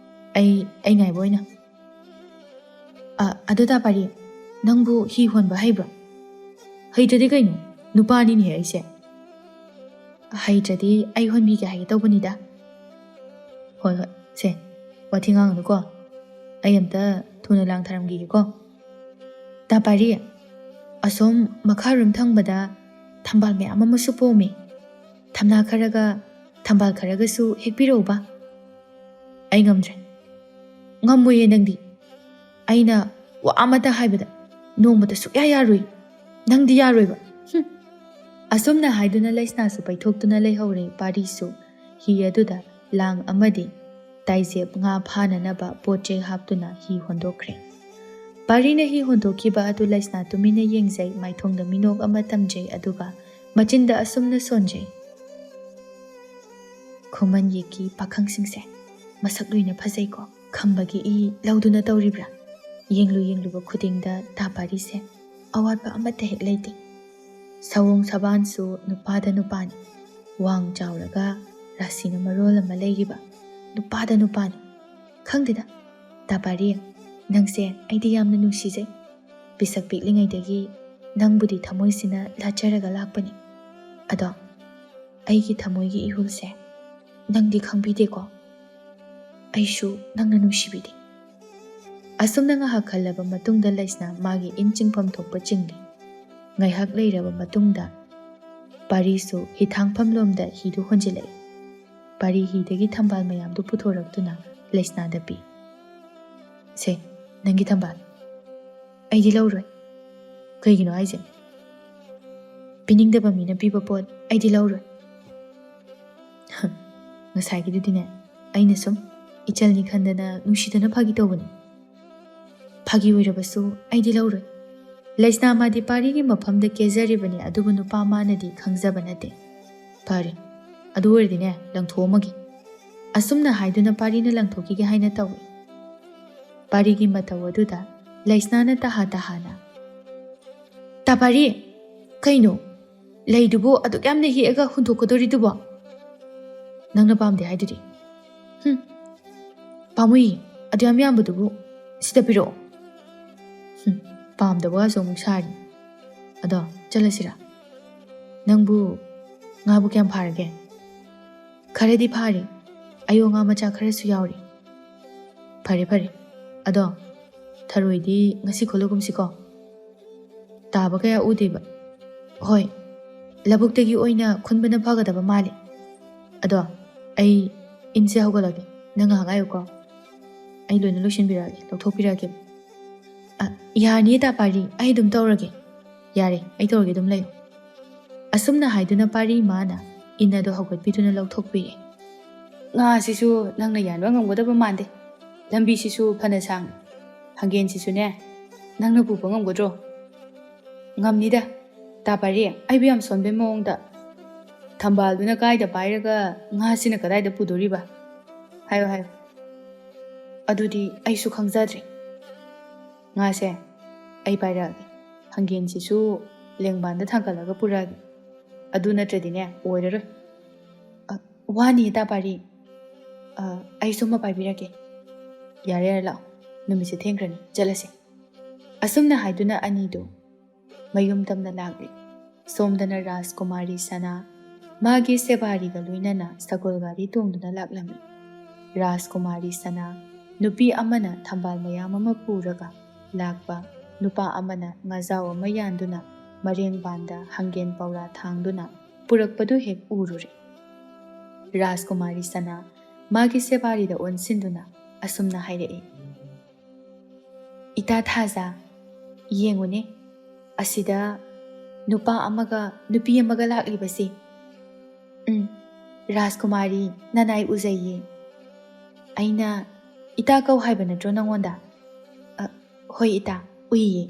ꯑꯩ ꯉꯥꯏꯕ ꯑꯣꯏꯅ. ꯑꯗꯣ ꯇꯥ ꯄꯥꯔꯤ, ꯅꯪꯕꯨ ꯍꯤ ꯍꯣꯟꯕ ꯍꯩꯕ꯭ꯔꯣ? ꯍꯩꯇ꯭ꯔꯗꯤ ꯀꯩꯅꯣ ꯅꯨꯄꯥꯅꯤꯅꯦ ꯑꯩꯁꯦ ꯍꯩꯇ꯭ꯔꯗꯤ ꯑꯩ ꯍꯣꯟꯕꯤꯒꯦ ꯍꯥꯏꯒꯦ ꯇꯧꯕꯅꯤꯗ ꯍꯣꯏ ꯍꯣꯏ ꯁꯦ ꯋꯥꯊꯤ ꯉꯥꯡꯒꯅꯨꯀꯣ ꯑꯩ ꯑꯝꯇ ꯊꯨꯅ ꯂꯥꯡꯊꯔꯝꯈꯤꯒꯦꯀꯣ ꯇꯥ ꯄꯥꯔꯤ ꯑꯁꯣꯝ ꯃꯈꯥꯔꯣꯝ ꯊꯪꯕꯗ ꯊꯝꯕꯥꯜ ꯃꯌꯥꯝ ꯑꯃꯁꯨ ꯄꯣꯝꯃꯤ ꯊꯝꯅꯥ ꯈꯔꯒ ꯊꯝꯕꯥꯜ ꯈꯔꯒꯁꯨ ꯍꯦꯛꯄꯤꯔꯛꯎꯕ ꯑꯩ ꯉꯝꯗ꯭ꯔꯦ ꯉꯝꯃꯣꯏꯌꯦ ꯅꯪꯗꯤ ꯑꯩꯅ ꯋꯥ ꯑꯃꯇ ꯍꯥꯏꯕꯗ ꯅꯣꯡꯃꯇ ꯁꯨꯛꯌꯥ ꯌꯥꯔꯣꯏ ꯅꯪꯗꯤ ꯌꯥꯔꯣꯏꯕ ꯑꯁꯨꯝꯅ ꯍꯥꯏꯗꯨꯅ ꯂꯩꯁꯅꯥꯁꯨ ꯄꯩꯊꯣꯛꯇꯨꯅ ꯂꯩꯍꯧꯔꯦ ꯄꯥꯔꯤꯁꯨ ꯍꯤ ꯑꯗꯨꯗ ꯂꯥꯡ ꯑꯃꯗꯤ ꯇꯥꯏꯖꯦꯞ ꯉꯥ ꯐꯥꯅꯅꯕ ꯄꯣꯠ ꯆꯩ ꯍꯥꯞꯇꯨꯅ ꯍꯤ ꯍꯣꯟꯗꯣꯛꯈ꯭ꯔꯦ ꯄꯥꯔꯤꯅ ꯍꯤ ꯍꯣꯟꯗꯣꯛꯈꯤꯕ ꯑꯗꯨ ꯂꯩꯁꯅꯥ ꯇꯨꯃꯤꯟꯅ ꯌꯦꯡꯖꯩ ꯃꯥꯏꯊꯣꯡꯗ ꯃꯤꯅꯣꯛ ꯑꯃ ꯇꯝꯖꯩ ꯑꯗꯨꯒ ꯃꯆꯤꯟꯗ ꯑꯁꯨꯝꯅ ꯁꯣꯟꯖꯩ ꯈꯨꯃꯟ ꯌꯦꯛꯀꯤ ꯄꯥꯈꯪꯁꯤꯡꯁꯦ ꯃꯁꯛ ꯂꯣꯏꯅ ꯐꯖꯩꯀꯣ ꯈꯝꯕꯒꯤ ꯏ ꯂꯧꯗꯨꯅ ꯇꯧꯔꯤꯕ꯭ꯔꯥ ꯌꯦꯡꯂꯨꯕ ꯈꯨꯗꯤꯡꯗ ꯇꯥ ꯄꯥꯔꯤꯁꯦ ꯑꯋꯥꯠꯄ ꯑꯃꯠꯇ ꯍꯦꯛ ꯂꯩꯇꯦ ꯁꯑꯣꯡ ꯁꯕꯥꯟꯁꯨ ꯅꯨꯄꯥꯗ ꯅꯨꯄꯥꯅꯤ ꯋꯥꯡ ꯆꯥꯎꯔꯒ ꯔꯥꯁꯤꯅ ꯃꯔꯣꯜ ꯑꯃ ꯂꯩꯔꯤꯕ ꯅꯨꯄꯥꯗ ꯅꯨꯄꯥꯅꯤ ꯈꯪꯗꯦꯗ ꯇꯥ ꯄꯥꯔꯤ ꯅꯪꯁꯦ ꯑꯩꯗꯤ ꯌꯥꯝꯅ ꯅꯨꯡꯁꯤꯖꯩ ꯄꯤꯁꯛ ꯄꯤꯛꯂꯤꯉꯩꯗꯒꯤ ꯅꯪꯕꯨꯗꯤ ꯊꯃꯣꯏꯁꯤꯅ ꯂꯥꯠꯆꯔꯒ ꯂꯥꯛꯄꯅꯤ ꯑꯗꯣ ꯑꯩꯒꯤ ꯊꯃꯣꯏꯒꯤ ꯏꯍꯨꯜꯁꯦ ꯅꯪꯗꯤ ꯈꯪꯕꯤꯗꯦꯀꯣ ꯑꯩꯁꯨ ꯅꯪꯅ ꯅꯨꯡꯁꯤꯕꯤꯗꯦ ꯑꯁꯨꯝꯅ ꯉꯥꯏꯍꯥꯛ ꯈꯜꯂꯕ ꯃꯇꯨꯡꯗ ꯂꯩꯁꯅꯥ ꯃꯥꯒꯤ ꯏꯟ ꯆꯤꯡꯐꯝ ꯊꯣꯛꯄ ꯆꯤꯡꯂꯤ ꯉꯥꯏꯍꯥꯛ ꯂꯩꯔꯕ ꯃꯇꯨꯡꯗ ꯄꯥꯔꯤꯁꯨ ꯍꯤꯊꯥꯡꯐꯝꯂꯣꯝꯗ ꯍꯤꯗꯨ ꯍꯣꯟꯖꯤꯜꯂꯛꯏ ꯄꯥꯔꯤ ꯍꯤꯗꯒꯤ ꯊꯝꯕꯥꯜ ꯃꯌꯥꯝꯗꯨ ꯄꯨꯊꯣꯔꯛꯇꯨꯅ ꯂꯩꯁꯅꯥꯗ ꯄꯤ ꯁꯦ ꯅꯪꯒꯤ ꯊꯝꯕꯥꯜ ꯑꯩꯗꯤ ꯂꯧꯔꯣꯏ ꯀꯩꯒꯤꯅꯣ ꯍꯥꯏꯁꯦ ꯄꯤꯅꯤꯡꯗꯕ ꯃꯤꯅ ꯄꯤꯕ ꯄꯣꯠ ꯑꯩꯗꯤ ꯂꯧꯔꯣꯏ ꯉꯁꯥꯏꯒꯤꯗꯨꯗꯤꯅꯦ ꯑꯩꯅ ꯁꯨꯝ ꯏꯆꯜꯅꯤ ꯈꯟꯗꯅ ꯅꯨꯡꯁꯤꯗꯅ ꯐꯥꯒꯤ ꯇꯧꯕꯅꯤ ꯐꯥꯒꯤ ꯑꯣꯏꯔꯕꯁꯨ ꯑꯩꯗꯤ ꯂꯧꯔꯣꯏ ꯂꯩꯁꯅꯥ ꯃꯥꯗꯤ ꯄꯥꯔꯤꯒꯤ ꯃꯐꯝꯗ ꯀꯦꯖꯔꯤꯕꯅꯤ ꯑꯗꯨꯕꯨ ꯅꯨꯄꯥ ꯃꯥꯅꯗꯤ ꯈꯪꯖꯕ ꯅꯠꯇꯦ ꯐꯔꯦ ꯑꯗꯨ ꯑꯣꯏꯔꯗꯤꯅꯦ ꯂꯪꯊꯣꯛꯑꯝꯃꯒꯦ ꯑꯁꯨꯝꯅ ꯍꯥꯏꯗꯨꯅ ꯄꯥꯔꯤꯅ ꯂꯪꯊꯣꯛꯈꯤꯒꯦ ꯍꯥꯏꯅ ꯇꯧꯏ ꯄꯥꯔꯤꯒꯤ ꯃꯇꯧ ꯑꯗꯨꯗ ꯂꯩꯁꯅꯥꯅ ꯇꯍꯥꯅ ꯇꯥ ꯄꯥꯔꯤ ꯀꯩꯅꯣ ꯂꯩꯗꯨꯕꯨ ꯑꯗꯨꯛ ꯌꯥꯝꯅ ꯍꯦꯛꯑꯒ ꯍꯨꯟꯗꯣꯛꯀꯗꯣꯔꯤꯗꯨꯕꯣ ꯅꯪꯅ ꯄꯥꯝꯗꯦ ꯍꯥꯏꯗꯨꯗꯤ ꯄꯥꯝꯃꯨꯏ ꯑꯗꯨ ꯌꯥꯝ ꯌꯥꯝꯕꯗꯨꯕꯨ ꯁꯤꯗ ꯄꯤꯔꯛꯑꯣ ꯄꯥꯝꯗꯕꯒꯁꯨ ꯑꯃꯨꯛ ꯁꯥꯔꯤ ꯑꯗꯣ ꯆꯠꯂꯁꯤꯔꯥ ꯅꯪꯕꯨ ꯉꯥꯕꯨ ꯀꯌꯥꯝ ꯐꯥꯔꯒꯦ ꯈꯔꯗꯤ ꯐꯥꯔꯤ ꯑꯌꯣ ꯉꯥ ꯃꯆꯥ ꯈꯔꯁꯨ ꯌꯥꯎꯔꯤ ꯐꯔꯦ ꯑꯗꯣ ꯊꯔꯣꯏꯗꯤ ꯉꯁꯤ ꯈꯨꯜꯂꯨꯒꯨꯝꯁꯤꯀꯣ ꯇꯥꯕ ꯀꯌꯥ ꯎꯗꯦꯕ ꯍꯣꯏ ꯂꯧꯕꯨꯛꯇꯒꯤ ꯑꯣꯏꯅ ꯈꯨꯟꯕꯅ ꯐꯒꯗꯕ ꯃꯥꯜꯂꯤ ꯑꯗꯣ ꯑꯩ ꯏꯟꯁꯦ ꯍꯧꯒꯠꯂꯒꯦ ꯅꯪ ꯉꯥꯏꯍꯥꯛ ꯉꯥꯏꯌꯨꯀꯣ ꯑꯩ ꯂꯣꯏꯅ ꯂꯣꯏꯁꯤꯟꯕꯤꯔꯛꯑꯒꯦ ꯂꯧꯊꯣꯛꯄꯤꯔꯛꯑꯒꯦ ꯌꯥꯔꯅꯤꯌꯦ ꯇꯥ ꯄꯥꯔꯤ ꯑꯩ ꯑꯗꯨꯝ ꯇꯧꯔꯒꯦ ꯌꯥꯔꯦ ꯑꯩ ꯇꯧꯔꯒꯦ ꯑꯗꯨꯝ ꯂꯩꯌꯨ ꯑꯁꯨꯝꯅ ꯍꯥꯏꯗꯨꯅ ꯄꯥꯔꯤ ꯃꯥꯅ ꯏꯟ ꯑꯗꯨ ꯍꯧꯒꯠꯄꯤꯗꯨꯅ ꯂꯧꯊꯣꯛꯄꯤꯔꯦ ꯉꯥꯁꯤꯁꯨ ꯅꯪꯅ ꯌꯥꯟꯕ ꯉꯝꯒꯗꯕ ꯃꯥꯟꯗꯦ ꯂꯝꯕꯤꯁꯤꯁꯨ ꯐꯅ ꯁꯥꯡꯉꯤ ꯍꯪꯒꯦꯟꯁꯤꯁꯨꯅꯦ ꯅꯪꯅ ꯄꯨꯕ ꯉꯝꯒꯗ꯭ꯔꯣ ꯉꯝꯅꯤꯗ ꯇꯥ ꯄꯥꯔꯤ ꯑꯩꯕꯨ ꯌꯥꯝ ꯁꯣꯟꯕꯩ ꯃꯑꯣꯡꯗ ꯊꯝꯕꯥꯜꯗꯨꯅ ꯀꯥꯏꯗ ꯄꯥꯏꯔꯒ ꯉꯥꯁꯤꯅ ꯀꯗꯥꯏꯗ ꯄꯨꯗꯣꯔꯤꯕ ꯍꯥꯏꯌꯣ ꯑꯗꯨꯗꯤ ꯑꯩꯁꯨ ꯈꯪꯖꯗ꯭ꯔꯦ ꯉꯥꯁꯦ ꯑꯩ ꯄꯥꯏꯔꯛꯑꯒꯦ ꯍꯪꯒꯦꯟꯁꯤꯁꯨ ꯂꯦꯡꯕꯥꯟꯗ ꯊꯥꯡꯀꯠꯂꯒ ꯄꯨꯔꯛꯑꯒꯦ ꯑꯗꯨ ꯅꯠꯇ꯭ꯔꯗꯤꯅꯦ ꯑꯣꯏꯔꯔꯣꯏ ꯋꯥꯅꯤ ꯇꯥ ꯄꯥꯔꯤ ꯑꯩꯁꯨ ꯑꯃ ꯄꯥꯏꯕꯤꯔꯛꯀꯦ ꯌꯥꯔꯦ ꯂꯥꯛꯑꯣ ꯅꯨꯃꯤꯠꯁꯦ ꯊꯦꯡꯈ꯭ꯔꯅꯤ ꯆꯠꯂꯁꯦ ꯑꯁꯨꯝꯅ ꯍꯥꯏꯗꯨꯅ ꯑꯅꯤꯗꯨ ꯃꯌꯨꯝ ꯇꯝꯅ ꯂꯥꯛꯂꯤ ꯁꯣꯝꯗꯅ ꯔꯥꯖꯀꯨꯃꯥꯔꯤ ꯁꯅꯥ ꯃꯥꯒꯤ ꯁꯦꯕꯥꯔꯤꯒ ꯂꯣꯏꯅꯅ ꯁꯒꯣꯜ ꯒꯥꯔꯤ ꯇꯣꯡꯗꯨꯅ ꯂꯥꯛꯂꯝꯃꯤ ꯔꯥꯖꯀꯨꯃꯥꯔꯤ ꯁꯅꯥ ꯅꯨꯄꯤ ꯑꯃꯅ ꯊꯝꯕꯥꯜ ꯃꯌꯥꯝ ꯑꯃ ꯄꯨꯔꯒ ꯂꯥꯛꯄ ꯅꯨꯄꯥ ꯑꯃꯅ ꯉꯥꯖꯥꯎ ꯑꯃ ꯌꯥꯟꯗꯨꯅ ꯃꯔꯦꯡꯕꯥꯟꯗ ꯍꯪꯒꯦꯟ ꯄꯧꯔꯥ ꯊꯥꯡꯗꯨꯅ ꯄꯨꯔꯛꯄꯗꯨ ꯍꯦꯛ ꯎꯔꯨꯔꯦ ꯔꯥꯖꯀꯨꯃꯥꯔꯤ ꯁꯅꯥ ꯃꯥꯒꯤ ꯁꯦꯕꯥꯔꯤꯗ ꯑꯣꯟꯁꯤꯟꯗꯨꯅ ꯑꯁꯨꯝꯅ ꯍꯥꯏꯔꯛꯏ ꯏꯇꯥ ꯊꯥꯖ ꯌꯦꯡꯉꯨꯅꯦ ꯑꯁꯤꯗ ꯅꯨꯄꯥ ꯑꯃꯒ ꯅꯨꯄꯤ ꯑꯃꯒ ꯂꯥꯛꯂꯤꯕꯁꯦ ꯔꯥꯖꯀꯨꯃꯥꯔꯤ ꯅꯅꯥꯏ ꯎꯖꯩꯌꯦ ꯑꯩꯅ ꯏꯇꯥ ꯀꯧ ꯍꯥꯏꯕ ꯅꯠꯇ꯭ꯔꯣ ꯅꯪꯉꯣꯟꯗ ꯍꯣꯏ ꯏꯇꯥ ꯎꯏꯌꯦ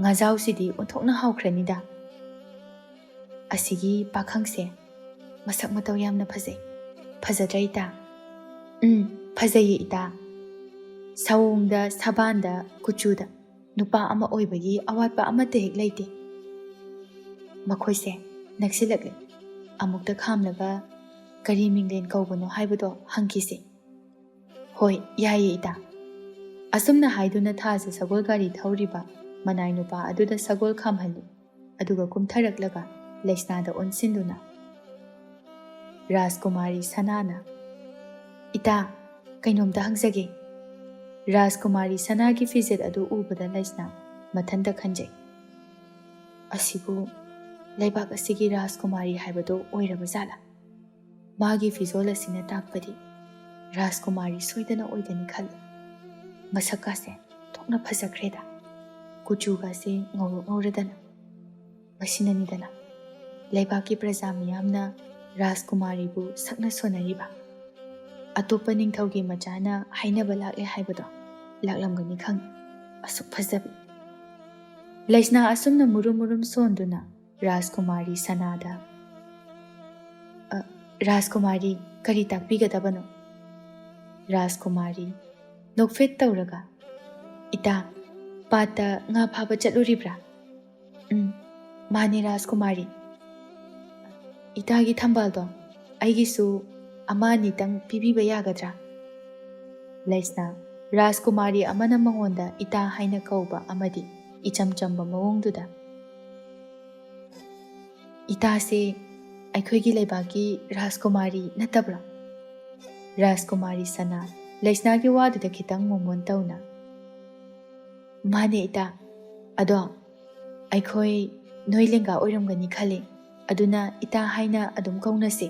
ꯉꯥꯖꯥꯎꯁꯤꯗꯤ ꯑꯣꯟꯊꯣꯛꯅ ꯍꯥꯎꯈ꯭ꯔꯅꯤꯗ ꯑꯁꯤꯒꯤ ꯄꯥꯈꯪꯁꯦ ꯃꯁꯛ ꯃꯇꯧ ꯌꯥꯝꯅ ꯐꯖꯩ ꯐꯖꯗ꯭ꯔꯥ ꯏꯇꯥ ꯐꯖꯩꯌꯦ ꯏꯇꯥ ꯁꯑꯣꯡꯗ ꯁꯕꯥꯟꯗ ꯀꯨꯆꯨꯗ ꯅꯨꯄꯥ ꯑꯃ ꯑꯣꯏꯕꯒꯤ ꯑꯋꯥꯠꯄ ꯑꯃꯠꯇ ꯍꯦꯛ ꯂꯩꯇꯦ ꯃꯈꯣꯏꯁꯦ ꯅꯛꯁꯤꯜꯂꯛꯂꯦ ꯑꯃꯨꯛꯇ ꯈꯥꯝꯂꯒ ꯀꯔꯤ ꯃꯤꯡꯂꯦꯟ ꯀꯧꯕꯅꯣ ꯍꯥꯏꯕꯗꯣ ꯍꯪꯈꯤꯁꯦ ꯍꯣꯏ ꯌꯥꯏꯌꯦ ꯏꯇꯥ ꯑꯁꯨꯝꯅ ꯍꯥꯏꯗꯨꯅ ꯊꯥꯁꯦ ꯁꯒꯣꯜ ꯒꯥꯔꯤ ꯊꯧꯔꯤꯕ ꯃꯅꯥꯏ ꯅꯨꯄꯥ ꯑꯗꯨꯗ ꯁꯒꯣꯜ ꯈꯥꯝꯍꯜꯂꯤ ꯑꯗꯨꯒ ꯀꯨꯝꯊꯔꯛꯂꯒ ꯂꯩꯁꯅꯥꯗ ꯑꯣꯟꯁꯤꯟꯗꯨꯅ ꯔꯥꯖꯀꯨꯃꯥꯔꯤ ꯁꯅꯥꯅ "ꯏꯇꯥ, ꯀꯩꯅꯣꯝꯇ ꯍꯪꯖꯒꯦ." ꯔꯥꯖꯀꯨꯃꯥꯔꯤ ꯁꯅꯥꯒꯤ ꯐꯤꯖꯦꯠ ꯑꯗꯨ ꯎꯕꯗ ꯂꯩꯁꯅꯥ ꯃꯊꯟꯇ ꯈꯟꯖꯩ, ꯑꯁꯤꯕꯨ ꯂꯩꯕꯥꯛ ꯑꯁꯤꯒꯤ ꯔꯥꯖꯀꯨꯃꯥꯔꯤ ꯍꯥꯏꯕꯗꯨ ꯑꯣꯏꯔꯕ ꯖꯥꯠꯂꯥ? ꯃꯥꯒꯤ ꯐꯤꯖꯣꯜ ꯑꯁꯤꯅ ꯇꯥꯛꯄꯗꯤ ꯔꯥꯖꯀꯨꯃꯥꯔꯤ ꯁꯣꯏꯗꯅ ꯑꯣꯏꯒꯅꯤ ꯈꯜꯂꯤ꯫ ꯃꯁꯛꯀꯥꯁꯦ ꯊꯣꯛꯅ ꯐꯖꯈ꯭ꯔꯦꯗ, ꯀꯨꯆꯨꯒꯥꯁꯦ ꯉꯧꯔꯣꯛ ꯉꯧꯔꯗꯅ꯫ ꯃꯁꯤꯅꯅꯤꯗꯅ ꯂꯩꯕꯥꯛꯀꯤ ꯄ꯭ꯔꯖꯥ ꯃꯤꯌꯥꯝꯅ ꯔꯥꯖꯀꯨꯃꯥꯔꯤꯕꯨ ꯁꯛꯅ ꯁꯣꯟꯅꯔꯤꯕ꯫ ꯑꯇꯣꯞꯄ ꯅꯤꯡꯊꯧꯒꯤ ꯃꯆꯥꯅ ꯍꯥꯏꯅꯕ ꯂꯥꯛꯂꯦ ꯍꯥꯏꯕꯗꯣ ꯂꯥꯛꯂꯝꯒꯅꯤ ꯈꯪꯉꯤ, ꯑꯁꯨꯛ ꯐꯖꯕꯤ꯫ ꯂꯩꯁꯅꯥ ꯑꯁꯨꯝꯅ ꯃꯨꯔꯨꯝ ꯃꯨꯔꯨꯝ ꯁꯣꯟꯗꯨꯅ ꯔꯥꯖꯀꯨꯃꯥꯔꯤ ꯁꯅꯥꯗ "ꯔꯥꯖꯀꯨꯃꯥꯔꯤ, ꯀꯔꯤ ꯇꯥꯛꯄꯤꯒꯗꯕꯅꯣ?" ꯔꯥꯖꯀꯨꯃꯥꯔꯤ ꯅꯣꯛꯐꯦꯠ ꯇꯧꯔꯒ "ꯏꯇꯥ, ꯄꯥꯠꯇ ꯉꯥ ꯐꯥꯕ ꯆꯠꯂꯨꯔꯤꯕ꯭ꯔꯥ?" "ꯃꯥꯅꯦ ꯔꯥꯖꯀꯨꯃꯥꯔꯤ." "ꯏꯇꯥꯒꯤ ꯊꯝꯕꯥꯜꯗꯣ ꯑꯩꯒꯤꯁꯨ ꯑꯃ ꯑꯅꯤꯇꯪ ꯄꯤꯕꯤꯕ ꯌꯥꯒꯗ꯭ꯔꯥ?" ꯂꯩꯁꯅꯥ ꯔꯥꯖꯀꯨꯃꯥꯔꯤ ꯑꯃꯅ ꯃꯉꯣꯟꯗ ꯏꯇꯥ ꯍꯥꯏꯅ ꯀꯧꯕ ꯑꯃꯗꯤ ꯏꯆꯝ ꯆꯝꯕ ꯃꯑꯣꯡꯗꯨꯗ "ꯏꯇꯥꯁꯦ ꯑꯩꯈꯣꯏꯒꯤ ꯂꯩꯕꯥꯛꯀꯤ ꯔꯥꯖꯀꯨꯃꯥꯔꯤ ꯅꯠꯇꯕ꯭ꯔꯣ?" ꯔꯥꯖꯀꯨꯃꯥꯔꯤ ꯁꯅꯥ ꯂꯩꯁꯅꯥꯒꯤ ꯋꯥꯗꯨꯗ ꯈꯤꯇꯪ ꯃꯣꯃꯣꯟ ꯇꯧꯅ "ꯃꯥꯅꯦ ꯏꯇꯥ, ꯑꯗꯣ ꯑꯩꯈꯣꯏ ꯅꯣꯏ ꯂꯦꯡꯒꯥ ꯑꯣꯏꯔꯝꯒꯅꯤ ꯈꯜꯂꯤ, ꯑꯗꯨꯅ ꯏꯇꯥ ꯍꯥꯏꯅ ꯑꯗꯨꯝ ꯀꯧꯅꯁꯤ."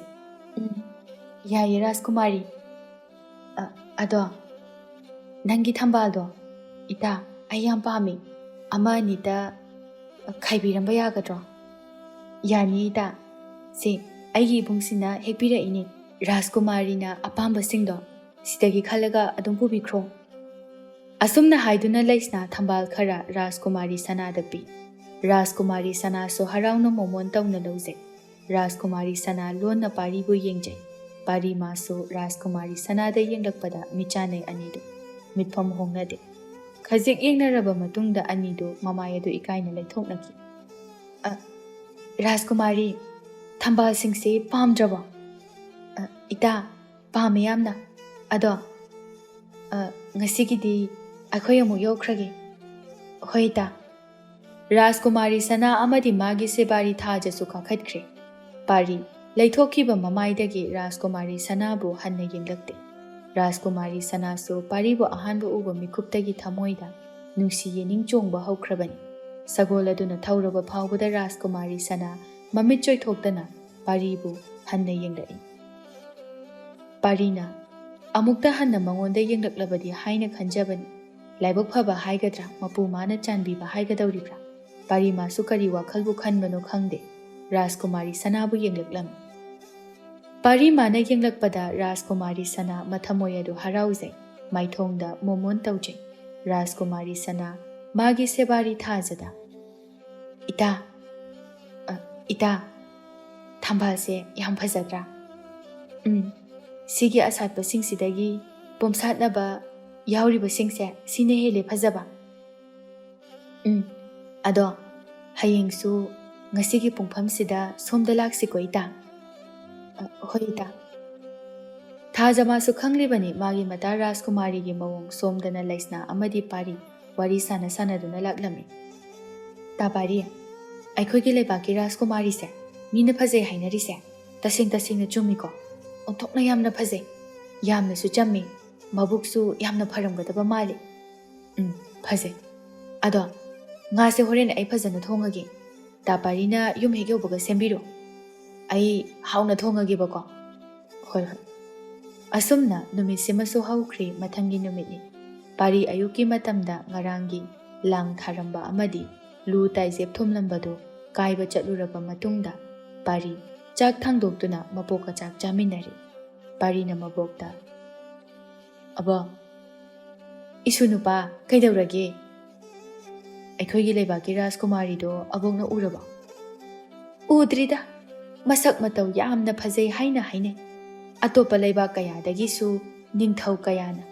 "ꯌꯥꯏꯌꯦ ꯔꯥꯖꯀꯨꯃꯥꯔꯤ, ꯑꯗꯣ ꯅꯪꯒꯤ ꯊꯝꯕꯥꯜꯗꯣ ꯏꯇꯥ ꯑꯩ ꯌꯥꯝ ꯄꯥꯝꯃꯤ, ꯑꯃ ꯑꯅꯤꯇ ꯈꯥꯏꯕꯤꯔꯝꯕ ꯌꯥꯒꯗ꯭ꯔꯣ?" "ꯌꯥꯅꯤ ꯏꯇꯥ, ꯁꯤ ꯑꯩꯒꯤ ꯏꯕꯨꯡꯁꯤꯅ ꯍꯦꯛꯄꯤꯔꯛꯏꯅꯤ, ꯔꯥꯖꯀꯨꯃꯥꯔꯤꯅ ꯑꯄꯥꯝꯕꯁꯤꯡꯗꯣ ꯁꯤꯗꯒꯤ ꯈꯜꯂꯒ ꯑꯗꯨꯝ ꯄꯨꯕꯤꯈ꯭ꯔꯣ." ꯑꯁꯨꯝꯅ ꯍꯥꯏꯗꯨꯅ ꯂꯩꯁꯅꯥ ꯊꯝꯕꯥꯜ ꯈꯔ ꯔꯥꯖꯀꯨꯃꯥꯔꯤ ꯁꯅꯥꯗ ꯄꯤ꯫ ꯔꯥꯖꯀꯨꯃꯥꯔꯤ ꯁꯅꯥꯁꯨ ꯍꯔꯥꯎꯅ ꯃꯣꯃꯣꯟ ꯇꯧꯅ ꯂꯧꯖꯩ꯫ ꯔꯥꯖꯀꯨꯃꯥꯔꯤ ꯁꯅꯥ ꯂꯣꯟꯅ ꯄꯥꯔꯤꯕꯨ ꯌꯦꯡꯖꯩ꯫ ꯄꯥꯔꯤ ꯃꯥꯁꯨ ꯔꯥꯖꯀꯨꯃꯥꯔꯤ ꯁꯅꯥꯗ ꯌꯦꯡꯂꯛꯄꯗ ꯃꯤꯠꯆꯥꯟꯅꯩ ꯑꯅꯤꯗꯨ ꯃꯤꯠꯐꯝ ꯍꯣꯡꯅꯗꯦ꯫ ꯈꯖꯤꯛ ꯌꯦꯡꯅꯔꯕ ꯃꯇꯨꯡꯗ ꯑꯅꯤꯗꯨ ꯃꯃꯥꯏ ꯑꯗꯨ ꯏꯀꯥꯏꯅ ꯂꯩꯊꯣꯛꯅꯈꯤ꯫ "ꯔꯥꯖꯀꯨꯃꯥꯔꯤ, ꯊꯝꯕꯥꯜꯁꯤꯡꯁꯤ ꯄꯥꯝꯗ꯭ꯔꯕꯣ?" "ꯏꯇꯥ, ꯄꯥꯝꯃꯦ ꯌꯥꯝꯅ, ꯑꯗꯣ ꯉꯁꯤꯒꯤꯗꯤ ꯑꯩꯈꯣই ꯑꯃꯨꯛ ꯌꯧꯈ꯭ꯔꯒꯦ." "ꯍꯣꯏ ꯏꯇꯥ." ꯔꯥꯖꯀꯨꯃꯥꯔꯤ ꯁꯅꯥ ꯑꯃꯗꯤ ꯃꯥꯒꯤ ꯁꯦꯕꯥꯔꯤ ꯊꯥꯖꯁꯨ ꯀꯥꯈꯠꯈ꯭ꯔꯦ꯫ ꯄꯥꯔꯤ ꯂꯩꯊꯣꯛꯈꯤꯕ ꯃꯃꯥꯏꯗꯒꯤ ꯔꯥꯖꯀꯨꯃꯥꯔꯤ ꯁꯅꯥꯕꯨ ꯍꯟꯅ ꯌꯦꯡꯂꯛꯇꯦ꯫ ꯔꯥꯖꯀꯨꯃꯥꯔꯤ ꯁꯅꯥꯁꯨ ꯄꯥꯔꯤꯕꯨ ꯑꯍꯥꯟꯕ ꯎꯕ ꯃꯤꯀꯨꯞꯇꯒꯤ ꯊꯃꯣꯏꯗ ꯅꯨꯡꯁꯤ ꯌꯦꯅꯤꯡ ꯆꯣꯡꯕ ꯍꯧꯈ꯭ꯔꯕꯅꯤ꯫ ꯁꯒꯣꯜ ꯑꯗꯨꯅ ꯊꯧꯔꯕ ꯐꯥꯎꯕꯗ ꯔꯥꯖꯀꯨꯃꯥꯔꯤ ꯁꯅꯥ ꯃꯃꯤꯠ ꯆꯣꯏꯊꯣꯛꯇꯅ ꯄꯥꯔꯤꯕꯨ ꯍꯟꯅ ꯌꯦꯡꯂꯛꯏ꯫ ꯄꯥꯔꯤꯅ ꯑꯃꯨꯛꯇ ꯍꯟꯅ ꯃꯉꯣꯟꯗ ꯌꯦꯡꯂꯛꯂꯕꯗꯤ ꯍꯥꯏꯅ ꯈꯟꯖꯕꯅꯤ꯫ ꯂꯥꯏꯕꯛ ꯐꯕ ꯍꯥꯏꯒꯗ꯭ꯔꯥ, ꯃꯄꯨ ꯃꯥꯅ ꯆꯥꯟꯕꯤꯕ ꯍꯥꯏꯒꯗꯧꯔꯤꯕ꯭ꯔꯥ? ꯄꯥꯔꯤ ꯃꯥꯁꯨ ꯀꯔꯤ ꯋꯥꯈꯜꯕꯨ ꯈꯟꯕꯅꯣ ꯈꯪꯗꯦ, ꯔꯥꯖꯀꯨꯃꯥꯔꯤ ꯁꯅꯥꯕꯨ ꯌꯦꯡꯂꯛꯂꯝꯃꯤ꯫ ꯄꯥꯔꯤ ꯃꯥꯅ ꯌꯦꯡꯂꯛꯄꯗ ꯔꯥꯖꯀꯨꯃꯥꯔꯤ ꯁꯅꯥ ꯃꯊꯃꯣꯏ ꯑꯗꯨ ꯍꯔꯥꯎꯖꯩ, ꯃꯥꯏꯊꯣꯡꯗ ꯃꯣꯃꯣꯟ ꯇꯧꯖꯩ꯫ ꯔꯥꯖꯀꯨꯃꯥꯔꯤ ꯁꯅꯥ ꯃꯥꯒꯤ ꯁꯦꯕꯥꯔꯤ ꯊꯥꯖꯗ "ꯏꯇꯥ, ꯊꯝꯕꯥꯜꯁꯦ ꯌꯥꯝ ꯐꯖꯗ꯭ꯔꯥ?" "ꯁꯤꯒꯤ ꯑꯁꯥꯠꯄꯁꯤꯡꯁꯤꯗꯒꯤ ꯄꯣꯝꯁꯥꯠꯅꯕ ꯌꯥꯎꯔꯤꯕꯁꯤꯡꯁꯦ ꯁꯤꯅ ꯍꯦꯜꯂꯦ ꯐꯖꯕ." "ꯑꯗꯣ ꯍꯌꯦꯡꯁꯨ ꯉꯁꯤꯒꯤ ꯄꯨꯡꯐꯝꯁꯤꯗ ꯁꯣꯝꯗ ꯂꯥꯛꯁꯤꯀꯣ ꯏꯇꯥ?" "ꯍꯣꯏ ꯏꯇꯥ." ꯊꯥꯖ ꯃꯥꯁꯨ ꯈꯪꯂꯤꯕꯅꯤ ꯃꯥꯒꯤ ꯃꯇꯥ ꯔꯥꯖꯀꯨꯃꯥꯔꯤꯒꯤ ꯃꯑꯣꯡ ꯁꯣꯝꯗꯅ ꯂꯩꯁꯅꯥ ꯑꯃꯗꯤ ꯄꯥꯔꯤ ꯋꯥꯔꯤ ꯁꯥꯟꯅꯗꯨꯅ ꯂꯥꯛꯂꯝꯃꯤ꯫ "ꯇꯥ ꯄꯥꯔꯤ, ꯑꯩꯈꯣꯏꯒꯤ ꯂꯩꯕꯥꯛꯀꯤ ꯔꯥꯖꯀꯨꯃꯥꯔꯤꯁꯦ ꯃꯤꯅ ꯐꯖꯩ ꯍꯥꯏꯅꯔꯤꯁꯦ ꯇꯁꯦꯡꯅ ꯆꯨꯝꯃꯤꯀꯣ? ꯑꯣꯟꯊꯣꯛꯅ ꯌꯥꯝꯅ ꯐꯖꯩ, ꯌꯥꯝꯅꯁꯨ ꯆꯝꯃꯤ, ꯃꯕꯨꯛꯁꯨ ꯌꯥꯝꯅ ꯐꯔꯝꯒꯗꯕ ꯃꯥꯜꯂꯤ." "ꯐꯖꯩ, ꯑꯗꯣ ꯉꯥꯁꯦ ꯍꯣꯔꯦꯟ ꯑꯩ ꯐꯖꯅ ꯊꯣꯡꯉꯒꯦ, ꯇꯥ ꯄꯥꯔꯤꯅ ꯌꯨꯝ ꯍꯦꯛ ꯌꯧꯕꯒ ꯁꯦꯝꯕꯤꯔꯣ, ꯑꯩ ꯍꯥꯎꯅ ꯊꯣꯡꯉꯒꯦꯕꯀꯣ." "ꯍꯣꯏ ꯍꯣꯏ." ꯑꯁꯨꯝꯅ ꯅꯨꯃꯤꯠꯁꯤꯃꯁꯨ ꯍꯧꯈ꯭ꯔꯤ꯫ ꯃꯊꯪꯒꯤ ꯅꯨꯃꯤꯠꯅꯤ꯫ ꯄꯥꯔꯤ ꯑꯌꯨꯛꯀꯤ ꯃꯇꯝꯗ ꯉꯔꯥꯡꯒꯤ ꯂꯥꯡ ꯊꯥꯔꯝꯕ ꯑꯃꯗꯤ ꯂꯨ ꯇꯥꯏꯖꯦꯞ ꯊꯨꯝꯂꯝꯕꯗꯨ ꯀꯥꯏꯕ ꯆꯠꯂꯨꯔꯕ ꯃꯇꯨꯡꯗ ꯄꯥꯔꯤ ꯆꯥꯛ ꯊꯥꯡꯗꯣꯛꯇꯨꯅ ꯃꯕꯣꯛꯀ ꯆꯥꯛ ꯆꯥꯃꯤꯟꯅꯔꯤ꯫ ꯄꯥꯔꯤꯅ ꯃꯕꯣꯛꯇ "ꯑꯕꯣ, ꯏꯁꯨ ꯅꯨꯄꯥ ꯀꯩꯗꯧꯔꯒꯦ? ꯑꯩꯈꯣꯏꯒꯤ ꯂꯩꯕꯥꯛꯀꯤ ꯔꯥꯖꯀꯨꯃꯥꯔꯤꯗꯣ ꯑꯕꯣꯛꯅ ꯎꯔꯕꯣ?" "ꯎꯗ꯭ꯔꯤꯗ, ꯃꯁꯛ ꯃꯇꯧ ꯌꯥꯝꯅ ꯐꯖꯩ ꯍꯥꯏꯅ ꯍꯥꯏꯅꯩ꯫ ꯑꯇꯣꯞꯄ ꯂꯩꯕꯥꯛ ꯀꯌꯥꯗꯒꯤꯁꯨ ꯅꯤꯡꯊꯧ ꯀꯌꯥꯅ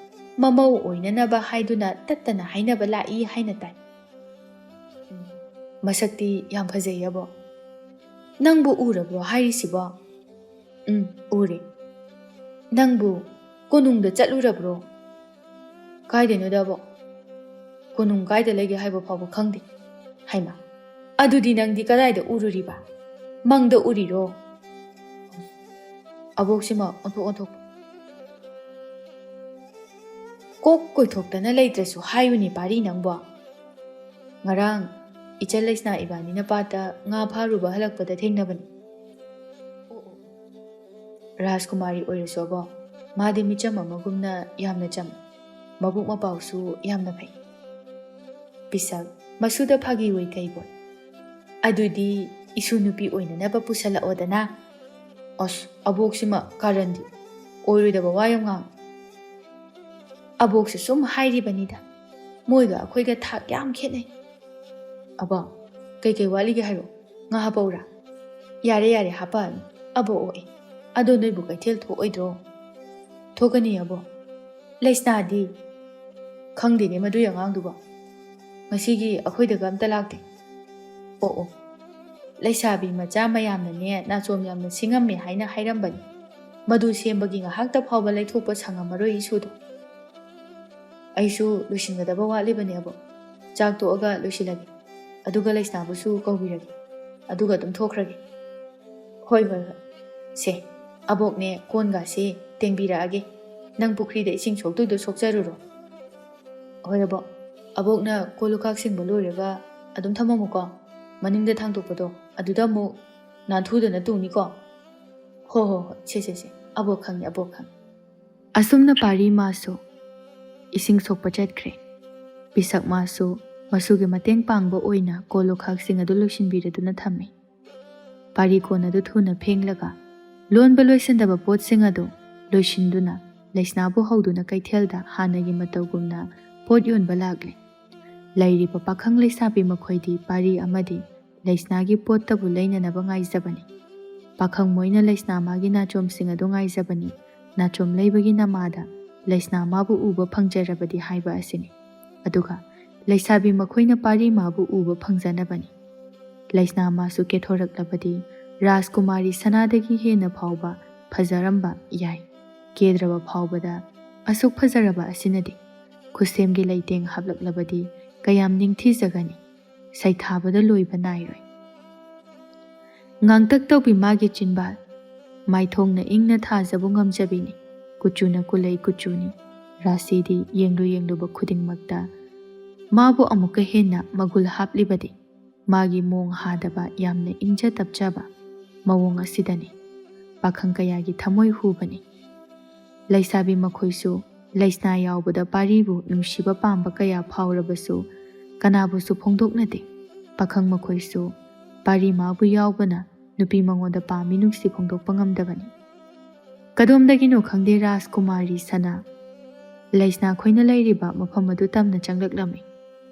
ꯃꯃꯧ ꯑꯣꯏꯅꯅꯕ ꯍꯥꯏꯗꯨꯅ ꯇꯠꯇꯅ ꯍꯥꯏꯅꯕ ꯂꯥꯛꯏ ꯍꯥꯏꯅ ꯇꯥꯏ." "ꯃꯁꯛꯇꯤ ꯌꯥꯝ ꯐꯖꯩ ꯑꯕꯣ." "ꯅꯪꯕꯨ ꯎꯔꯕ꯭ꯔꯣ ꯍꯥꯏꯔꯤꯁꯤꯕꯣ?" "ꯎꯔꯦ." "ꯅꯪꯕꯨ ꯀꯣꯅꯨꯡꯗ ꯆꯠꯂꯨꯔꯕ꯭ꯔꯣ?" "ꯀꯥꯏꯗꯅꯣꯗ ꯑꯕꯣ, ꯀꯣꯅꯨꯡ ꯀꯥꯏꯗ ꯂꯩꯒꯦ ꯍꯥꯏꯕ ꯐꯥꯎꯕ ꯈꯪꯗꯦ." "ꯍꯩꯃꯥ, ꯑꯗꯨꯗꯤ ꯅꯪꯗꯤ ꯀꯗꯥꯏꯗ ꯎꯔꯨꯔꯤꯕ? ꯃꯪꯗ ꯎꯔꯤꯔꯣ? ꯑꯕꯣꯛꯁꯤꯃ ꯑꯣꯟꯊꯣꯛ ꯑꯣꯟꯊꯣꯛꯄ. ꯀꯣꯛ ꯀꯣꯏꯊꯣꯛꯇꯅ ꯂꯩꯇ꯭ꯔꯁꯨ ꯍꯥꯏꯌꯨꯅꯦ ꯄꯥꯔꯤ ꯅꯪꯕꯣ. ꯉꯔꯥꯡ ꯏꯆꯜ ꯂꯩꯁꯅꯥ ꯏꯕꯥꯅꯤꯅ ꯄꯥꯠꯇ ꯉꯥ ꯐꯥꯔꯨꯕ ꯍꯜꯂꯛꯄꯗ ꯊꯦꯡꯅꯕꯅꯤ. ꯔꯥꯖꯀꯨꯃꯥꯔꯤ ꯑꯣꯏꯔꯁꯨ ꯑꯕꯣ, ꯃꯥꯗꯤ ꯃꯤꯆꯝ ꯑꯃꯒꯨꯝꯅ ꯌꯥꯝꯅ ꯆꯝꯃꯤ. ꯃꯕꯨꯛ ꯃꯄꯥꯎꯁꯨ ꯌꯥꯝꯅ ꯐꯩ. ꯄꯤꯁꯛ, ꯃꯁꯨꯗ ꯐꯥꯒꯤ ꯑꯣꯏ ꯀꯩꯕꯣꯏ. ꯑꯗꯨꯗꯤ ꯏꯁꯨ ꯅꯨꯄꯤ ꯑꯣꯏꯅꯅꯕ ꯄꯨꯁꯜꯂꯛꯑꯣꯗꯅ. ꯑꯁ, ꯑꯕꯣꯛꯁꯤꯃ ꯀꯥꯔꯟꯗꯤ. ꯑꯣꯏꯔꯣꯏꯗꯕ ꯋꯥ ꯌꯥꯝ ꯉꯥꯡ. ꯑꯕꯣꯛꯁꯨ ꯁꯨꯝ ꯍꯥꯏꯔꯤꯕꯅꯤꯗ. ꯃꯣꯏꯒ ꯑꯩꯈꯣꯏꯒ ꯊꯥꯛ ꯌꯥꯝ ꯈꯦꯠꯅꯩ. ꯑꯕꯣ, ꯀꯩꯀꯩ ꯋꯥꯠꯂꯤꯒꯦ ꯍꯥꯏꯔꯣ? ꯉꯥ ꯍꯥꯞꯄꯧꯔꯥ? ꯌꯥꯔꯦ ꯌꯥꯔꯦ ꯍꯥꯞꯄꯛꯑꯅꯨ. ꯑꯕꯣꯛ ꯑꯣꯏ. ꯑꯗꯣ ꯅꯣꯏꯕꯨ ꯀꯩꯊꯦꯜ ꯊꯣꯛꯑꯣꯏꯗ꯭ꯔꯣ? ꯊꯣꯛꯀꯅꯤ ꯑꯕꯣ. ꯂꯩꯁꯅꯥꯗꯤ? ꯈꯪꯗꯦꯅꯦ ꯃꯗꯨꯏ ꯑꯉꯥꯡꯗꯨꯕꯣ. ꯉꯁꯤꯒꯤ ꯑꯩꯈꯣꯏꯗꯒ ꯑꯝꯇ ꯂꯥꯛꯇꯦ. ꯑꯣ. ꯂꯩꯁꯥꯕꯤ ꯃꯆꯥ ꯃꯌꯥꯝꯅꯅꯦ ꯅꯥꯆꯣꯝ ꯌꯥꯝꯅ ꯁꯤꯡꯉꯝꯃꯦ ꯍꯥꯏꯅ ꯍꯥꯏꯔꯝꯕꯅꯤ. ꯃꯗꯨ ꯁꯦꯝꯕꯒꯤ ꯉꯥꯏꯍꯥꯛꯇ ꯐꯥꯎꯕ ꯂꯩꯊꯣꯛꯄ ꯁꯪꯉꯝꯃꯔꯣꯏ ꯏꯁꯨꯗꯣ. ꯑꯩꯁꯨ ꯂꯣꯏꯁꯤꯟꯒꯗꯕ ꯋꯥꯠꯂꯤꯕꯅꯦ ꯑꯕꯣ. ꯆꯥꯛ ꯇꯣꯛꯑꯒ ꯂꯣꯏꯁꯤꯜꯂꯒꯦ. ꯑꯗꯨꯒ ꯂꯩꯁꯅꯥꯕꯨꯁꯨ ꯀꯧꯕꯤꯔꯒꯦ. ꯑꯗꯨꯒ ꯑꯗꯨꯝ ꯊꯣꯛꯈ꯭ꯔꯒꯦ. ꯍꯣꯏ. ꯁꯦ, ꯑꯕꯣꯛꯅꯦ ꯀꯣꯟꯒꯥꯁꯦ ꯇꯦꯡꯕꯤꯔꯛꯑꯒꯦ. ꯅꯪ ꯄꯨꯈ꯭ꯔꯤꯗ ꯏꯁꯤꯡ ꯁꯣꯛꯇꯣꯏꯗꯣ ꯁꯣꯛꯆꯔꯨꯔꯣ. ꯍꯣꯏ ꯑꯕꯣꯛ. ꯑꯕꯣꯛꯅ ꯀꯣꯜ ꯂꯨꯈꯥꯛ ꯁꯤꯡꯕ ꯂꯣꯏꯔꯒ ꯑꯗꯨꯝ ꯊꯝꯃꯝꯃꯨꯀꯣ. ꯃꯅꯤꯡꯗ ꯊꯥꯡꯗꯣꯛꯄꯗꯣ ꯑꯗꯨꯗ ꯑꯃꯨꯛ ꯅꯥꯟꯊꯨꯗꯅ ꯇꯨꯅꯤꯀꯣ. ꯍꯣꯏ. ꯁꯦ. ꯑꯕꯣꯛ ꯈꯪꯉꯦ, ꯑꯕꯣꯛ ꯈꯪꯉꯦ. ꯑꯁꯨꯝꯅ ꯄꯥꯔꯤ ꯃꯥꯁꯨ ꯏꯁꯤꯡ ꯁꯣꯛꯄ ꯆꯠꯈ꯭ꯔꯦ. ꯄꯤꯁꯛ ꯃꯥꯁꯨ ꯃꯁꯨꯒꯤ ꯃꯇꯦꯡ ꯄꯥꯡꯕ ꯑꯣꯏꯅ ꯀꯣꯜ ꯂꯨꯈꯥꯛꯁꯤꯡ ꯑꯗꯨ ꯂꯣꯏꯁꯤꯟꯕꯤꯔꯗꯨꯅ ꯊꯝꯃꯤ. ꯄꯥꯔꯤ ꯀꯣꯟ ꯑꯗꯨ ꯊꯨꯅ ꯐꯦꯡꯂꯒ ꯂꯣꯟꯕ ꯂꯣꯏꯁꯤꯟꯗꯕ ꯄꯣꯠꯁꯤꯡ ꯑꯗꯨ ꯂꯣꯏꯁꯤꯟꯗꯨꯅ ꯂꯩꯁꯅꯥꯕꯨ ꯍꯧꯗꯨꯅ ꯀꯩꯊꯦꯜꯗ ꯍꯥꯟꯅꯒꯤ ꯃꯇꯧꯒꯨꯝꯅ ꯄꯣꯠ ꯌꯣꯟꯕ ꯂꯥꯛꯂꯤ. ꯂꯩꯔꯤꯕ ꯄꯥꯈꯪ ꯂꯩꯁꯥꯕꯤ ꯃꯈꯣꯏꯗꯤ ꯄꯥꯔꯤ ꯑꯃꯗꯤ ꯂꯩꯁꯅꯥꯒꯤ ꯄꯣꯠꯇꯕꯨ ꯂꯩꯅꯅꯕ ꯉꯥꯏꯖꯕꯅꯤ. ꯄꯥꯈꯪ ꯃꯣꯏꯅ ꯂꯩꯁꯅꯥ ꯃꯥꯒꯤ ꯅꯥꯆꯣꯝꯁꯤꯡ ꯑꯗꯨ ꯉꯥꯏꯖꯕꯅꯤ. ꯅꯥꯆꯣꯝ ꯂꯩꯕꯒꯤ ꯅꯃꯥꯗ ꯂꯩꯁꯅꯥ ꯃꯥꯕꯨ ꯎꯕ ꯐꯪꯖꯔꯕꯗꯤ ꯍꯥꯏꯕ ꯑꯁꯤꯅꯤ. ꯑꯗꯨꯒ ꯂꯩꯁꯥꯕꯤ ꯃꯈꯣꯏꯅ ꯄꯥꯔꯤ ꯃꯥꯕꯨ ꯎꯕ ꯐꯪꯖꯅꯕꯅꯤ. ꯂꯩꯁꯅꯥ ꯃꯥꯁꯨ ꯀꯦꯊꯣꯔꯛꯂꯕꯗꯤ ꯔꯥꯖꯀꯨꯃꯥꯔꯤ ꯁꯅꯥꯗꯒꯤ ꯍꯦꯟꯅ ꯐꯥꯎꯕ ꯐꯖꯔꯝꯕ ꯌꯥꯏ. ꯀꯦꯗ꯭ꯔꯕ ꯐꯥꯎꯕꯗ ꯑꯁꯨꯛ ꯐꯖꯔꯕ ꯑꯁꯤꯅꯗꯤ ꯈꯨꯠꯁꯦꯝꯒꯤ ꯂꯩꯇꯦꯡ ꯍꯥꯞꯂꯛꯂꯕꯗꯤ ꯀꯌꯥꯝ ꯅꯤꯡꯊꯤꯖꯒꯅꯤ. ꯁꯩꯊꯥꯕꯗ ꯂꯣꯏꯕ ꯅꯥꯏꯔꯣꯏ. ꯉꯥꯡꯇꯛ ꯇꯧꯕꯤ ꯃꯥꯒꯤ ꯆꯤꯟꯕꯥꯜ. ꯃꯥꯏꯊꯣꯡꯅ ꯏꯪꯅ ꯊꯥꯖꯕꯨ ꯉꯝꯖꯕꯤꯅꯤ. ꯀꯨꯆꯨꯅ ꯀꯨꯂꯩ ꯀꯨꯆꯨꯅꯤ. ꯔꯥꯁꯤꯗꯤ ꯌꯦꯡꯂꯨꯕ ꯈꯨꯗꯤꯡꯃꯛꯇ ꯃꯥꯕꯨ ꯑꯃꯨꯛꯀ ꯍꯦꯟꯅ ꯃꯒꯨꯜ ꯍꯥꯞꯂꯤꯕꯗꯤ ꯃꯥꯒꯤ ꯃꯣꯡ ꯍꯥꯗꯕ ꯌꯥꯝꯅ ꯏꯪꯖ ꯇꯞꯆꯕ ꯃꯑꯣꯡ ꯑꯁꯤꯗꯅꯤ. ꯄꯥꯈꯪ ꯀꯌꯥꯒꯤ ꯊꯃꯣꯏ ꯍꯨꯕꯅꯤ. ꯂꯩꯁꯥꯕꯤ ꯃꯈꯣꯏꯁꯨ ꯂꯩꯁꯅꯥ ꯌꯥꯎꯕꯗ ꯄꯥꯔꯤꯕꯨ ꯅꯨꯡꯁꯤꯕ ꯄꯥꯝꯕ ꯀꯌా ꯐꯥꯎꯔꯕꯁꯨ ꯀꯅꯥꯕꯨꯁꯨ ꯐꯣꯡꯗꯣꯛꯅꯗꯦ. ꯄꯥꯈꯪ ꯃꯈꯣꯏꯁꯨ ꯄꯥꯔꯤ ꯃꯥꯕꯨ ꯌꯥꯎꯕꯅ ꯅꯨꯄꯤ ꯃꯉꯣꯟꯗ ꯄꯥꯝꯃꯤ ꯅꯨꯡꯁꯤ ꯐꯣꯡꯗꯣꯛꯄ ꯉꯝꯗꯕꯅꯤ. ꯀꯗꯣꯝꯗꯒꯤꯅꯣ ꯈꯪꯗꯦ ꯔꯥꯖꯀꯨꯃꯥꯔꯤ ꯁꯅꯥ ꯂꯩꯁꯅꯥ ꯈꯣꯏꯅ ꯂꯩꯔꯤꯕ ꯃꯐꯝ ꯑꯗꯨ ꯇꯝꯅ ꯆꯪꯂꯛꯂꯝꯃꯤ.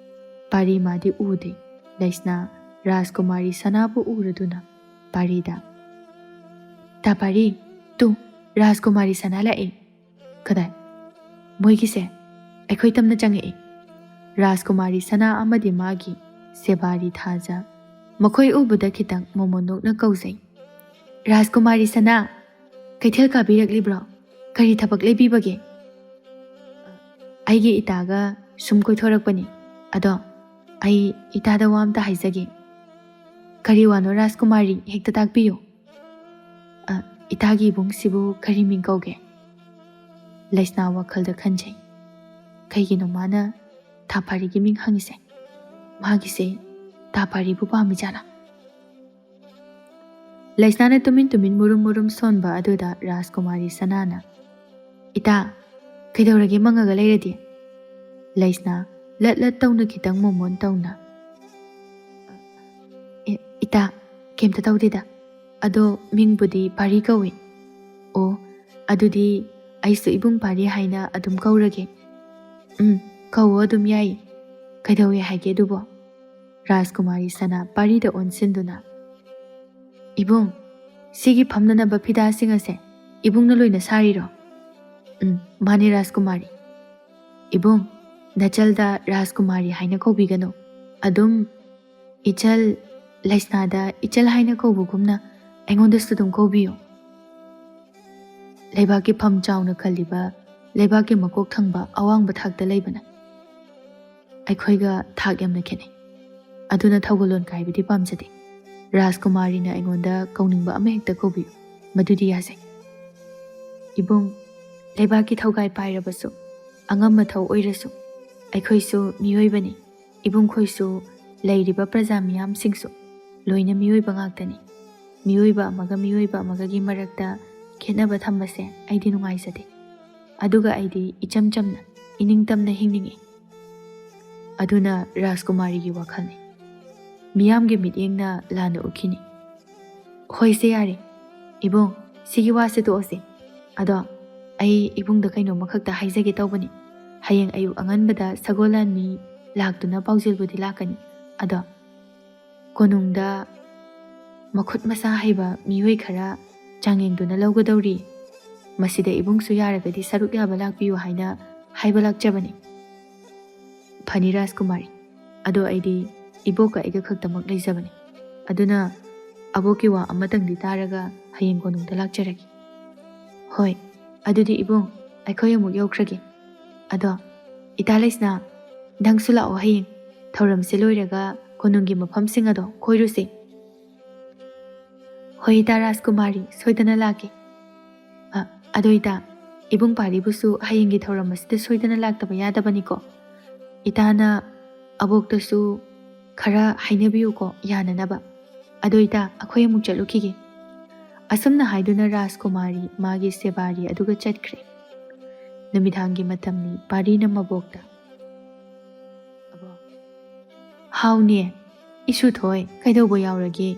ꯄꯥꯔꯤ ꯃꯥꯗꯤ ꯎꯗꯦ. ꯂꯩꯁꯅꯥ ꯔꯥꯖꯀꯨꯃꯥꯔꯤ ꯁꯅꯥꯕꯨ ꯎꯔꯗꯨꯅ ꯄꯥꯔꯤꯗ, ꯇꯥ ꯄꯥꯔꯤ, ꯇꯨ ꯔꯥꯖꯀꯨꯃꯥꯔꯤ ꯁꯅꯥ ꯂꯥꯛꯏ. ꯀꯗꯥꯏ? ꯃꯣꯏꯒꯤꯁꯦ ꯑꯩꯈꯣꯏ ꯇꯝꯅ ꯆꯪꯉꯛꯏ. ꯔꯥꯖꯀꯨꯃꯥꯔꯤ ꯁꯅꯥ ꯑꯃꯗꯤ ꯃꯥꯒꯤ ꯁꯦꯕꯥꯔꯤ ꯊꯥꯖ ꯃꯈꯣꯏ ꯎꯕꯗ ꯈꯤꯇꯪ ꯃꯣꯃꯣꯟ ꯅꯣꯛꯅ ꯀꯧꯖꯩ. ꯔꯥꯖꯀꯨꯃꯥꯔꯤ ꯁꯅꯥ, ꯀꯩꯊꯦꯜ ꯀꯥꯕꯤꯔꯛꯂꯤꯕ꯭ꯔꯣ? ꯀꯔꯤ ꯊꯕꯛ ꯂꯩꯕꯤꯕꯒꯦ? ꯑꯩꯒꯤ ꯏꯇꯥꯒ ꯁꯨꯝ ꯀꯣꯏꯊꯣꯔꯛꯄꯅꯤ. ꯑꯗꯣ ꯑꯩ ꯏꯇꯥꯗ ꯋꯥ ꯑꯝꯇ ꯍꯥꯏꯖꯒꯦ. ꯀꯔꯤ ꯋꯥꯅꯣ ꯔꯥꯖꯀꯨꯃꯥꯔꯤ, ꯍꯦꯛꯇ ꯇꯥꯛꯄꯤꯌꯨ. ꯏꯇꯥꯒꯤ ꯏꯕꯨꯡꯁꯤꯕꯨ ꯀꯔꯤ ꯃꯤꯡ ꯀꯧꯒꯦ? ꯂꯩꯁꯅꯥ ꯋꯥꯈꯜꯗ ꯈꯟꯖꯩ. ꯀꯩꯒꯤꯅꯣ ꯃꯥꯅ ꯊꯥ ꯄꯥꯔꯤꯒꯤ ꯃꯤꯡ ꯍꯪꯉꯤꯁꯦ? ꯃꯥꯒꯤꯁꯦ ꯊꯥ ꯄꯥꯔꯤꯕꯨ ꯄꯥꯝꯃꯤꯖꯥꯠꯂꯥ? ꯂꯩꯁꯅꯥꯅ ꯇꯨꯃꯤꯟ ꯃꯨꯔꯨꯝ ꯁꯣꯟꯕ ꯑꯗꯨꯗ ꯔꯥꯖꯀꯨꯃꯥꯔꯤ ꯁꯅꯥꯅ, ꯏꯇꯥ, ꯀꯩꯗꯧꯔꯒꯦ ꯃꯪꯉꯒ ꯂꯩꯔꯗꯤ? ꯂꯩꯁꯅꯥ ꯂꯠ ꯇꯧꯅ ꯈꯤꯇꯪ ꯃꯣꯃꯣꯟ ꯇꯧꯅ, ꯏꯇꯥ, ꯀꯩꯝꯇ ꯇꯧꯗꯦꯗ. ꯑꯗꯣ ꯃꯤꯡꯕꯨꯗꯤ ꯄꯥꯔꯤ ꯀꯧꯏ. ꯑꯣ, ꯑꯗꯨꯗꯤ ꯑꯩꯁꯨ ꯏꯕꯨꯡ ꯄꯥꯔꯤ ꯍꯥꯏꯅ ꯑꯗꯨꯝ ꯀꯧꯔꯒꯦ. ꯀꯧꯋꯣ ꯑꯗꯨꯝ ꯌꯥꯏ. ꯀꯩꯗꯧꯋꯦ ꯍꯥꯏꯒꯦ ꯑꯗꯨꯕꯣ? ꯔꯥꯖꯀꯨꯃꯥꯔꯤ ꯁꯅꯥ ꯄꯥꯔꯤꯗ ꯑꯣꯟꯁꯤꯟꯗꯨꯅ, ꯏꯕꯨꯡ, ꯁꯤꯒꯤ ꯐꯝꯅꯅꯕ ꯐꯤꯗꯥꯁꯤꯡ ꯑꯁꯦ ꯏꯕꯨꯡꯅ ꯂꯣꯏꯅ ꯁꯥꯔꯤꯔꯣ? ꯃꯥꯅꯦ ꯔꯥꯖꯀꯨꯃꯥꯔꯤ. ꯏꯕꯨꯡ, ꯅꯆꯜꯗ ꯔꯥꯖꯀꯨꯃꯥꯔꯤ ꯍꯥꯏꯅ ꯀꯧꯕꯤꯒꯅꯨ. ꯑꯗꯨꯝ ꯏꯆꯜ ꯂꯩꯁꯅꯥꯗ ꯏꯆꯜ ꯍꯥꯏꯅ ꯀꯧꯕꯒꯨꯝꯅ ꯑꯩꯉꯣꯟꯗꯁꯨ ꯑꯗꯨꯝ ꯀꯧꯕꯤꯌꯨ. ꯂꯩꯕꯥꯛꯀꯤ ꯐꯝ ꯆꯥꯎꯅ ꯈꯜꯂꯤꯕ ꯂꯩꯕꯥꯛꯀꯤ ꯃꯀꯣꯛ ꯊꯪꯕ ꯑꯋꯥꯡꯕ ꯊꯥꯛꯇ ꯂꯩꯕꯅ ꯑꯩꯈꯣꯏꯒ ꯊꯥꯛ ꯌꯥꯝꯅ ꯈꯦꯠꯅꯩ. ꯑꯗꯨꯅ ꯊꯧꯒꯜꯂꯣꯟ ꯀꯥꯏꯕꯗꯤ ꯄꯥꯝꯖꯗꯦ꯫ ꯔꯥꯖꯀꯨꯃꯥꯔꯤꯅ ꯑꯩꯉꯣꯟꯗ ꯀꯧꯅꯤꯡꯕ ꯑꯃꯍꯦꯛꯇ ꯀꯧꯕꯤꯌꯨ, ꯃꯗꯨꯗꯤ ꯌꯥꯖꯩ꯫ ꯏꯕꯨꯡ, ꯂꯩꯕꯥꯛꯀꯤ ꯊꯧꯒꯥꯏ ꯄꯥꯏꯔꯕꯁꯨ, ꯑꯉꯝ ꯃꯊꯧ ꯑꯣꯏꯔꯁꯨ, ꯑꯩꯈꯣꯏꯁꯨ ꯃꯤꯑꯣꯏꯕꯅꯤ, ꯏꯕꯨꯡꯈꯣꯏꯁꯨ ꯂꯩꯔꯤꯕ ꯄ꯭ꯔꯖꯥ ꯃꯤꯌꯥꯝꯁꯤꯡꯁꯨ ꯂꯣꯏꯅ ꯃꯤꯑꯣꯏꯕ ꯉꯥꯛꯇꯅꯤ꯫ ꯃꯤꯑꯣꯏꯕ ꯑꯃꯒꯤ ꯃꯔꯛꯇ ꯈꯦꯠꯅꯕ ꯊꯝꯕꯁꯦ ꯑꯩꯗꯤ ꯅꯨꯡꯉꯥꯏꯖꯗꯦ꯫ ꯑꯗꯨꯒ ꯑꯩꯗꯤ ꯏꯆꯝ ꯆꯝꯅ ꯏꯅꯤꯡꯇꯝꯅ ꯍꯤꯡꯅꯤꯡꯏ꯫ ꯑꯗꯨꯅ ꯔꯥꯖꯀꯨꯃꯥꯔꯤꯒꯤ ꯋꯥꯈꯜꯅꯤ꯫ ꯃꯤꯌꯥꯝꯒꯤ ꯃꯤꯠꯌꯦꯡꯅ ꯂꯥꯟꯅ ꯎꯈꯤꯅꯤ꯫ ꯍꯣꯏꯁꯦ ꯌꯥꯔꯦ, ꯏꯕꯨꯡ, ꯁꯤꯒꯤ ꯋꯥꯁꯦ ꯇꯣꯛꯑꯁꯦ꯫ ꯑꯗꯣ ꯑꯩ ꯏꯕꯨꯡꯗ ꯀꯩꯅꯣꯝꯃ ꯈꯛꯇ ꯍꯥꯏꯖꯒꯦ ꯇꯧꯕꯅꯤ꯫ ꯍꯌꯦꯡ ꯑꯌꯨꯛ ꯑꯉꯟꯕꯗ ꯁꯒꯣꯜ ꯂꯥꯟꯃꯤ ꯂꯥꯛꯇꯨꯅ ꯄꯥꯎꯖꯦꯜꯕꯨꯗꯤ ꯂꯥꯛꯀꯅꯤ꯫ ꯑꯗꯣ ꯀꯣꯅꯨꯡꯗ ꯃꯈꯨꯠ ꯃꯁꯥ ꯍꯩꯕ ꯃꯤꯑꯣꯏ ꯈꯔ ꯆꯥꯡꯌꯦꯡꯗꯨꯅ ꯂꯧꯒꯗꯧꯔꯤ꯫ ꯃꯁꯤꯗ ꯏꯕꯨꯡꯁꯨ ꯌꯥꯔꯒꯗꯤ ꯁꯔꯨꯛ ꯌꯥꯕ ꯂꯥꯛꯄꯤꯌꯨ ꯍꯥꯏꯅ ꯍꯥꯏꯕ ꯂꯥꯛꯆꯕꯅꯤ꯫ ꯐꯅꯤ ꯔꯥꯖꯀꯨꯃꯥꯔꯤ, ꯑꯗꯣ ꯑꯩꯗꯤ ꯏꯕꯣꯛꯀ ꯑꯩꯒ ꯈꯛꯇꯃꯛ ꯂꯩꯖꯕꯅꯤ꯫ ꯑꯗꯨꯅ ꯑꯕꯣꯛꯀꯤ ꯋꯥ ꯑꯃꯇꯪꯗꯤ ꯇꯥꯔꯒ ꯍꯌꯦꯡ ꯀꯣꯅꯨꯡꯗ ꯂꯥꯛꯆꯔꯒꯦ꯫ ꯍꯣꯏ, ꯑꯗꯨꯗꯤ ꯏꯕꯨꯡ, ꯑꯩꯈꯣꯏ ꯑꯃꯨꯛ ꯌꯧꯈ꯭ꯔꯒꯦ꯫ ꯑꯗꯣ ꯏꯇꯥ ꯂꯩꯁꯅꯥ, ꯅꯪꯁꯨ ꯂꯥꯛꯑꯣ ꯍꯌꯦꯡ꯫ ꯊꯧꯔꯝꯁꯦ ꯂꯣꯏꯔꯒ ꯀꯣꯅꯨꯡꯒꯤ ꯃꯐꯝꯁꯤꯡ ꯑꯗꯣ ꯀꯣꯏꯔꯨꯁꯦ꯫ ꯍꯣꯏ ꯏꯇꯥ ꯔꯥꯖꯀꯨꯃꯥꯔꯤ, ꯁꯣꯏꯗꯅ ꯂꯥꯛꯀꯦ꯫ ꯑꯗꯣ ꯏꯇꯥ, ꯏꯕꯨꯡ ꯄꯥꯔꯤꯕꯨꯁꯨ ꯍꯌꯦꯡꯒꯤ ꯊꯧꯔꯝ ꯑꯁꯤꯗ ꯁꯣꯏꯗꯅ ꯂꯥꯛꯇꯕ ꯌꯥꯗꯕꯅꯤꯀꯣ꯫ ꯏꯇꯥꯅ ꯑꯕꯣꯛꯇꯁꯨ ꯈꯔ ꯍꯥꯏꯅꯕꯤꯌꯨꯀꯣ ꯌꯥꯅꯅꯕ꯫ ꯑꯗꯣ ꯏꯇꯥ, ꯑꯩꯈꯣꯏ ꯑꯃꯨꯛ ꯆꯠꯂꯨꯈꯤꯒꯦ꯫ ꯑꯁꯨꯝꯅ ꯍꯥꯏꯗꯨꯅ ꯔꯥꯖꯀꯨꯃꯥꯔꯤ ꯃꯥꯒꯤ ꯁꯦꯕꯥꯔꯤ ꯑꯗꯨꯒ ꯆꯠꯈ꯭ꯔꯦ꯫ ꯅꯨꯃꯤꯗꯥꯡꯒꯤ ꯃꯇꯝꯅꯤ꯫ ꯄꯥꯔꯤꯅ ꯃꯕꯣꯛꯇ, ꯍꯥꯎꯅꯦ, ꯏꯁꯨ ꯊꯣꯏ, ꯀꯩꯗꯧꯕ ꯌꯥꯎꯔꯒꯦ?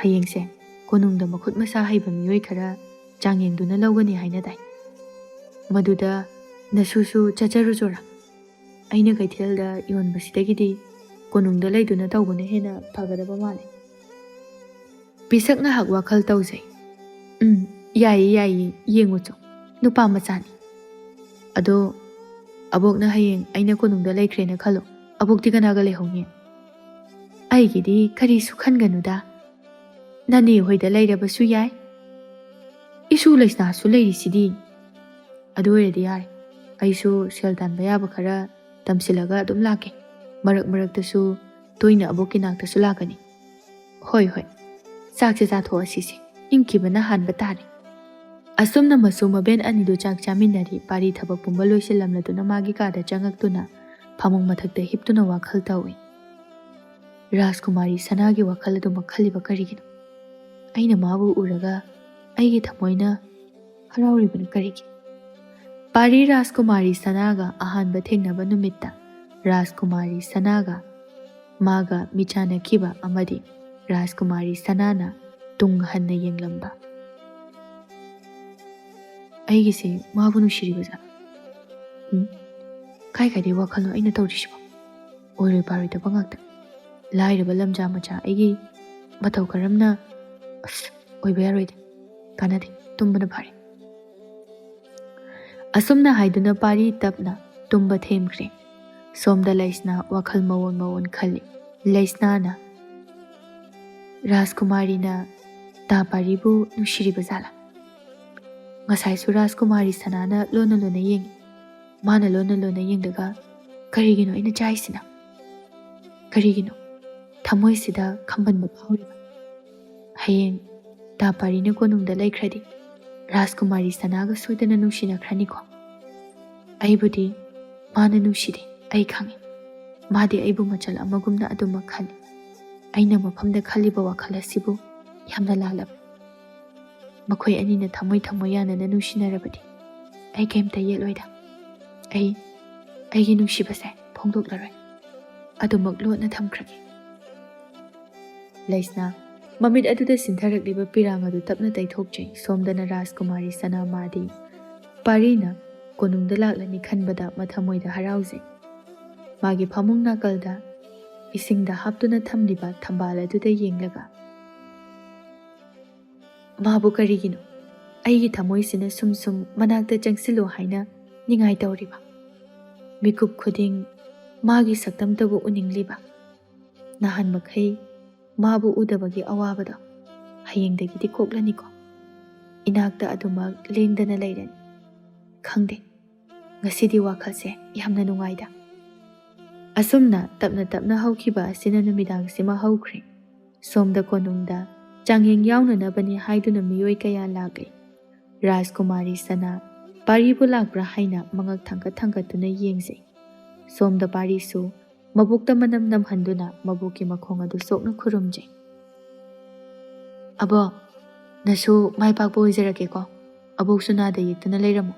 ꯍꯌꯦꯡꯁꯦ ꯀꯣꯅꯨꯡꯗ ꯃꯈꯨꯠ ꯃꯁꯥ ꯍꯩꯕ ꯃꯤꯑꯣꯏ ꯈꯔ ꯆꯥꯡꯌꯦꯡꯗꯨꯅ ꯂꯧꯒꯅꯤ ꯍꯥꯏꯅ ꯇꯥꯏ꯫ ꯃꯗꯨꯗ ꯅꯁꯨꯁꯨ ꯆꯠꯆꯔꯨꯆꯣꯔꯥ? ꯑꯩꯅ ꯀꯩꯊꯦꯜꯗ ꯌꯣꯟꯕꯁꯤꯗꯒꯤꯗꯤ ꯀꯣꯅꯨꯡꯗ ꯂꯩꯗꯨꯅ ꯇꯧꯕꯅ ꯍꯦꯟꯅ ꯐꯒꯗꯕ ꯃꯥꯜꯂꯦ꯫ ꯄꯤꯁꯛ ꯉꯥꯏꯍꯥꯛ ꯋꯥꯈꯜ ꯇꯧꯖꯩ꯫ ꯌꯥꯏꯌꯦ ꯌꯥꯏꯌꯦ, ꯌꯦꯡꯉꯨꯆꯣ, ꯅꯨꯄꯥ ꯃꯆꯥꯅꯤ꯫ ꯑꯗꯣ ꯑꯕꯣꯛꯅ ꯍꯌꯦꯡ ꯑꯩꯅ ꯀꯣꯅꯨꯡꯗ ꯂꯩꯈ꯭ꯔꯦꯅ ꯈꯜꯂꯣ, ꯑꯕꯣꯛꯇꯤ ꯀꯅꯥꯒ ꯂꯩꯍꯧꯅꯤ? ꯑꯩꯒꯤꯗꯤ ꯀꯔꯤꯁꯨ ꯈꯟꯒꯅꯨꯗ, ꯅꯅꯦ ꯍꯣꯏꯗ ꯂꯩꯔꯕꯁꯨ ꯌꯥꯏ꯫ ꯏꯁꯨ ꯂꯩꯁꯅꯥꯁꯨ ꯂꯩꯔꯤꯁꯤꯗꯤ꯫ ꯑꯗꯨ ꯑꯣꯏꯔꯗꯤ ꯌꯥꯔꯦ, ꯑꯩꯁꯨ ꯁꯦꯜ ꯇꯥꯟꯕ ꯌꯥꯕ ꯈꯔ ꯇꯝꯁꯤꯜꯂꯒ ꯑꯗꯨꯝ ꯂꯥꯛꯀꯦ꯫ ꯃꯔꯛ ꯃꯔꯛꯇꯁꯨ ꯇꯣꯏꯅ ꯑꯕꯣꯛꯀꯤ ꯅꯥꯛꯇꯁꯨ ꯂꯥꯛꯀꯅꯤ꯫ ꯍꯣꯏ ꯍꯣꯏ, ꯆꯥꯛꯁꯦ ꯆꯥꯊꯣꯛꯑꯁꯤꯁꯦ, ꯏꯪꯈꯤꯕꯅ ꯍꯥꯟꯕ ꯇꯥꯔꯦ꯫ ꯑꯁꯨꯝꯅ ꯃꯁꯨ ꯃꯕꯦꯟ ꯑꯅꯤꯗꯨ ꯆꯥꯛ ꯆꯥꯃꯤꯟꯅꯔꯤ꯫ ꯄꯥꯔꯤ ꯊꯕꯛ ꯄꯨꯝꯕ ꯂꯣꯏꯁꯤꯜꯂꯝꯂꯗꯨꯅ ꯃꯥꯒꯤ ꯀꯥꯗ ꯆꯪꯉꯛꯇꯨꯅ ꯐꯃꯨꯡ ꯃꯊꯛꯇ ꯍꯤꯞꯇꯨꯅ ꯋꯥꯈꯜ ꯇꯧꯏ꯫ ꯔꯥꯖꯀꯨꯃꯥꯔꯤ ꯁꯅꯥꯒꯤ ꯋꯥꯈꯜ ꯑꯗꯨꯃꯛ ꯈꯜꯂꯤꯕ ꯀꯔꯤꯒꯤꯅꯣ? ꯑꯩꯅ ꯃꯥꯕꯨ ꯎꯔꯒ ꯑꯩꯒꯤ ꯊꯃꯣꯏꯅ ꯍꯔꯥꯎꯔꯤꯕꯅ ꯀꯔꯤꯒꯤ? ꯄꯥꯔꯤ ꯔꯥꯖꯀꯨꯃꯥꯔꯤ ꯁꯅꯥꯒ ꯑꯍꯥꯟꯕ ꯊꯦꯡꯅꯕ ꯅꯨꯃꯤꯠꯇ ꯔꯥꯖꯀꯨꯃꯥꯔꯤ ꯁꯅꯥꯒ ꯃꯥꯒ ꯃꯤꯆꯥꯟꯅꯈꯤꯕ ꯑꯃꯗꯤ ꯔꯥꯖꯀꯨꯃꯥꯔꯤ ꯁꯅꯥꯅ ꯇꯨꯡ ꯍꯟꯅ ꯌꯦꯡꯂꯝꯕ꯫ ꯑꯩꯒꯤꯁꯦ ꯃꯥꯕꯨ ꯅꯨꯡꯁꯤꯔꯤꯕꯖꯥꯠꯂ? ꯀꯥꯏꯗꯩ ꯋꯥꯈꯜꯅꯣ ꯑꯩꯅ ꯇꯧꯔꯤꯁꯤꯕꯣ? ꯑꯣꯏꯔꯣꯏ ꯄꯥꯔꯣꯏꯗꯕ ꯉꯥꯛꯇ꯫ ꯂꯥꯏꯔꯕ ꯂꯝꯖꯥ ꯃꯆꯥ ꯑꯩꯒꯤ ꯃꯇꯧ ꯀꯔꯝꯅ ꯑꯣꯏꯕ ꯌꯥꯔꯣꯏꯗ, ꯀꯥꯟꯅꯗꯦ, ꯇꯨꯝꯕꯅ ꯐꯔꯦ꯫ ꯑꯁꯨꯝꯅ ꯍꯥꯏꯗꯨꯅ ꯄꯥꯔꯤ ꯇꯞꯅ ꯇꯨꯝꯕ ꯊꯦꯝꯈ꯭ꯔꯦ꯫ ꯁꯣꯝꯗ ꯂꯩꯁꯅꯥ ꯋꯥꯈꯜ ꯃꯑꯣꯟ ꯃꯑꯣꯟ ꯈꯜꯂꯤ꯫ ꯂꯩꯁꯅꯥꯅ ꯔꯥꯖꯀꯨꯃꯥꯔꯤꯅ ꯇꯥ ꯄꯥꯔꯤꯕꯨ ꯅꯨꯡꯁꯤꯔꯤꯕꯖꯥꯠꯂ? ꯉꯁꯥꯏꯁꯨ ꯔꯥꯖꯀꯨꯃꯥꯔꯤ ꯁꯅꯥꯅ ꯂꯣꯟꯅ ꯂꯣꯟꯅ ꯌꯦꯡꯉꯤ꯫ ꯃꯥꯅ ꯂꯣꯟꯅ ꯂꯣꯟꯅ ꯌꯦꯡꯂꯒ ꯀꯔꯤꯒꯤꯅꯣ ꯑꯩꯅ ꯆꯥꯏꯁꯤꯅ? ꯀꯔꯤꯒꯤꯅꯣ ꯊꯃꯣꯏꯁꯤꯗ ꯈꯝꯕꯟꯕ ꯐꯥꯎꯔꯤꯕ? ꯍꯌꯦꯡ ꯇꯥ ꯄꯥꯔꯤꯅ ꯀꯣꯅꯨꯡꯗ ꯂꯩꯈ꯭ꯔꯗꯤ ꯔꯥꯖꯀꯨꯃꯥꯔꯤ ꯁꯅꯥꯒ ꯁꯣꯏꯗꯅ ꯅꯨꯡꯁꯤꯅꯈ꯭ꯔꯅꯤꯀꯣ? ꯑꯩꯕꯨꯗꯤ ꯃꯥꯅ ꯅꯨꯡꯁꯤꯗꯦ, ꯑꯩ ꯈꯪꯉꯤ꯫ ꯃꯥꯗꯤ ꯑꯩꯕꯨ ꯃꯆꯜ ꯑꯃꯒꯨꯝꯅ ꯑꯗꯨꯃꯛ ꯈꯜꯂꯤ꯫ ꯑꯩꯅ ꯃꯐꯝꯗ ꯈꯜꯂꯤꯕ ꯋꯥꯈꯜ ꯑꯁꯤꯕꯨ ꯌꯥꯝꯅ ꯂꯥꯜꯂꯕ꯫ ꯃꯈꯣꯏ ꯑꯅꯤꯅ ꯊꯃꯣꯏ ꯊꯃꯣꯏ ꯌꯥꯅꯅ ꯅꯨꯡꯁꯤꯅꯔꯕꯗꯤ ꯑꯩ ꯀꯩꯝꯇ ꯌꯦꯠꯂꯣꯏꯗ꯫ ꯑꯩꯒꯤ ꯅꯨꯡꯁꯤꯕꯁꯦ ꯐꯣꯡꯗꯣꯛꯂꯔꯣꯏ, ꯑꯗꯨꯃꯛ ꯂꯣꯠꯅ ꯊꯝꯈ꯭ꯔꯒꯦ꯫ ꯂꯩꯁꯅꯥ ꯃꯃꯤꯠ ꯑꯗꯨꯗ ꯁꯤꯟꯊꯔꯛꯂꯤꯕ ꯄꯤꯔꯥꯡ ꯑꯗꯨ ꯇꯞꯅ ꯇꯩꯊꯣꯛꯆꯩ꯫ ꯁꯣꯝꯗꯅ ꯔꯥꯖꯀꯨꯃꯥꯔꯤ ꯁꯅꯥ ꯃꯥꯗꯤ ꯄꯥꯔꯤꯅ ꯀꯣꯅꯨꯡꯗ ꯂꯥꯛꯂꯅꯤ ꯈꯟꯕꯗ ꯃꯊꯃꯣꯏꯗ ꯍꯔꯥꯎꯖꯩ꯫ ꯃꯥꯒꯤ ꯐꯃꯨꯡ ꯅꯥꯀꯜꯗ ꯏꯁꯤꯡꯗ ꯍꯥꯞꯇꯨꯅ ꯊꯝꯂꯤꯕ ꯊꯝꯕꯥꯜ ꯑꯗꯨꯗ ꯌꯦꯡꯂꯒ ꯃꯥꯕꯨ ꯀꯔꯤꯒꯤꯅꯣ ꯑꯩꯒꯤ ꯊꯃꯣꯏꯁꯤꯅ ꯁꯨꯝ ꯁꯨꯝ ꯃꯅꯥꯛꯇ ꯆꯪꯁꯤꯜꯂꯨ ꯍꯥꯏꯅ ꯅꯤꯡꯉꯥꯏ ꯇꯧꯔꯤꯕ? ꯃꯤꯀꯨꯞ ꯈꯨꯗꯤꯡ ꯃꯥꯒꯤ ꯁꯛꯇꯝꯇꯕꯨ ꯎꯅꯤꯡꯂꯤꯕ? ꯅꯍꯥꯟ ꯃꯈꯩ ꯃꯥꯕꯨ ꯎꯗꯕꯒꯤ ꯑꯋꯥꯕꯗꯣ ꯍꯌꯦꯡꯗꯒꯤꯗꯤ ꯀꯣꯛꯂꯅꯤꯀꯣ? ꯏꯅꯥꯛꯇ ꯑꯗꯨꯃꯛ ꯂꯦꯡꯗꯅ ꯂꯩꯔꯅꯤ꯫ ꯈꯪꯗꯦ, ꯉꯁꯤꯗꯤ ꯋꯥꯈꯜꯁꯦ ꯌꯥꯝꯅ ꯅꯨꯡꯉꯥꯏꯗ꯫ ꯑꯁꯨꯝꯅ ꯇꯞꯅ ꯇꯞꯅ ꯍꯧꯈꯤꯕ ꯑꯁꯤꯅ ꯅꯨꯃꯤꯗꯥꯡꯁꯤꯃ ꯍꯧꯈ꯭ꯔꯦ꯫ ꯁꯣꯝꯗ ꯀꯣꯅꯨꯡꯗ ꯆꯥꯡꯌꯦꯡ ꯌꯥꯎꯅꯅꯕꯅꯤ ꯍꯥꯏꯗꯨꯅ ꯃꯤꯑꯣꯏ ꯀꯌꯥ ꯂꯥꯛꯂꯤ꯫ ꯔꯥꯖꯀꯨꯃꯥꯔꯤ ꯁꯅꯥ ꯄꯥꯔꯤꯕꯨ ꯂꯥꯛꯄ꯭ꯔꯥ ꯍꯥꯏꯅ ꯃꯉꯛ ꯊꯥꯡꯒꯠ ꯊꯥꯡꯒꯠꯇꯨꯅ ꯌꯦꯡꯖꯩ꯫ ꯁꯣꯝꯗ ꯄꯥꯔꯤꯁꯨ ꯃꯕꯨꯛꯇ ꯃꯅꯝ ꯅꯝꯍꯟꯗꯨꯅ ꯃꯕꯨꯛꯀꯤ ꯃꯈꯣꯡ ꯑꯗꯨ ꯁꯣꯛꯅ ꯈꯨꯔꯨꯝꯖꯩ꯫ ꯑꯕꯣ, ꯅꯁꯨ ꯃꯥꯏ ꯄꯥꯛꯄ ꯑꯣꯏꯖꯔꯒꯦꯀꯣ꯫ ꯑꯕꯣꯛꯁꯨ ꯅꯥꯗ ꯌꯦꯛꯇꯨꯅ ꯂꯩꯔꯝꯃꯨ꯫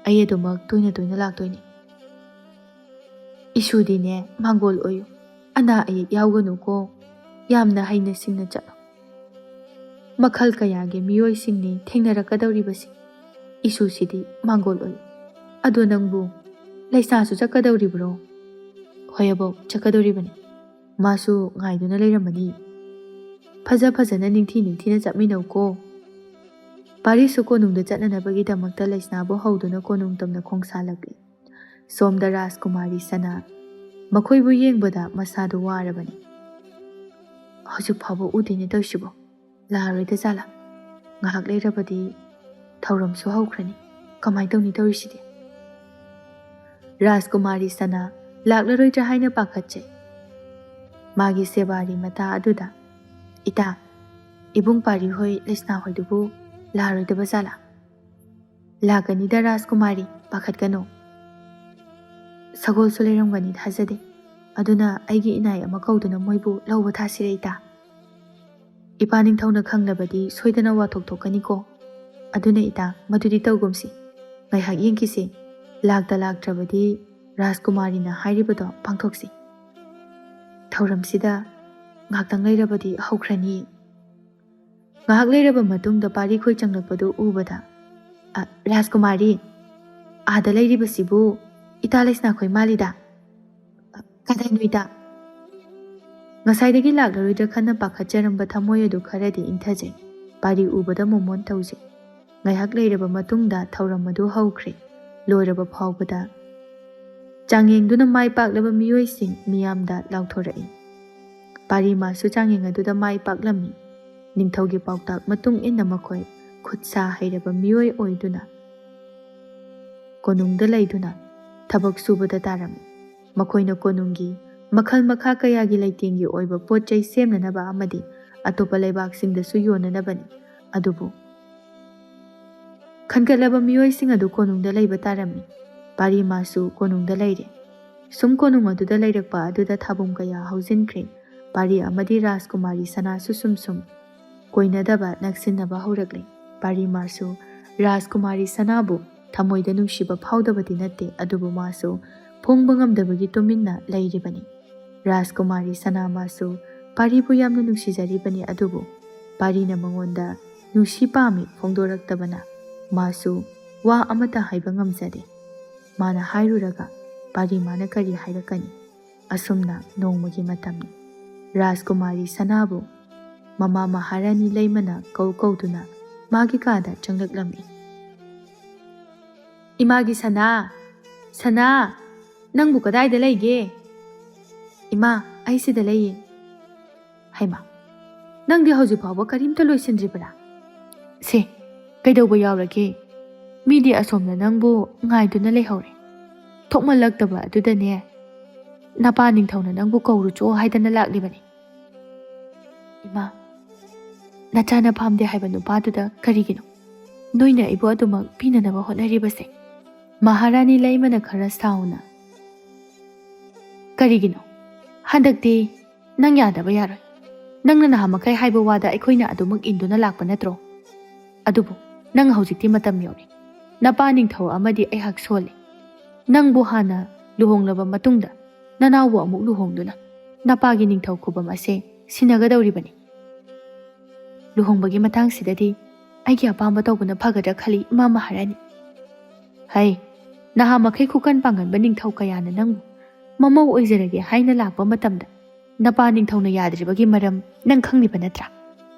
ꯑꯩ ꯑꯗꯨꯃꯛ ꯇꯣꯏꯅ ꯇꯣꯏꯅ ꯂꯥꯛꯇꯣꯏꯅꯤ꯫ ꯏꯁꯨꯗꯤꯅꯦ ꯃꯥꯡꯒꯣꯜ ꯑꯣꯏꯌꯨ, ꯑꯅꯥ ꯑꯌꯦꯛ ꯌꯥꯎꯒꯅꯨꯀꯣ, ꯌꯥꯝꯅ ꯍꯩꯅ ꯁꯤꯡꯅ ꯆꯠꯂꯣ꯫ ꯃꯈꯜ ꯀꯌꯥꯒꯤ ꯃꯤꯑꯣꯏꯁꯤꯡꯅꯤ ꯊꯦꯡꯅꯔꯛꯀꯗꯧꯔꯤꯕꯁꯤ꯫ ꯏꯁꯨꯁꯤꯗꯤ ꯃꯥꯡꯒꯣꯜ ꯑꯣꯏꯌꯨ꯫ ꯑꯗꯣ ꯅꯪꯕꯨ ꯂꯩꯁꯥꯁꯨ ꯆꯠꯀꯗꯧꯔꯤꯕ꯭ꯔꯣ? ꯍꯣꯏ ꯑꯕꯣꯛ, ꯆꯠꯀꯗꯧꯔꯤꯕꯅꯤ꯫ ꯃꯥꯁꯨ ꯉꯥꯏꯗꯨꯅ ꯂꯩꯔꯝꯃꯅꯤ꯫ ꯐꯖ ꯐꯖꯅ ꯅꯤꯡꯊꯤ ꯅꯤꯡꯊꯤꯅ ꯆꯠꯃꯤꯟꯅꯧꯀꯣ꯫ ꯄꯥꯔꯤꯁꯨ ꯀꯣꯅꯨꯡꯗ ꯆꯠꯅꯅꯕꯒꯤꯗꯃꯛꯇ ꯂꯩꯁꯅꯥꯕꯨ ꯍꯧꯗꯨꯅ ꯀꯣꯅꯨꯡ ꯇꯝꯅ ꯈꯣꯡꯁꯥꯜꯂꯛꯂꯤ꯫ ꯁꯣꯝꯗ ꯔꯥꯖꯀꯨꯃꯥꯔꯤ ꯁꯅꯥ ꯃꯈꯣꯏꯕꯨ ꯌꯦꯡꯕꯗ ꯃꯁꯥꯗꯨ ꯋꯥꯔꯕꯅꯤ꯫ ꯍꯧꯖꯤꯛ ꯐꯥꯎꯕ ꯎꯗꯦꯅꯦ ꯇꯧꯏꯁꯤꯕꯣ, ꯂꯥꯛꯑꯔꯣꯏꯗ ꯖꯥꯠꯂꯥ? ꯉꯥꯏꯍꯥꯛ ꯂꯩꯔꯕꯗꯤ ꯊꯧꯔꯝꯁꯨ ꯍꯧꯈ꯭ꯔꯅꯤ꯫ ꯀꯃꯥꯏ ꯇꯧꯅꯤ ꯇꯧꯔꯤꯁꯤꯗꯤ? ꯔꯥꯖꯀꯨꯃꯥꯔꯤ ꯁꯅꯥ ꯂꯥꯛꯂꯔꯣꯏꯗ꯭ꯔꯥ ꯍꯥꯏꯅ ꯄꯥꯈꯠꯆꯩ꯫ ꯃꯥꯒꯤ ꯁꯦꯕꯥꯔꯤ ꯃꯇꯥ ꯑꯗꯨꯗ, ꯏꯇꯥ, ꯏꯕꯨꯡ ꯄꯥꯔꯤ ꯍꯣꯏ ꯂꯩꯁꯅꯥ ꯍꯣꯏꯗꯨꯕꯨ ꯂꯥꯛꯑꯔꯣꯏꯗꯕ ꯖꯥꯠꯂꯥ? ꯂꯥꯛꯀꯅꯤꯗ ꯔꯥꯖꯀꯨꯃꯥꯔꯤ, ꯄꯥꯈꯠꯀꯅꯨ꯫ ꯁꯒꯣꯜꯁꯨ ꯂꯩꯔꯝꯒꯅꯤ ꯊꯥꯖꯗꯦ꯫ ꯑꯗꯨꯅ ꯑꯩꯒꯤ ꯏꯅꯥꯏ ꯑꯃ ꯀꯧꯗꯨꯅ ꯃꯣꯏꯕꯨ ꯂꯧꯕ ꯊꯥꯁꯤꯔꯦ ꯏꯇꯥ꯫ ꯏꯄꯥ ꯅꯤꯡꯊꯧꯅ ꯈꯪꯂꯕꯗꯤ ꯁꯣꯏꯗꯅ ꯋꯥꯊꯣꯛ ꯊꯣꯛꯀꯅꯤꯀꯣ꯫ ꯑꯗꯨꯅ ꯏꯇꯥ, ꯃꯗꯨꯗꯤ ꯇꯧꯒꯨꯝꯁꯤ꯫ ꯉꯥꯏꯍꯥꯛ ꯌꯦꯡꯈꯤꯁꯤ꯫ ꯂꯥꯛꯇ ꯂꯥꯛꯇ꯭ꯔꯕꯗꯤ ꯔꯥꯖꯀꯨꯃꯥꯔꯤꯅ ꯍꯥꯏꯔꯤꯕꯗꯣ ꯄꯥꯡꯊꯣꯛꯁꯤ꯫ ꯊꯧꯔꯝꯁꯤꯗ ꯉꯥꯏꯍꯥꯛꯇꯪ ꯂꯩꯔꯕꯗꯤ ꯍꯧꯈ꯭ꯔꯅꯤ꯫ ꯉꯥꯏꯍꯥꯛ ꯂꯩꯔꯕ ꯃꯇꯨꯡꯗ ꯄꯥꯔꯤꯈꯣꯏ ꯆꯪꯂꯛꯄꯗꯨ ꯎꯕꯗ, ꯔꯥꯖꯀꯨꯃꯥꯔꯤ, ꯑꯥꯗ ꯂꯩꯔꯤꯕꯁꯤꯕꯨ ꯏꯇꯥ ꯂꯩꯁꯅꯥꯈꯣꯏ ꯃꯥꯜꯂꯤꯗ꯫ ꯀꯗꯥꯏꯅꯣ ꯏꯇꯥ? ꯉꯁꯥꯏꯗꯒꯤ ꯂꯥꯛꯂꯔꯣꯏꯗ꯭ꯔꯥ ꯈꯟꯅ ꯄꯥꯈꯠꯆꯔꯝꯕ ꯊꯃꯣꯏ ꯑꯗꯨ ꯈꯔꯗꯤ ꯏꯪꯊꯖꯩ꯫ ꯄꯥꯔꯤ ꯎꯕꯗ ꯃꯣꯃꯣꯟ ꯇꯧꯖꯩ꯫ ꯉꯥꯏꯍꯥꯛ ꯂꯩꯔꯕ ꯃꯇꯨꯡꯗ ꯊꯧꯔꯝ ꯑꯗꯨ ꯍꯧꯈ꯭ꯔꯦ꯫ ꯂꯣꯏꯔꯕ ꯐꯥꯎꯕꯗ ꯆꯥꯡꯌꯦꯡꯗꯨꯅ ꯃꯥꯏ ꯄꯥꯛꯂꯕ ꯃꯤꯑꯣꯏꯁꯤꯡ ꯃꯤꯌꯥꯝꯗ ꯂꯥꯎꯊꯣꯔꯛꯏ꯫ ꯄꯥꯔꯤ ꯃꯥꯁꯨ ꯆꯥꯡꯌꯦꯡ ꯑꯗꯨꯗ ꯃꯥꯏ ꯄꯥꯛꯂꯝꯃꯤ꯫ ꯅꯤꯡꯊꯧꯒꯤ ꯄꯥꯎꯇꯥꯛ ꯃꯇꯨꯡ ꯏꯟꯅ ꯃꯈꯣꯏ ꯈꯨꯠ ꯁꯥ ꯍꯩꯔꯕ ꯃꯤꯑꯣꯏ ꯑꯣꯏꯗꯨꯅ ꯀꯣꯅꯨꯡꯗ ꯂꯩꯗꯨꯅ ꯊꯕꯛ ꯁꯨꯕꯗ ꯇꯥꯔꯝꯃꯤ꯫ ꯃꯈꯣꯏꯅ ꯀꯣꯅꯨꯡꯒꯤ ꯃꯈꯜ ꯃꯈꯥ ꯀꯌꯥꯒꯤ ꯂꯩꯇꯦꯡꯒꯤ ꯑꯣꯏꯕ ꯄꯣꯠ ꯆꯩ ꯁꯦꯝꯅꯅꯕ ꯑꯃꯗꯤ ꯑꯇꯣꯞꯄ ꯂꯩꯕꯥꯛꯁꯤꯡꯗꯁꯨ ꯌꯣꯟꯅꯅꯕꯅꯤ꯫ ꯑꯗꯨꯕꯨ ꯈꯟꯒꯠꯂꯕ ꯃꯤꯑꯣꯏꯁꯤꯡ ꯑꯗꯨ ꯀꯣꯅꯨꯡꯗ ꯂꯩꯕ ꯇꯥꯔꯝꯃꯤ꯫ ꯄꯥꯔꯤ ꯃꯥꯁꯨ ꯀꯣꯅꯨꯡꯗ ꯂꯩꯔꯦ꯫ ꯁꯨꯝ ꯀꯣꯅꯨꯡ ꯑꯗꯨꯗ ꯂꯩꯔꯛꯄ ꯑꯗꯨꯗ ꯊꯥꯕꯨꯝ ꯀꯌꯥ ꯍꯧꯖꯤꯟꯈ꯭ꯔꯦ꯫ ꯄꯥꯔꯤ ꯑꯃꯗꯤ ꯔꯥꯖꯀꯨꯃꯥꯔꯤ ꯁꯅꯥꯁꯨ ꯁꯨꯝ ꯁꯨꯝ ꯀꯣꯏꯅꯗꯕ ꯅꯛꯁꯤꯟꯅꯕ ꯍꯧꯔꯛꯂꯦ꯫ ꯄꯥꯔꯤ ꯃꯥꯁꯨ ꯔꯥꯖꯀꯨꯃꯥꯔꯤ ꯁꯅꯥꯕꯨ ꯊꯃꯣꯏꯗ ꯅꯨꯡꯁꯤꯕ ꯐꯥꯎꯗꯕꯗꯤ ꯅꯠꯇꯦ, ꯑꯗꯨꯕꯨ ꯃꯥꯁꯨ ꯐꯣꯡꯕ ꯉꯝꯗꯕꯒꯤ ꯇꯨꯃꯤꯟꯅ ꯂꯩꯔꯤꯕꯅꯤ꯫ ꯔꯥꯖꯀꯨꯃꯥꯔꯤ ꯁꯅꯥ ꯃꯥꯁꯨ ꯄꯥꯔꯤꯕꯨ ꯌꯥꯝꯅ ꯅꯨꯡꯁꯤꯖꯔꯤꯕꯅꯤ, ꯑꯗꯨꯕꯨ ꯄꯥꯔꯤꯅ ꯃꯉꯣꯟꯗ ꯅꯨꯡꯁꯤ ꯄꯥꯝꯃꯤ ꯐꯣꯡꯗꯣꯔꯛꯇꯕꯅ ꯃꯥꯁꯨ ꯋꯥ ꯑꯃꯠꯇ ꯍꯥꯏꯕ ꯉꯝꯖꯗꯦ꯫ ꯃꯥꯅ ꯍꯥꯏꯔꯨꯔꯒ ꯄꯥꯔꯤ ꯃꯥꯅ ꯀꯔꯤ ꯍꯥꯏꯔꯛꯀꯅꯤ? ꯑꯁꯨꯝꯅ ꯅꯣꯡꯃꯒꯤ ꯃꯇꯝꯅꯤ꯫ ꯔꯥꯖꯀꯨꯃꯥꯔꯤ ꯁꯅꯥꯕꯨ ꯃꯃꯥ ꯃꯍꯥꯔꯥꯅꯤ ꯂꯩꯃꯅ ꯀꯧꯗꯨꯅ ꯃꯥꯒꯤ ꯀꯥꯗ ꯆꯪꯂꯛꯂꯝꯃꯤ꯫ ꯏꯃꯥꯒꯤ ꯁꯅꯥ, ꯁꯅꯥ, ꯅꯪꯕꯨ ꯀꯗꯥꯏꯗ ꯂꯩꯒꯦ? ꯏꯃꯥ, ꯑꯩ ꯁꯤꯗ ꯂꯩꯌꯦ꯫ ꯍꯩꯃꯥ, ꯅꯪꯗꯤ ꯍꯧꯖꯤꯛ ꯐꯥꯎꯕ ꯀꯔꯤꯝꯇ ꯂꯣꯏꯁꯤꯟꯗ꯭ꯔꯤꯕꯔꯥ? ꯁꯦ, ꯀꯩꯗꯧꯕ ꯌꯥꯎꯔꯒꯦ? ꯃꯤꯗꯤ ꯑꯁꯣꯝꯗ ꯅꯪꯕꯨ ꯉꯥꯏꯗꯨꯅ ꯂꯩꯍꯧꯔꯦ꯫ ꯊꯣꯛꯃꯜꯂꯛꯇꯕ ꯑꯗꯨꯗꯅꯦ ꯅꯄꯥ ꯅꯤꯡꯊꯧꯅ ꯅꯪꯕꯨ ꯀꯧꯔꯨꯆꯣ ꯍꯥꯏꯗꯅ ꯂꯥꯛꯂꯤꯕꯅꯤ꯫ ꯏꯃꯥ, ꯅꯆꯥꯅ ꯄꯥꯝꯗꯦ ꯍꯥꯏꯕ ꯅꯨꯄꯥꯗꯨꯗ ꯀꯔꯤꯒꯤꯅꯣ ꯅꯣꯏꯅ ꯑꯩꯕꯨ ꯑꯗꯨꯃꯛ ꯄꯤꯅꯅꯕ ꯍꯣꯠꯅꯔꯤꯕꯁꯦ? ꯃꯍꯥꯔꯥꯅꯤ ꯂꯩꯃꯅ ꯈꯔ ꯁꯥꯎꯅ, ꯀꯔꯤꯒꯤꯅꯣ? ꯍꯟꯗꯛꯇꯤ ꯅꯪ ꯌꯥꯗꯕ ꯌꯥꯔꯣꯏ꯫ ꯅꯪꯅ ꯅꯍꯥꯟꯃꯈꯩ ꯍꯥꯏꯕ ꯋꯥꯗ ꯑꯩꯈꯣꯏꯅ ꯑꯗꯨꯃꯛ ꯏꯟꯗꯨꯅ ꯂꯥꯛꯄ ꯅꯠꯇ꯭ꯔꯣ? ꯑꯗꯨꯕꯨ ꯅꯪ ꯍꯧꯖꯤꯛꯇꯤ ꯃꯇꯝ ꯌꯧꯔꯦ꯫ ꯅꯄꯥ ꯅꯤꯡꯊꯧ ꯑꯃꯗꯤ ꯑꯩꯍꯥꯛ ꯁꯣꯜꯂꯤ꯫ ꯅꯪꯕꯨ ꯍꯥꯟꯅ ꯂꯨꯍꯣꯡꯂꯕ ꯃꯇꯨꯡꯗ ꯅꯅꯥꯎꯕꯨ ꯑꯃꯨꯛ ꯂꯨꯍꯣꯡꯗꯨꯅ ꯅꯄꯥꯒꯤ ꯅꯤꯡꯊꯧ ꯈꯨꯕꯝ ꯑꯁꯦ ꯁꯤꯟꯅꯒꯗꯧꯔꯤꯕꯅꯤ꯫ ꯂꯨꯍꯣꯡꯕꯒꯤ ꯃꯇꯥꯡꯁꯤꯗꯗꯤ ꯑꯩꯒꯤ ꯑꯄꯥꯝꯕ ꯇꯧꯕꯅ ꯐꯒꯗ꯭ꯔꯥ ꯈꯜꯂꯤ ꯏꯃꯥ ꯃꯍꯥꯔꯥꯅꯤ꯫ ꯍꯩ, ꯅꯍꯥꯃꯈꯩ ꯈꯨꯀꯟ ꯄꯥꯡꯒꯟꯕ ꯅꯤꯡꯊꯧ ꯀꯌꯥꯅ ꯅꯪꯕꯨ ꯃꯃꯧ ꯑꯣꯏꯖꯔꯒꯦ ꯍꯥꯏꯅ ꯂꯥꯛꯄ ꯃꯇꯝꯗ ꯅꯄꯥ ꯅꯤꯡꯊꯧꯅ ꯌꯥꯗ꯭ꯔꯤꯕꯒꯤ ꯃꯔꯝ ꯅꯪ ꯈꯪꯂꯤꯕ ꯅꯠꯇ꯭ꯔꯥ?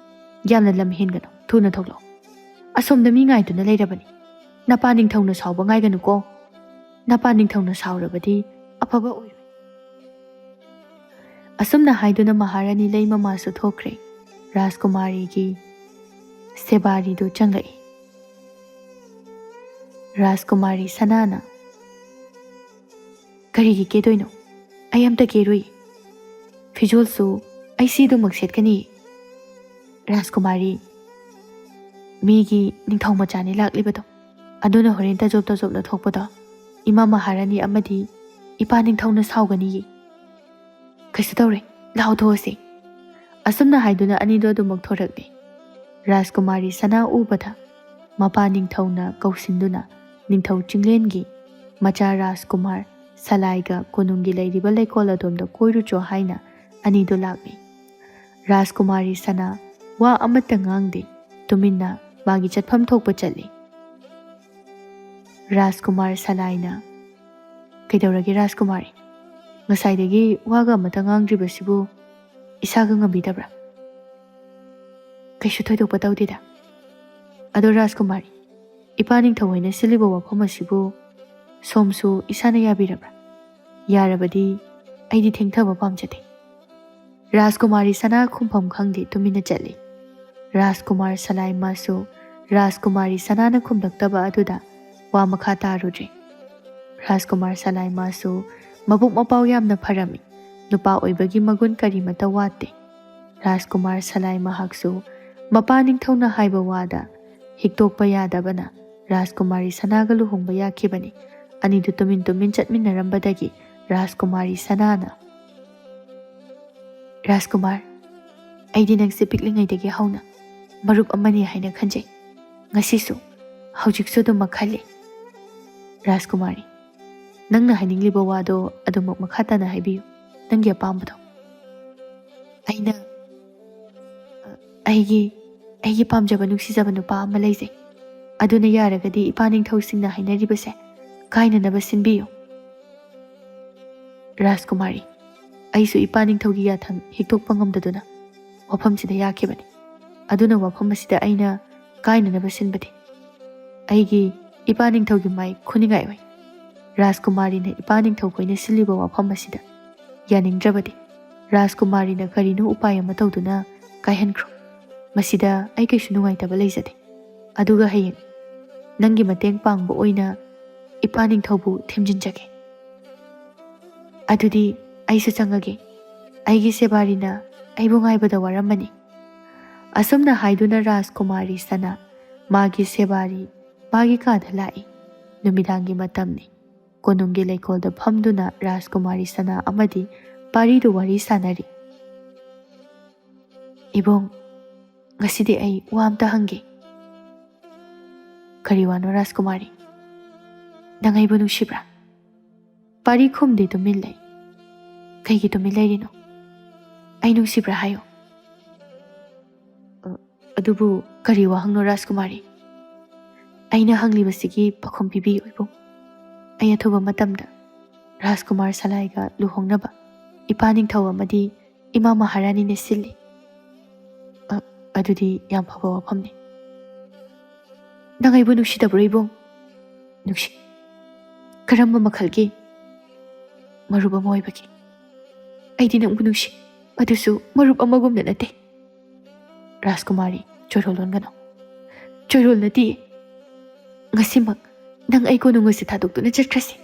ꯌꯥꯝꯅ ꯂꯝ ꯍꯦꯟꯒꯅꯨ, ꯊꯨꯅ ꯊꯣꯛꯂꯛꯑꯣ꯫ ꯑꯁꯣꯝꯗ ꯃꯤ ꯉꯥꯏꯗꯨꯅ ꯂꯩꯔꯕꯅꯤ꯫ ꯅꯄꯥ ꯅꯤꯡꯊꯧꯅ ꯁꯥꯎꯕ ꯉꯥꯏꯒꯅꯨꯀꯣ꯫ ꯅꯄꯥ ꯅꯤꯡꯊꯧꯅ ꯁꯥꯎꯔꯕꯗꯤ ꯑꯐꯕ ꯑꯣꯏꯔꯣꯏ꯫ ꯑꯁꯨꯝꯅ ꯍꯥꯏꯗꯨꯅ ꯃꯍꯥꯔꯥꯅꯤ ꯂꯩꯃ ꯃꯥꯁꯨ ꯊꯣꯛꯈ꯭ꯔꯦ꯫ ꯔꯥꯖꯀꯨꯃꯥꯔꯤꯒꯤ ꯁꯦꯕꯥꯔꯤꯗꯨ ꯆꯪꯂꯛꯏ꯫ ꯔꯥꯖꯀꯨꯃꯥꯔꯤ ꯁꯅꯥꯅ, ꯀꯔꯤꯒꯤ ꯀꯦꯗꯣꯏꯅꯣ? ꯑꯩ ꯑꯝꯇ ꯀꯦꯔꯣꯏ ꯐꯤꯖꯣꯜꯁꯨ ꯑꯩ ꯁꯤꯗꯨꯃꯛ ꯁꯦꯠꯀꯅꯤ ꯔꯥꯖꯀꯨꯃꯥꯔꯤ ꯃꯤꯒꯤ ꯅꯤꯡꯊꯧ ꯃꯆꯥꯅꯤ ꯂꯥꯛꯂꯤꯕꯗꯣ ꯑꯗꯨꯅ ꯍꯣꯔꯦꯟ ꯇꯖꯣꯞꯅ ꯊꯣꯛꯄꯗꯣ ꯏꯃꯥ ꯃꯍꯥꯔꯥꯅꯤ ꯑꯃꯗꯤ ꯏꯄꯥ ꯅꯤꯡꯊꯧꯅ ꯁꯥꯎꯒꯅꯤꯌꯦ ꯀꯩꯁꯨ ꯇꯧꯔꯦ ꯂꯥꯎ ꯊꯣꯛꯑꯁꯤ ꯑꯁꯨꯝꯅ ꯍꯥꯏꯗꯨꯅ ꯑꯅꯤꯗꯣ ꯑꯗꯨꯃꯛ ꯊꯣꯔꯛꯂꯦ ꯔꯥꯖꯀꯨꯃꯥꯔꯤ ꯁꯅꯥ ꯎꯕꯗ ꯃꯄꯥ ꯅꯤꯡꯊꯧꯅ ꯀꯧꯁꯤꯟꯗꯨꯅ ꯅꯤꯡꯊꯧ ꯆꯤꯡꯂꯦꯟꯒꯤ ꯃꯆꯥ ꯔꯥꯖꯀꯨꯃꯥꯔ ꯁꯂꯥꯏꯒ ꯀꯣꯅꯨꯡꯒꯤ ꯂꯩꯔꯤꯕ ꯂꯩꯀꯣꯜ ꯑꯗꯣꯝꯗ ꯀꯣꯏꯔꯨꯆꯣ ꯍꯥꯏꯅ ꯑꯅꯤꯗꯣ ꯂꯥꯛꯂꯤ ꯔꯥꯖꯀꯨꯃꯥꯔꯤ ꯁꯅꯥ ꯋꯥ ꯑꯃꯠꯇ ꯉꯥꯡꯗꯦ ꯇꯨꯃꯤꯟꯅ ꯃꯥꯒꯤ ꯆꯠꯐꯝ ꯊꯣꯛꯄ ꯆꯠꯂꯤ ꯔꯥꯖꯀꯨꯃꯥꯔ ꯁꯂꯥꯏꯅ ꯀꯩꯗꯧꯔꯒꯦ ꯔꯥꯖꯀꯨꯃꯥꯔꯤ ꯉꯁꯥꯏꯗꯒꯤ ꯋꯥꯒ ꯑꯃꯠꯇ ꯉꯥꯡꯗ꯭ꯔꯤꯕꯁꯤꯕꯨ ꯏꯁꯥꯒ ꯉꯝꯕꯤꯗꯕ꯭ꯔꯥ ꯀꯩꯁꯨ ꯊꯣꯏꯗꯣꯛꯄ ꯇꯧꯗꯦꯗ ꯑꯗꯣ ꯔꯥꯖꯀꯨꯃꯥꯔꯤ ꯏꯄꯥ ꯅꯤꯡꯊꯧ ꯍꯣꯏꯅ ꯁꯤꯜꯂꯤꯕ ꯋꯥꯐꯝ ꯑꯁꯤꯕꯨ ꯁꯣꯝꯁꯨ ꯏꯁꯥꯅ ꯌꯥꯕꯤꯔꯕ꯭ꯔꯥ ꯌꯥꯔꯕꯗꯤ ꯑꯩꯗꯤ ꯊꯦꯡꯊꯕ ꯄꯥꯝꯖꯗꯦ ꯔꯥꯖꯀꯨꯃꯥꯔꯤ ꯁꯅꯥ ꯈꯨꯝꯐꯝ ꯈꯪꯗꯦ ꯇꯨꯃꯤꯟꯅ ꯆꯠꯂꯤ ꯔꯥꯖꯀꯨꯃꯥꯔ ꯁꯂꯥꯏ ꯃꯥꯁꯨ ꯔꯥꯖꯀꯨꯃꯥꯔꯤ ꯁꯅꯥꯅ ꯈꯨꯝꯂꯛꯇꯕ ꯑꯗꯨꯗ ꯋꯥ ꯃꯈꯥ ꯇꯥꯔꯨꯗ꯭ꯔꯦ ꯔꯥꯖꯀꯨꯃꯥꯔ ꯁꯂꯥꯏ ꯃꯥꯁꯨ ꯃꯕꯨꯛ ꯃꯄꯥꯎ ꯌꯥꯝꯅ ꯐꯔꯝꯃꯤ ꯅꯨꯄꯥ ꯑꯣꯏꯕꯒꯤ ꯃꯒꯨꯟ ꯀꯔꯤꯃꯠꯇ ꯋꯥꯠꯇꯦ ꯔꯥꯖꯀꯨꯃꯥꯔ ꯁꯂꯥꯏ ꯃꯍꯥꯛꯁꯨ ꯃꯄꯥ ꯅꯤꯡꯊꯧꯅ ꯍꯥꯏꯕ ꯋꯥꯗ ꯍꯤꯛꯇꯣꯛꯄ ꯌꯥꯗꯕꯅ ꯔꯥꯖꯀꯨꯃꯥꯔꯤ ꯁꯅꯥꯒ ꯂꯨꯍꯣꯡꯕ ꯌꯥꯈꯤꯕꯅꯤ ꯑꯅꯤꯗꯨ ꯇꯨꯃꯤꯟ ꯇꯨꯃꯤꯟ ꯆꯠꯃꯤꯟꯅꯔꯝꯕꯗꯒꯤ ꯔꯥꯖꯀꯨꯃꯥꯔꯤ ꯁꯅꯥꯅ ꯔꯥꯖꯀꯨꯃꯥꯔ ꯑꯩꯗꯤ ꯅꯪꯁꯦ ꯄꯤꯛꯂꯤꯉꯩꯗꯒꯤ ꯍꯧꯅ ꯃꯔꯨꯞ ꯑꯃꯅꯤ ꯍꯥꯏꯅ ꯈꯟꯖꯩ ꯉꯁꯤꯁꯨ ꯍꯧꯖꯤꯛꯁꯨ ꯑꯗꯨꯃꯛ ꯈꯜꯂꯤ ꯔꯥꯖꯀꯨꯃꯥꯔꯤ ꯅꯪꯅ ꯍꯥꯏꯅꯤꯡꯂꯤꯕ ꯋꯥꯗꯣ ꯑꯗꯨꯃꯛ ꯃꯈꯥ ꯇꯥꯅ ꯍꯥꯏꯕꯤꯌꯨ ꯅꯪꯒꯤ ꯑꯄꯥꯝꯕꯗꯣ ꯑꯩꯅ ꯑꯩꯒꯤ ꯄꯥꯝꯖꯕ ꯅꯨꯡꯁꯤꯖꯕ ꯅꯨꯄꯥ ꯑꯃ ꯂꯩꯖꯩ ꯑꯗꯨꯅ ꯌꯥꯔꯒꯗꯤ ꯏꯄꯥ ꯅꯤꯡꯊꯧꯁꯤꯡꯅ ꯍꯥꯏꯅꯔꯤꯕꯁꯦ ꯀꯥꯏꯅꯅꯕ ꯁꯤꯟꯕꯤꯌꯨ ꯔꯥꯖꯀꯨꯃꯥꯔꯤ ꯑꯩꯁꯨ ꯏꯄꯥ ꯅꯤꯡꯊꯧꯒꯤ ꯌꯥꯊꯪ ꯍꯤꯛꯇꯣꯛꯄ ꯉꯝꯗꯗꯨꯅ ꯋꯥꯐꯝꯁꯤꯗ ꯌꯥꯈꯤꯕꯅꯤ ꯑꯗꯨꯅ ꯋꯥꯐꯝ ꯑꯁꯤꯗ ꯑꯩꯅ ꯀꯥꯏꯅꯅꯕ ꯁꯤꯟꯕꯗꯤ ꯑꯩꯒꯤ ꯏꯄꯥ ꯅꯤꯡꯊꯧꯒꯤ ꯃꯥꯏ ꯈꯨꯅꯤꯡꯉꯥꯏ ꯑꯣꯏ ꯔꯥꯖꯀꯨꯃꯥꯔꯤꯅ ꯏꯄꯥ ꯅꯤꯡꯊꯧꯈꯣꯏꯅ ꯁꯤꯜꯂꯤꯕ ꯋꯥꯐꯝ ꯑꯁꯤꯗ ꯌꯥꯅꯤꯡꯗ꯭ꯔꯕꯗꯤ ꯔꯥꯖꯀꯨꯃꯥꯔꯤꯅ ꯀꯔꯤꯅꯣ ꯎꯄꯥꯏ ꯑꯃ ꯇꯧꯗꯨꯅ ꯀꯥꯏꯍꯟꯈ꯭ꯔꯣ ꯃꯁꯤꯗ ꯑꯩ ꯀꯩꯁꯨ ꯅꯨꯡꯉꯥꯏꯇꯕ ꯂꯩꯖꯗꯦ ꯑꯗꯨꯒ ꯍꯌꯦꯡ ꯅꯪꯒꯤ ꯃꯇꯦꯡ ꯄꯥꯡꯕ ꯑꯣꯏꯅ ꯏꯄꯥ ꯅꯤꯡꯊꯧꯕꯨ ꯊꯦꯝꯖꯤꯟꯖꯒꯦ ꯑꯗꯨꯗꯤ ꯑꯩꯁꯨ ꯆꯪꯉꯒꯦ ꯑꯩꯒꯤ ꯁꯦꯕꯥꯔꯤꯅ ꯑꯩꯕꯨ ꯉꯥꯏꯕꯗ ꯋꯥꯔꯝꯃꯅꯤ ꯑꯁꯨꯝꯅ ꯍꯥꯏꯗꯨꯅ ꯔꯥꯖꯀꯨꯃꯥꯔꯤ ꯁꯅꯥ ꯃꯥꯒꯤ ꯁꯦꯕꯥꯔꯤ ꯃꯥꯒꯤ ꯀꯥꯗ ꯂꯥꯛꯏ ꯅꯨꯃꯤꯗꯥꯡꯒꯤ ꯃꯇꯝꯅꯤ ꯀꯣꯅꯨꯡꯒꯤ ꯂꯩꯀꯣꯜꯗ ꯐꯝꯗꯨꯅ ꯔꯥꯖꯀꯨꯃꯥꯔꯤ ꯁꯅꯥ ꯑꯃꯗꯤ ꯄꯥꯔꯤꯗꯨ ꯋꯥꯔꯤ ꯁꯥꯟꯅꯔꯤ ꯏꯕꯨꯡ ꯉꯁꯤꯗꯤ ꯑꯩ ꯋꯥ ꯑꯝꯇ ꯍꯪꯒꯦ ꯀꯔꯤ ꯋꯥꯅꯣ ꯔꯥꯖꯀꯨꯃꯥꯔꯤ ꯅꯪ ꯑꯩꯕꯨ ꯅꯨꯡꯁꯤꯕ꯭ꯔꯥ ꯄꯥꯔꯤ ꯈꯨꯝꯗꯦ ꯇꯨꯃꯤꯟ ꯂꯩ ꯀꯩꯒꯤ ꯇꯨꯃꯤꯟ ꯂꯩꯔꯤꯅꯣ ꯑꯩ ꯅꯨꯡꯁꯤꯕ꯭ꯔꯥ ꯍꯥꯏꯌꯣ ꯑꯗꯨꯕꯨ ꯀꯔꯤ ꯋꯥꯍꯪꯅꯣ ꯔꯥꯖꯀꯨꯃꯥꯔꯤ ꯑꯩꯅ ꯍꯪꯂꯤꯕꯁꯤꯒꯤ ꯄꯥꯎꯈꯨꯝ ꯄꯤꯕꯤꯌꯨ ꯏꯕꯨꯡ ꯑꯩ ꯑꯊꯨꯕ ꯃꯇꯝꯗ ꯔꯥꯖꯀꯨꯃꯥꯔ ꯁꯂꯥꯏꯒ ꯂꯨꯍꯣꯡꯅꯕ ꯏꯄꯥ ꯅꯤꯡꯊꯧ ꯑꯃꯗꯤ ꯏꯃꯥ ꯃꯍꯥꯔꯥꯅꯤꯅ ꯁꯤꯜꯂꯤ ꯑꯗꯨꯗꯤ ꯌꯥꯝ ꯐꯕ ꯋꯥꯐꯝꯅꯤ ꯅꯪ ꯑꯩꯕꯨ ꯅꯨꯡꯁꯤꯗꯕ꯭ꯔꯣ ꯏꯕꯨꯡ ꯅꯨꯡꯁꯤ ꯀꯔꯝꯕ ꯃꯈꯜꯒꯤ ꯃꯔꯨꯞ ꯑꯃ ꯑꯣꯏꯕꯒꯤ ꯑꯩꯗꯤ ꯅꯪꯕꯨ ꯅꯨꯡꯁꯤ ꯑꯗꯨꯁꯨ ꯃꯔꯨꯞ ꯑꯃꯒꯨꯝꯅ ꯅꯠꯇꯦ ꯔꯥꯖꯀꯨꯃꯥꯔꯤ ꯆꯣꯏꯔꯣꯜ ꯂꯣꯟꯒꯅꯨ ꯆꯣꯏꯔꯣꯜ ꯅꯠꯇꯤꯌꯦ ꯉꯁꯤꯃꯛ ꯅꯪ ꯑꯩ ꯀꯣꯅꯨꯡ ꯑꯁꯤ ꯊꯥꯗꯣꯛꯇꯨꯅ ꯆꯠꯈ꯭ꯔꯁꯤ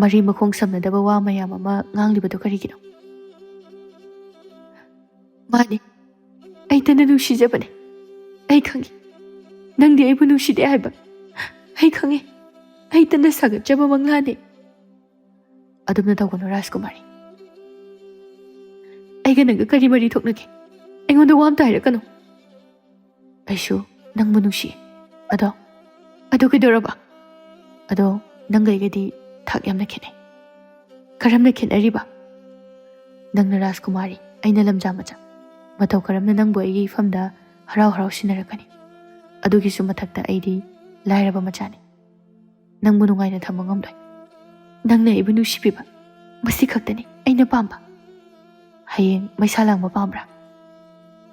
ꯃꯔꯤ ꯃꯈꯣꯡ ꯁꯝꯅꯗꯕ ꯋꯥ ꯃꯌꯥꯝ ꯑꯃ ꯉꯥꯡꯂꯤꯕꯗꯣ ꯀꯔꯤꯒꯤꯅꯣ ꯃꯥꯅꯤ ꯑꯩ ꯇꯅ ꯅꯨꯡꯁꯤꯖꯕꯅꯦ ꯑꯩ ꯈꯪꯉꯤ ꯅꯪꯗꯤ ꯑꯩꯕꯨ ꯅꯨꯡꯁꯤꯗꯦ ꯍꯥꯏꯕ ꯑꯩ ꯈꯪꯉꯤ ꯑꯩ ꯇꯅ ꯁꯥꯒꯠꯆꯕ ꯃꯪꯂꯥꯅꯦ ꯑꯗꯨꯝꯅ ꯇꯧꯒꯅꯨ ꯔꯥꯖꯀꯨꯃꯥꯔꯤ ꯑꯩꯒ ꯅꯪꯒ ꯀꯔꯤ ꯃꯔꯤ ꯊꯣꯛꯅꯒꯦ ꯑꯩꯉꯣꯟꯗ ꯋꯥ ꯑꯝꯇ ꯍꯥꯏꯔꯛꯀꯅꯨ ꯑꯩꯁꯨ ꯅꯪꯕꯨ ꯅꯨꯡꯁꯤꯌꯦ ꯑꯗꯣ ꯀꯩꯗꯧꯔꯕ ꯑꯗꯣ ꯅꯪꯒ ꯑꯩꯒꯗꯤ ꯊꯥꯛ ꯌꯥꯝꯅ ꯈꯦꯠꯅꯩ ꯀꯔꯝꯅ ꯈꯦꯠꯅꯔꯤꯕ ꯅꯪꯅ ꯔꯥꯖꯀꯨꯃꯥꯔꯤ ꯑꯩꯅ ꯂꯝꯖꯥ ꯃꯆꯥ ꯃꯇꯧ ꯀꯔꯝꯅ ꯅꯪꯕꯨ ꯑꯩꯒꯤ ꯏꯐꯝꯗ ꯍꯔꯥꯎ ꯍꯔꯥꯎ ꯁꯤꯟꯅꯔꯛꯀꯅꯤ ꯑꯗꯨꯒꯤꯁꯨ ꯃꯊꯛꯇ ꯑꯩꯗꯤ ꯂꯥꯏꯔꯕ ꯃꯆꯥꯅꯤ ꯅꯪꯕꯨ ꯅꯨꯡꯉꯥꯏꯅ ꯊꯝꯕ ꯉꯝꯂꯣꯏ ꯅꯪꯅ ꯑꯩꯕꯨ ꯅꯨꯡꯁꯤꯕꯤꯕ ꯃꯁꯤ ꯈꯛꯇꯅꯤ ꯑꯩꯅ ꯄꯥꯝꯕ ꯍꯌꯦꯡ ꯃꯩꯁꯥ ꯂꯥꯡꯕ ꯄꯥꯝꯕ꯭ꯔꯥ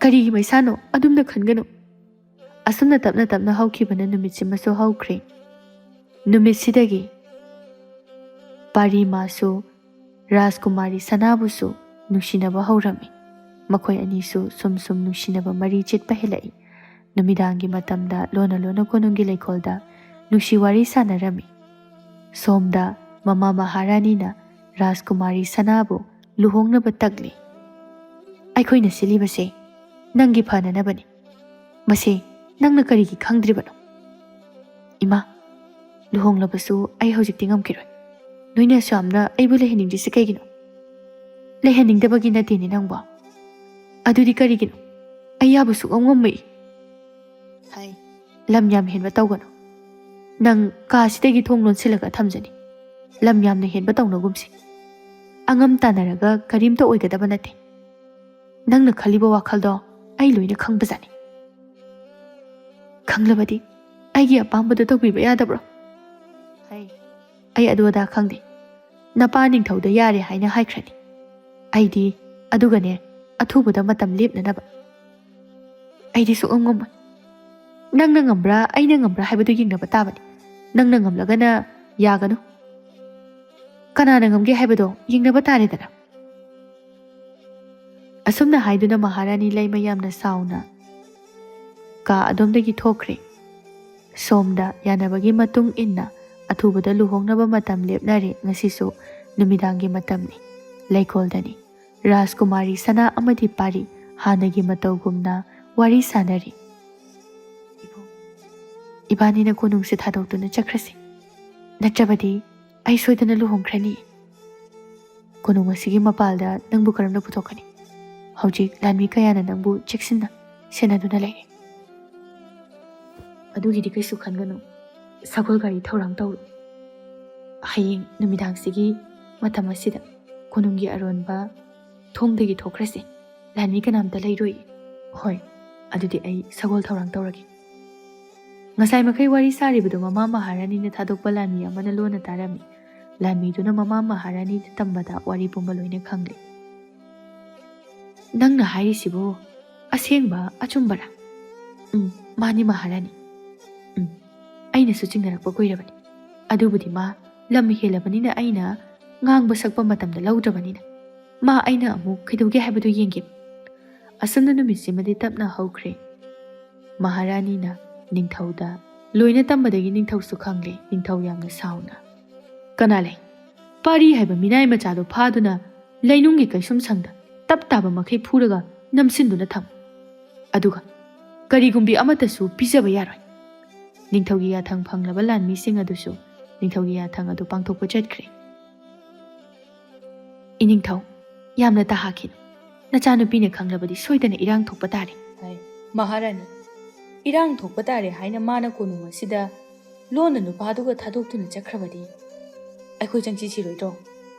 ꯀꯔꯤꯒꯤ ꯃꯩꯁꯥꯅꯣ ꯑꯗꯨꯝꯅ ꯈꯟꯒꯅꯨ ꯑꯁꯨꯝꯅ ꯇꯞꯅ ꯇꯞꯅ ꯍꯧꯈꯤꯕꯅ ꯅꯨꯃꯤꯠꯁꯤꯃꯁꯨ ꯍꯧꯈ꯭ꯔꯦ ꯅꯨꯃꯤꯠꯁꯤꯗꯒꯤ ꯄꯥꯔꯤ ꯃꯥꯁꯨ ꯔꯥꯖꯀꯨꯃꯥꯔꯤ ꯁꯅꯥꯕꯨꯁꯨ ꯅꯨꯡꯁꯤꯅꯕ ꯍꯧꯔꯝꯃꯤ ꯃꯈꯣꯏ ꯑꯅꯤꯁꯨ ꯁꯨꯝ ꯁꯨꯝ ꯅꯨꯡꯁꯤꯅꯕ ꯃꯔꯤ ꯆꯦꯠꯄ ꯍꯦꯜꯂꯛꯏ ꯅꯨꯃꯤꯗꯥꯡꯒꯤ ꯃꯇꯝꯗ ꯂꯣꯟꯅ ꯂꯣꯟꯅ ꯀꯣꯅꯨꯡꯒꯤ ꯂꯩꯀꯣꯜꯗ ꯅꯨꯡꯁꯤ ꯋꯥꯔꯤ ꯁꯥꯟꯅꯔꯝꯃꯤ ꯁꯣꯝꯗ ꯃꯃꯥ ꯃꯍꯥꯔꯥꯅꯤꯅ ꯔꯥꯖꯀꯨꯃꯥꯔꯤ ꯁꯅꯥꯕꯨ ꯂꯨꯍꯣꯡꯅꯕ ꯇꯛꯂꯤ꯫ ꯑꯩꯈꯣꯏꯅ ꯁꯤꯜꯂꯤꯕꯁꯦ ꯅꯪꯒꯤ ꯐꯅꯅꯕꯅꯤ꯫ ꯃꯁꯤ ꯅꯪꯅ ꯀꯔꯤꯒꯤ ꯈꯪꯗ꯭ꯔꯤꯕꯅꯣ? ꯏꯃꯥ, ꯂꯨꯍꯣꯡꯂꯕꯁꯨ ꯑꯩ ꯍꯧꯖꯤꯛꯇꯤ ꯉꯝꯈꯤꯔꯣꯏ꯫ ꯅꯣꯏꯅ ꯑꯁꯨꯌꯥꯝꯅ ꯑꯩꯕꯨ ꯂꯩꯍꯟꯅꯤꯡꯗ꯭ꯔꯤꯁꯤ ꯀꯩꯒꯤꯅꯣ? ꯂꯩꯍꯟꯅꯤꯡꯗꯕꯒꯤ ꯅꯠꯇꯦꯅꯦ ꯅꯪꯕꯣ꯫ ꯑꯗꯨꯗꯤ ꯀꯔꯤꯒꯤꯅꯣ? ꯑꯩ ꯌꯥꯕ ꯁꯨꯛꯉꯝ ꯉꯝꯃꯣꯏ꯫ ꯍꯥꯏ, ꯂꯝ ꯌꯥꯝ ꯍꯦꯟꯕ ꯇꯧꯒꯅꯨ꯫ ꯅꯪ ꯀꯥꯁꯤꯗꯒꯤ ꯊꯣꯡ ꯂꯣꯟꯁꯤꯜꯂꯒ ꯊꯝꯖꯅꯤ꯫ ꯂꯝ ꯌꯥꯝꯅ ꯍꯦꯟꯕ ꯇꯧꯅꯒꯨꯝꯁꯤ꯫ ꯑꯉꯝ ꯇꯥꯟꯅꯔꯒ ꯀꯔꯤꯝꯇ ꯑꯣꯏꯒꯗꯕ ꯅꯠꯇꯦ꯫ ꯅꯪꯅ ꯈꯜꯂꯤꯕ ꯋꯥꯈꯜꯗꯣ ꯑꯩ ꯂꯣꯏꯅ ꯈꯪꯕꯖꯥꯠꯅꯤ꯫ ꯈꯪꯂꯕꯗꯤ ꯑꯩꯒꯤ ꯑꯄꯥꯝꯕꯗꯣ ꯇꯧꯕꯤꯕ ꯌꯥꯗꯕ꯭ꯔꯣ? ꯑꯩ ꯑꯗꯨ ꯑꯗꯥ ꯈꯪꯗꯦ꯫ ꯅꯄꯥ ꯅꯤꯡꯊꯧꯗ ꯌꯥꯔꯦ ꯍꯥꯏꯅ ꯍꯥꯏꯈ꯭ꯔꯅꯤ꯫ ꯑꯩꯗꯤ ꯑꯗꯨꯒꯅꯦ ꯑꯊꯨꯕꯗ ꯃꯇꯝ ꯂꯦꯞꯅꯅꯕ꯫ ꯑꯩꯗꯤ ꯁꯨꯛꯉꯝ ꯉꯝꯃꯣꯏ꯫ ꯅꯪꯅ ꯉꯝꯕ꯭ꯔꯥ ꯑꯩꯅ ꯉꯝꯕ꯭ꯔꯥ ꯍꯥꯏꯕꯗꯨ ꯌꯦꯡꯅꯕ ꯇꯥꯕꯅꯤ꯫ ꯅꯪꯅ ꯉꯝꯂꯒꯅ ꯌꯥꯒꯅꯨ꯫ ꯀꯅꯥꯅ ꯉꯝꯒꯦ ꯍꯥꯏꯕꯗꯣ ꯌꯦꯡꯅꯕ ꯇꯥꯔꯦꯗꯅ꯫ ꯑꯁꯨꯝꯅ ꯍꯥꯏꯗꯨꯅ ꯃꯍꯥꯔꯥꯅꯤ ꯂꯩꯃ ꯌꯥꯝꯅ ꯁꯥꯎꯅ ꯀꯥ ꯑꯗꯣꯝꯗꯒꯤ ꯊꯣꯛꯈ꯭ꯔꯦ꯫ ꯁꯣꯝꯗ ꯌꯥꯅꯕꯒꯤ ꯃꯇꯨꯡ ꯏꯟꯅ ꯑꯊꯨꯕꯗ ꯂꯨꯍꯣꯡꯅꯕ ꯃꯇꯝ ꯂꯦꯞꯅꯔꯦ꯫ ꯉꯁꯤꯁꯨ ꯅꯨꯃꯤꯗꯥꯡꯒꯤ ꯃꯇꯝꯅꯤ꯫ ꯂꯩꯀꯣꯜꯗꯅꯤ꯫ ꯔꯥꯖꯀꯨꯃꯥꯔꯤ ꯁꯅꯥ ꯑꯃꯗꯤ ꯄꯥꯔꯤ ꯍꯥꯟꯅꯒꯤ ꯃꯇꯧꯒꯨꯝꯅ ꯋꯥꯔꯤ ꯁꯥꯅꯔꯤ꯫ ꯏꯕꯥꯅꯤꯅ ꯀꯣꯅꯨꯡꯁꯦ ꯊꯥꯗꯣꯛꯇꯨꯅ ꯆꯠꯈ꯭ꯔꯁꯤ꯫ ꯅꯠꯇ꯭ꯔꯕꯗꯤ ꯑꯩ ꯁꯣꯏꯗꯅ ꯂꯨꯍꯣꯡꯈ꯭ꯔꯅꯤ꯫ ꯀꯣꯅꯨꯡ ꯑꯁꯤꯒꯤ ꯃꯄꯥꯜꯗ ꯅꯪꯕꯨ ꯀꯔꯝꯅ ꯄꯨꯊꯣꯛꯀꯅꯤ? ꯍꯧꯖꯤꯛ ꯂꯥꯟꯃꯤ ꯀꯌꯥꯅ ꯅꯪꯕꯨ ꯆꯦꯛꯁꯤꯟꯅ ꯁꯦꯟꯅꯗꯨꯅ ꯂꯩꯔꯦ꯫ ꯑꯗꯨꯒꯤꯗꯤ ꯀꯩꯁꯨ ꯈꯟꯒꯅꯨ꯫ ꯁꯒꯣꯜ ꯒꯥꯔꯤ ꯊꯧꯔꯥꯡ ꯇꯧꯔꯨ꯫ ꯍꯌꯦꯡ ꯅꯨꯃꯤꯗꯥꯡꯁꯤꯒꯤ ꯃꯇꯝ ꯑꯁꯤꯗ ꯀꯣꯅꯨꯡꯒꯤ ꯑꯔꯣꯟꯕ ꯊꯣꯡꯗꯒꯤ ꯊꯣꯛꯈ꯭ꯔꯁꯤ꯫ ꯂꯥꯟꯃꯤ ꯀꯅꯥꯝꯇ ꯂꯩꯔꯣꯏ꯫ ꯍꯣꯏ, ꯑꯗꯨꯗꯤ ꯑꯩ ꯁꯒꯣꯜ ꯊꯧꯔꯥꯡ ꯇꯧꯔꯒꯦ꯫ ꯉꯁꯥꯏ ꯃꯈꯩ ꯋꯥꯔꯤ ꯁꯥꯔꯤꯕꯗꯨ ꯃꯃꯥ ꯃꯍꯥꯔꯥꯅꯤꯅ ꯊꯥꯗꯣꯛꯄ ꯂꯥꯟꯃꯤ ꯑꯃꯅ ꯂꯣꯟꯅ ꯇꯥꯔꯝꯃꯤ꯫ ꯂꯥꯟꯃꯤꯗꯨꯅ ꯃꯃꯥ ꯃꯍꯥꯔꯥꯅꯤꯗ ꯇꯝꯕꯗ ꯋꯥꯔꯤ ꯄꯨꯝꯕ ꯂꯣꯏꯅ ꯈꯪꯂꯦ꯫ ꯅꯪꯅ ꯍꯥꯏꯔꯤꯁꯤꯕꯨ ꯑꯁꯦꯡꯕ ꯑꯆꯨꯝꯕꯔꯥ? ꯃꯥꯅꯤ ꯃꯍꯥꯔꯥꯅꯤ꯫ ꯑꯩꯅꯁꯨ ꯆꯤꯡꯅꯔꯛꯄ ꯀꯨꯏꯔꯕꯅꯤ꯫ ꯑꯗꯨꯕꯨꯗꯤ ꯃꯥ ꯂꯝ ꯍꯦꯜꯂꯕꯅꯤꯅ ꯑꯩꯅ ꯉꯥꯡꯕ ꯁꯛꯄ ꯃꯇꯝꯗ ꯂꯧꯗ꯭ꯔꯕꯅꯤ나 ꯃꯥ ꯑꯩꯅ ꯑꯃꯨꯛ ꯀꯩꯗꯧꯒꯦ ꯍꯥꯏꯕꯗꯨ ꯌꯦꯡꯒꯦ꯫ ꯑꯁꯨꯝꯅ ꯅꯨꯃꯤꯠꯁꯤꯃꯗꯤ ꯇꯞꯅ ꯍꯧꯈ꯭ꯔꯦ꯫ ꯃꯍꯥꯔꯥꯅꯤꯅ ꯅꯤꯡꯊꯧꯗ ꯂꯣꯏꯅ ꯇꯝꯕꯗꯒꯤ ꯅꯤꯡꯊꯧꯁꯨ ꯈꯪꯂꯦ꯫ ꯅꯤꯡꯊꯧ ꯌꯥꯝꯅ ꯁꯥꯎꯅ, ꯀꯅꯥ ꯂꯩ? ꯄꯥꯔꯤ ꯍꯥꯏꯕ ꯃꯤꯅꯥꯏ ꯃꯆꯥꯗꯣ ꯐꯥꯗꯨꯅ ꯂꯩꯅꯨꯡꯒꯤ ꯀꯩꯁꯨꯝꯁꯪꯗ ꯇꯞ ꯇꯥꯕ ꯃꯈꯩ ꯐꯨꯔꯒ ꯅꯝꯁꯤꯟꯗꯨꯅ ꯊꯝꯃꯨ꯫ ꯑꯗꯨꯒ ꯀꯔꯤꯒꯨꯝꯕꯤ ꯑꯃꯠꯇꯁꯨ ꯄꯤꯖꯕ ꯌꯥꯔꯣꯏ꯫ ꯅꯤꯡꯊꯧꯒꯤ ꯌꯥꯊꯪ ꯐꯪꯂꯕ ꯂꯥꯟꯃꯤꯁꯤꯡ ꯑꯗꯨꯁꯨ ꯅꯤꯡꯊꯧꯒꯤ ꯌꯥꯊꯪ ꯑꯗꯨ ꯄꯥꯡꯊꯣꯛꯄ ꯆꯠꯈ꯭ꯔꯦ꯫ ꯏꯅꯤꯡꯊꯧ, ꯌꯥꯝꯅ ꯇꯥꯍꯥꯈꯤꯅꯨ꯫ ꯅꯆꯥꯅꯨꯄꯤꯅ ꯈꯪꯂꯕꯗꯤ ꯁꯣꯏꯗꯅ ꯏꯔꯥꯡ ꯊꯣꯛꯄ ꯇꯥꯔꯦ꯫ ꯃꯍꯥꯔꯥꯅꯤ, ꯏꯔꯥꯡ ꯊꯣꯛꯄ ꯇꯥꯔꯦ ꯍꯥꯏꯅ ꯃꯥꯅ ꯀꯣꯅꯨꯡ ꯑꯁꯤꯗ ꯂꯣꯟꯅ ꯅꯨꯄꯥꯗꯨꯒ ꯊꯥꯗꯣꯛꯇꯨꯅ ꯆꯠꯈ꯭ꯔꯕꯗꯤ ꯑꯩꯈꯣꯏ ꯆꯪꯁꯤ ꯁꯤꯔꯣꯏꯗ꯭ꯔꯣ?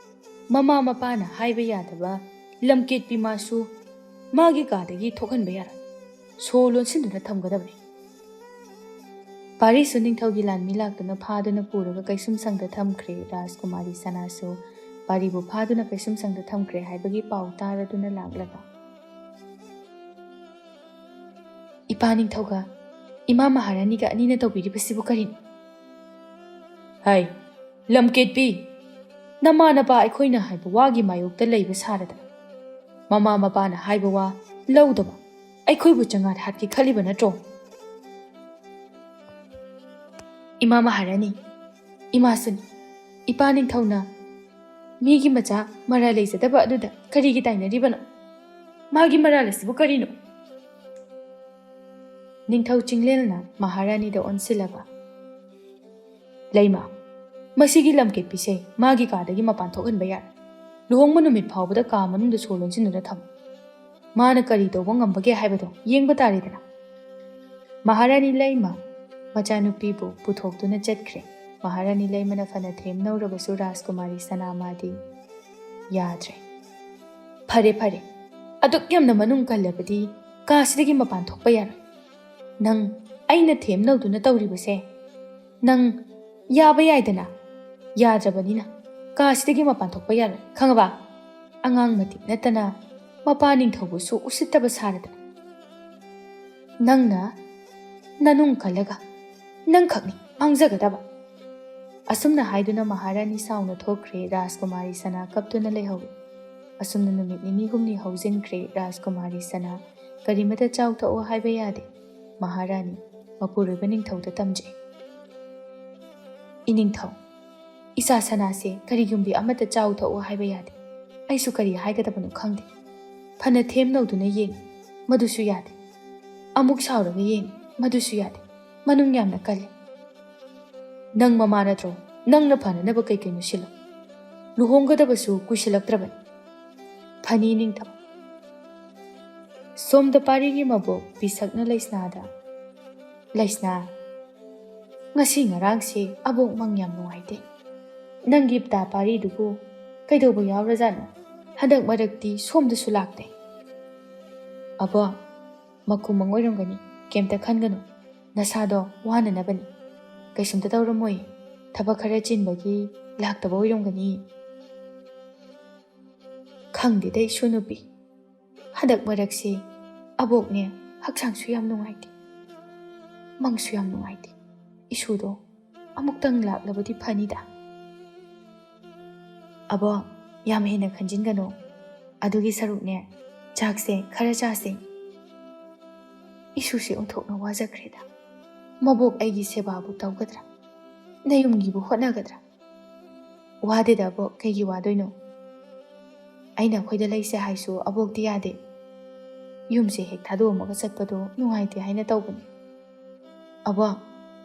ꯃꯃꯥ ꯃꯄꯥꯅ ꯍꯥꯏꯕ ꯌꯥꯗꯕ ꯂꯝꯀꯦꯠꯄꯤ ꯃꯥꯁꯨ ꯃꯥꯒꯤ ꯀꯥꯗꯒꯤ ꯊꯣꯛꯍꯟꯕ ꯌꯥꯔꯣꯏ꯫ ꯁꯣ ꯂꯣꯟꯁꯤꯟꯗꯨꯅ ꯊꯝꯒꯗꯕꯅꯤ꯫ ꯄꯥꯔꯤꯁꯨ ꯅꯤꯡꯊꯧꯒꯤ ꯂꯥꯟꯃꯤ ꯂꯥꯛꯇꯨꯅ ꯐꯥꯗꯨꯅ ꯄꯨꯔꯒ ꯀꯩꯁꯨꯝꯁꯪꯗ ꯊꯝꯈ꯭ꯔꯦ꯫ ꯔꯥꯖꯀꯨꯃꯥꯔꯤ ꯁꯅꯥꯁꯨ ꯄꯥꯔꯤꯕꯨ ꯐꯥꯗꯨꯅ ꯀꯩꯁꯨꯝꯁꯪꯗ ꯊꯝꯈ꯭ꯔꯦ ꯍꯥꯏꯕꯒꯤ ꯄꯥꯎ ꯇꯥꯔꯗꯨꯅ ꯂꯥꯛꯂꯒ ꯏꯄꯥ ꯅꯤꯡꯊꯧꯒ ꯏꯃꯥ ꯃꯍꯥꯔꯥꯅꯤꯒ ꯑꯅꯤꯅ ꯇꯧꯕꯤꯔꯤꯕꯁꯤꯕꯨ ꯀꯔꯤꯅꯣ? ꯍꯥꯏ, ꯂꯝꯀꯦꯠꯄꯤ! ꯅꯃꯥ ꯅꯄꯥ ꯑꯩꯈꯣꯏꯅ ꯍꯥꯏꯕ ꯋꯥꯒꯤ ꯃꯥꯌꯣꯛꯇ ꯂꯩꯕ ꯁꯥꯔꯗꯅ ꯃꯃꯥ ꯃꯄꯥꯅ ꯍꯥꯏꯕ ꯋꯥ ꯂꯧꯗꯕ ꯑꯩꯈꯣꯏꯕꯨ ꯆꯉꯥꯠ ꯍꯥꯠꯀꯦ ꯈꯜꯂꯤꯕ ꯅꯠꯇ꯭ꯔꯣ? ꯏꯃꯥ ꯃꯍꯥꯔꯥꯅꯤ, ꯏꯃꯥꯁꯨꯅꯤ꯫ ꯏꯄꯥ ꯅꯤꯡꯊꯧꯅ ꯃꯤꯒꯤ ꯃꯆꯥ ꯃꯔꯥꯜ ꯂꯩꯖꯗꯕ ꯑꯗꯨꯗ ꯀꯔꯤꯒꯤ ꯇꯥꯏꯅꯔꯤꯕꯅꯣ? ꯃꯥꯒꯤ ꯃꯔꯥꯜ ꯑꯁꯤꯕꯨ ꯀꯔꯤꯅꯣ? ꯅꯤꯡꯊꯧ ꯆꯤꯡꯂꯦꯜꯅ ꯃꯍꯥꯔꯥꯅꯤꯗ ꯑꯣꯟꯁꯤꯜꯂꯒ, ꯂꯩꯃ, ꯃꯁꯤꯒꯤ ꯂꯝꯀꯦꯠꯄꯤꯁꯦ ꯃꯥꯒꯤ ꯀꯥꯗꯒꯤ ꯃꯄꯥꯟ ꯊꯣꯛꯍꯟꯕ ꯌꯥꯔꯣꯏ꯫ ꯂꯨꯍꯣꯡꯕ ꯅꯨꯃꯤꯠ ꯐꯥꯎꯕꯗ ꯀꯥ ꯃꯅꯨꯡꯗ ꯁꯣ ꯂꯣꯟꯁꯤꯟꯗꯨꯅ ꯊꯝꯃꯨ꯫ ꯃꯥꯅ ꯀꯔꯤ ꯇꯧꯕ ꯉꯝꯕꯒꯦ ꯍꯥꯏꯕꯗꯣ ꯌꯦꯡꯕ ꯇꯥꯔꯦꯗꯅ꯫ ꯃꯍꯥꯔꯥꯅꯤ ꯂꯩꯃ ꯃꯆꯥꯅꯨꯄꯤꯕꯨ ꯄꯨꯊꯣꯛꯇꯨꯅ ꯆꯠꯈ꯭ꯔꯦ꯫ ꯃꯍꯥꯔꯥꯅꯤ ꯂꯩꯃꯅ ꯐꯅ ꯊꯦꯝꯅꯧꯔꯕꯁꯨ ꯔꯥꯖꯀꯨꯃꯥꯔꯤ ꯁꯅꯥꯃꯥꯗꯤ ꯌꯥꯗ꯭ꯔꯦ꯫ ꯐꯔꯦ ꯐꯔꯦ, ꯑꯗꯨꯛ ꯌꯥꯝꯅ ꯃꯅꯨꯡ ꯀꯜꯂꯕꯗꯤ ꯀꯥꯁꯤꯗꯒꯤ ꯃꯄꯥꯟ ꯊꯣꯛꯄ ꯌꯥꯔꯣꯏ꯫ ꯅꯪ ꯑꯩꯅ ꯊꯦꯝꯅꯧꯗꯨꯅ ꯇꯧꯔꯤꯕꯁꯦ ꯅꯪ ꯌꯥꯕ ꯌꯥꯏꯗꯅ꯫ ꯌꯥꯗ꯭ꯔꯕꯅꯤꯅ ꯀꯥꯁꯤꯗꯒꯤ ꯃꯄꯥꯟ ꯊꯣꯛꯄ ꯌꯥꯔꯣꯏ, ꯈꯪꯉꯕ? ꯑꯉꯥꯡ ꯃꯇꯤꯛ ꯅꯠꯇꯅ ꯃꯄꯥ ꯅꯤꯡꯊꯧꯕꯨꯁꯨ ꯎꯁꯤꯠꯇꯕ ꯁꯥꯔꯗꯅ ꯅꯪꯅ ꯅꯅꯨꯡ ꯀꯜꯂꯒ ꯅꯪꯈꯛꯅꯤ ꯃꯥꯡꯖꯒꯗꯕ꯫ ꯑꯁꯨꯝꯅ ꯍꯥꯏꯗꯨꯅ ꯃꯍꯥꯔꯥꯅꯤ ꯁꯥꯎꯅ ꯊꯣꯛꯈ꯭ꯔꯦ꯫ ꯔꯥꯖꯀꯨꯃꯥꯔꯤ ꯁꯅꯥ ꯀꯞꯇꯨꯅ ꯂꯩꯍꯧꯏ꯫ ꯑꯁꯨꯝꯅ ꯅꯨꯃꯤꯠ ꯅꯤꯅꯤ ꯍꯨꯝꯅꯤ ꯍꯧꯖꯤꯟꯈ꯭ꯔꯦ꯫ ꯔꯥꯖꯀꯨꯃꯥꯔꯤ ꯁꯅꯥ ꯀꯔꯤꯃꯇ ꯆꯥꯎꯊꯣꯛꯑꯣ ꯍꯥꯏꯕ ꯌꯥꯗꯦ꯫ ꯃꯍꯥꯔꯥꯅꯤ ꯃꯄꯨꯔꯣꯏꯕ ꯅꯤꯡꯊꯧꯗ ꯇꯝꯖꯩ꯫ ꯏꯅꯤꯡꯊꯧ, ꯏꯆꯥ ꯁꯅꯥꯁꯦ ꯀꯔꯤꯒꯨꯝꯕꯤ ꯑꯃꯠꯇ ꯆꯥꯎ ꯊꯛꯑꯣ ꯍꯥꯏꯕ ꯌꯥꯗꯦ꯫ ꯑꯩꯁꯨ ꯀꯔꯤ ꯍꯥꯏꯒꯗꯕꯅꯣ ꯈꯪꯗꯦ꯫ ꯐꯅ ꯊꯦꯝꯅꯧꯗꯨꯅ ꯌꯦꯡꯉꯤ, ꯃꯗꯨꯁꯨ ꯌꯥꯗꯦ꯫ ꯑꯃꯨꯛ ꯁꯥꯎꯔꯒ ꯌꯦꯡꯉꯤ, ꯃꯗꯨꯁꯨ ꯌꯥꯗꯦ꯫ ꯃꯅꯨꯡ ꯌꯥꯝꯅ ꯀꯜꯂꯤ꯫ ꯅꯪ ꯃꯃꯥ ꯅꯠꯇ꯭ꯔꯣ? ꯅꯪꯅ ꯐꯅꯅꯕ ꯀꯩꯀꯩꯅꯣ ꯁꯤꯜꯂꯣ꯫ ꯂꯨꯍꯣꯡꯒꯗꯕꯁꯨ ꯀꯨꯏꯁꯤꯜꯂꯛꯇ꯭ꯔꯕꯅꯤ꯫ ꯐꯅꯤ ꯅꯤꯡꯊꯧ꯫ ꯁꯣꯝꯗ ꯄꯥꯔꯤꯒꯤ ꯃꯕꯣꯛ ꯄꯤꯁꯛꯅ ꯂꯩꯁꯅꯥꯗ, ꯂꯩꯁꯅꯥ, ꯉꯁꯤ ꯉꯔꯥꯡꯁꯤ ꯑꯕꯣꯛ ꯃꯪ ꯌꯥꯝ ꯅꯨꯡꯉꯥꯏꯇꯦ꯫ ꯅꯪꯒꯤ ꯏꯞꯇꯥ ꯄꯥꯔꯤꯗꯨꯕꯨ ꯀꯩꯗꯧꯕ ꯌꯥꯎꯔꯖꯥꯠꯅꯣ? ꯍꯟꯗꯛ ꯃꯔꯛꯇꯤ ꯁꯣꯝꯗꯁꯨ ꯂꯥꯛꯇꯦ꯫ ꯑꯕꯣꯛ, ꯃꯈꯨꯃꯪ ꯑꯣꯏꯔꯝꯒꯅꯤ, ꯀꯩꯝꯇ ꯈꯟꯒꯅꯨ꯫ ꯅꯁꯥꯗꯣ ꯋꯥꯅꯅꯕꯅꯤ꯫ ꯀꯩꯁꯨꯝꯇ ꯇꯧꯔꯝꯃꯣꯏ, ꯊꯕꯛ ꯈꯔ ꯆꯤꯟꯕꯒꯤ ꯂꯥꯛꯇꯕ ꯑꯣꯏꯔꯝꯒꯅꯤ꯫ ꯈꯪꯗꯦꯗ ꯏꯁꯨ ꯅꯨꯄꯤ, ꯍꯟꯗꯛ ꯃꯔꯛꯁꯤ ꯑꯕꯣꯛꯅꯦ ꯍꯛꯆꯥꯡꯁꯨ ꯌꯥꯝ ꯅꯨꯡꯉꯥꯏꯇꯦ, ꯃꯪꯁꯨ ꯌꯥꯝ ꯅꯨꯡꯉꯥꯏꯇꯦ꯫ ꯏꯁꯨꯗꯣ ꯑꯃꯨꯛꯇꯪ ꯂꯥꯛꯂꯕꯗꯤ ꯐꯅꯤꯗ꯫ ꯑꯕꯣꯛ, ꯌꯥꯝ ꯍꯦꯟꯅ ꯈꯟꯖꯤꯟꯒꯅꯨ꯫ ꯑꯗꯨꯒꯤ ꯁꯔꯨꯛꯅꯦ, ꯆꯥꯛꯁꯦ ꯈꯔ ꯆꯥꯁꯦ꯫ ꯏꯁꯨꯁꯦ ꯑꯣꯟꯊꯣꯛꯅ ꯋꯥꯖꯈ꯭ꯔꯦꯗ꯫ ꯃꯕꯣꯛ ꯑꯩꯒꯤ ꯁꯦꯕꯥꯕꯨ ꯇꯧꯒꯗ꯭ꯔꯥ? ꯅꯌꯨꯝꯒꯤꯕꯨ ꯍꯣꯠꯅꯒꯗ꯭ꯔꯥ? ꯋꯥꯗꯦꯗ ꯑꯕꯣꯛ, ꯀꯩꯒꯤ ꯋꯥꯗꯣꯏꯅꯣ? ꯑꯩꯅ ꯑꯩꯈꯣꯏꯗ ꯂꯩꯁꯦ ꯍꯥꯏꯁꯨ ꯑꯕꯣꯛꯇꯤ ꯌꯥꯗꯦ꯫ ꯌꯨꯝꯁꯦ ꯍꯦꯛ ꯊꯥꯗꯣꯛꯑꯝꯃꯒ ꯆꯠꯄꯗꯣ ꯅꯨꯡꯉꯥꯏꯇꯦ ꯍꯥꯏꯅ ꯇꯧꯕꯅꯤ꯫ ꯑꯕꯣꯛ,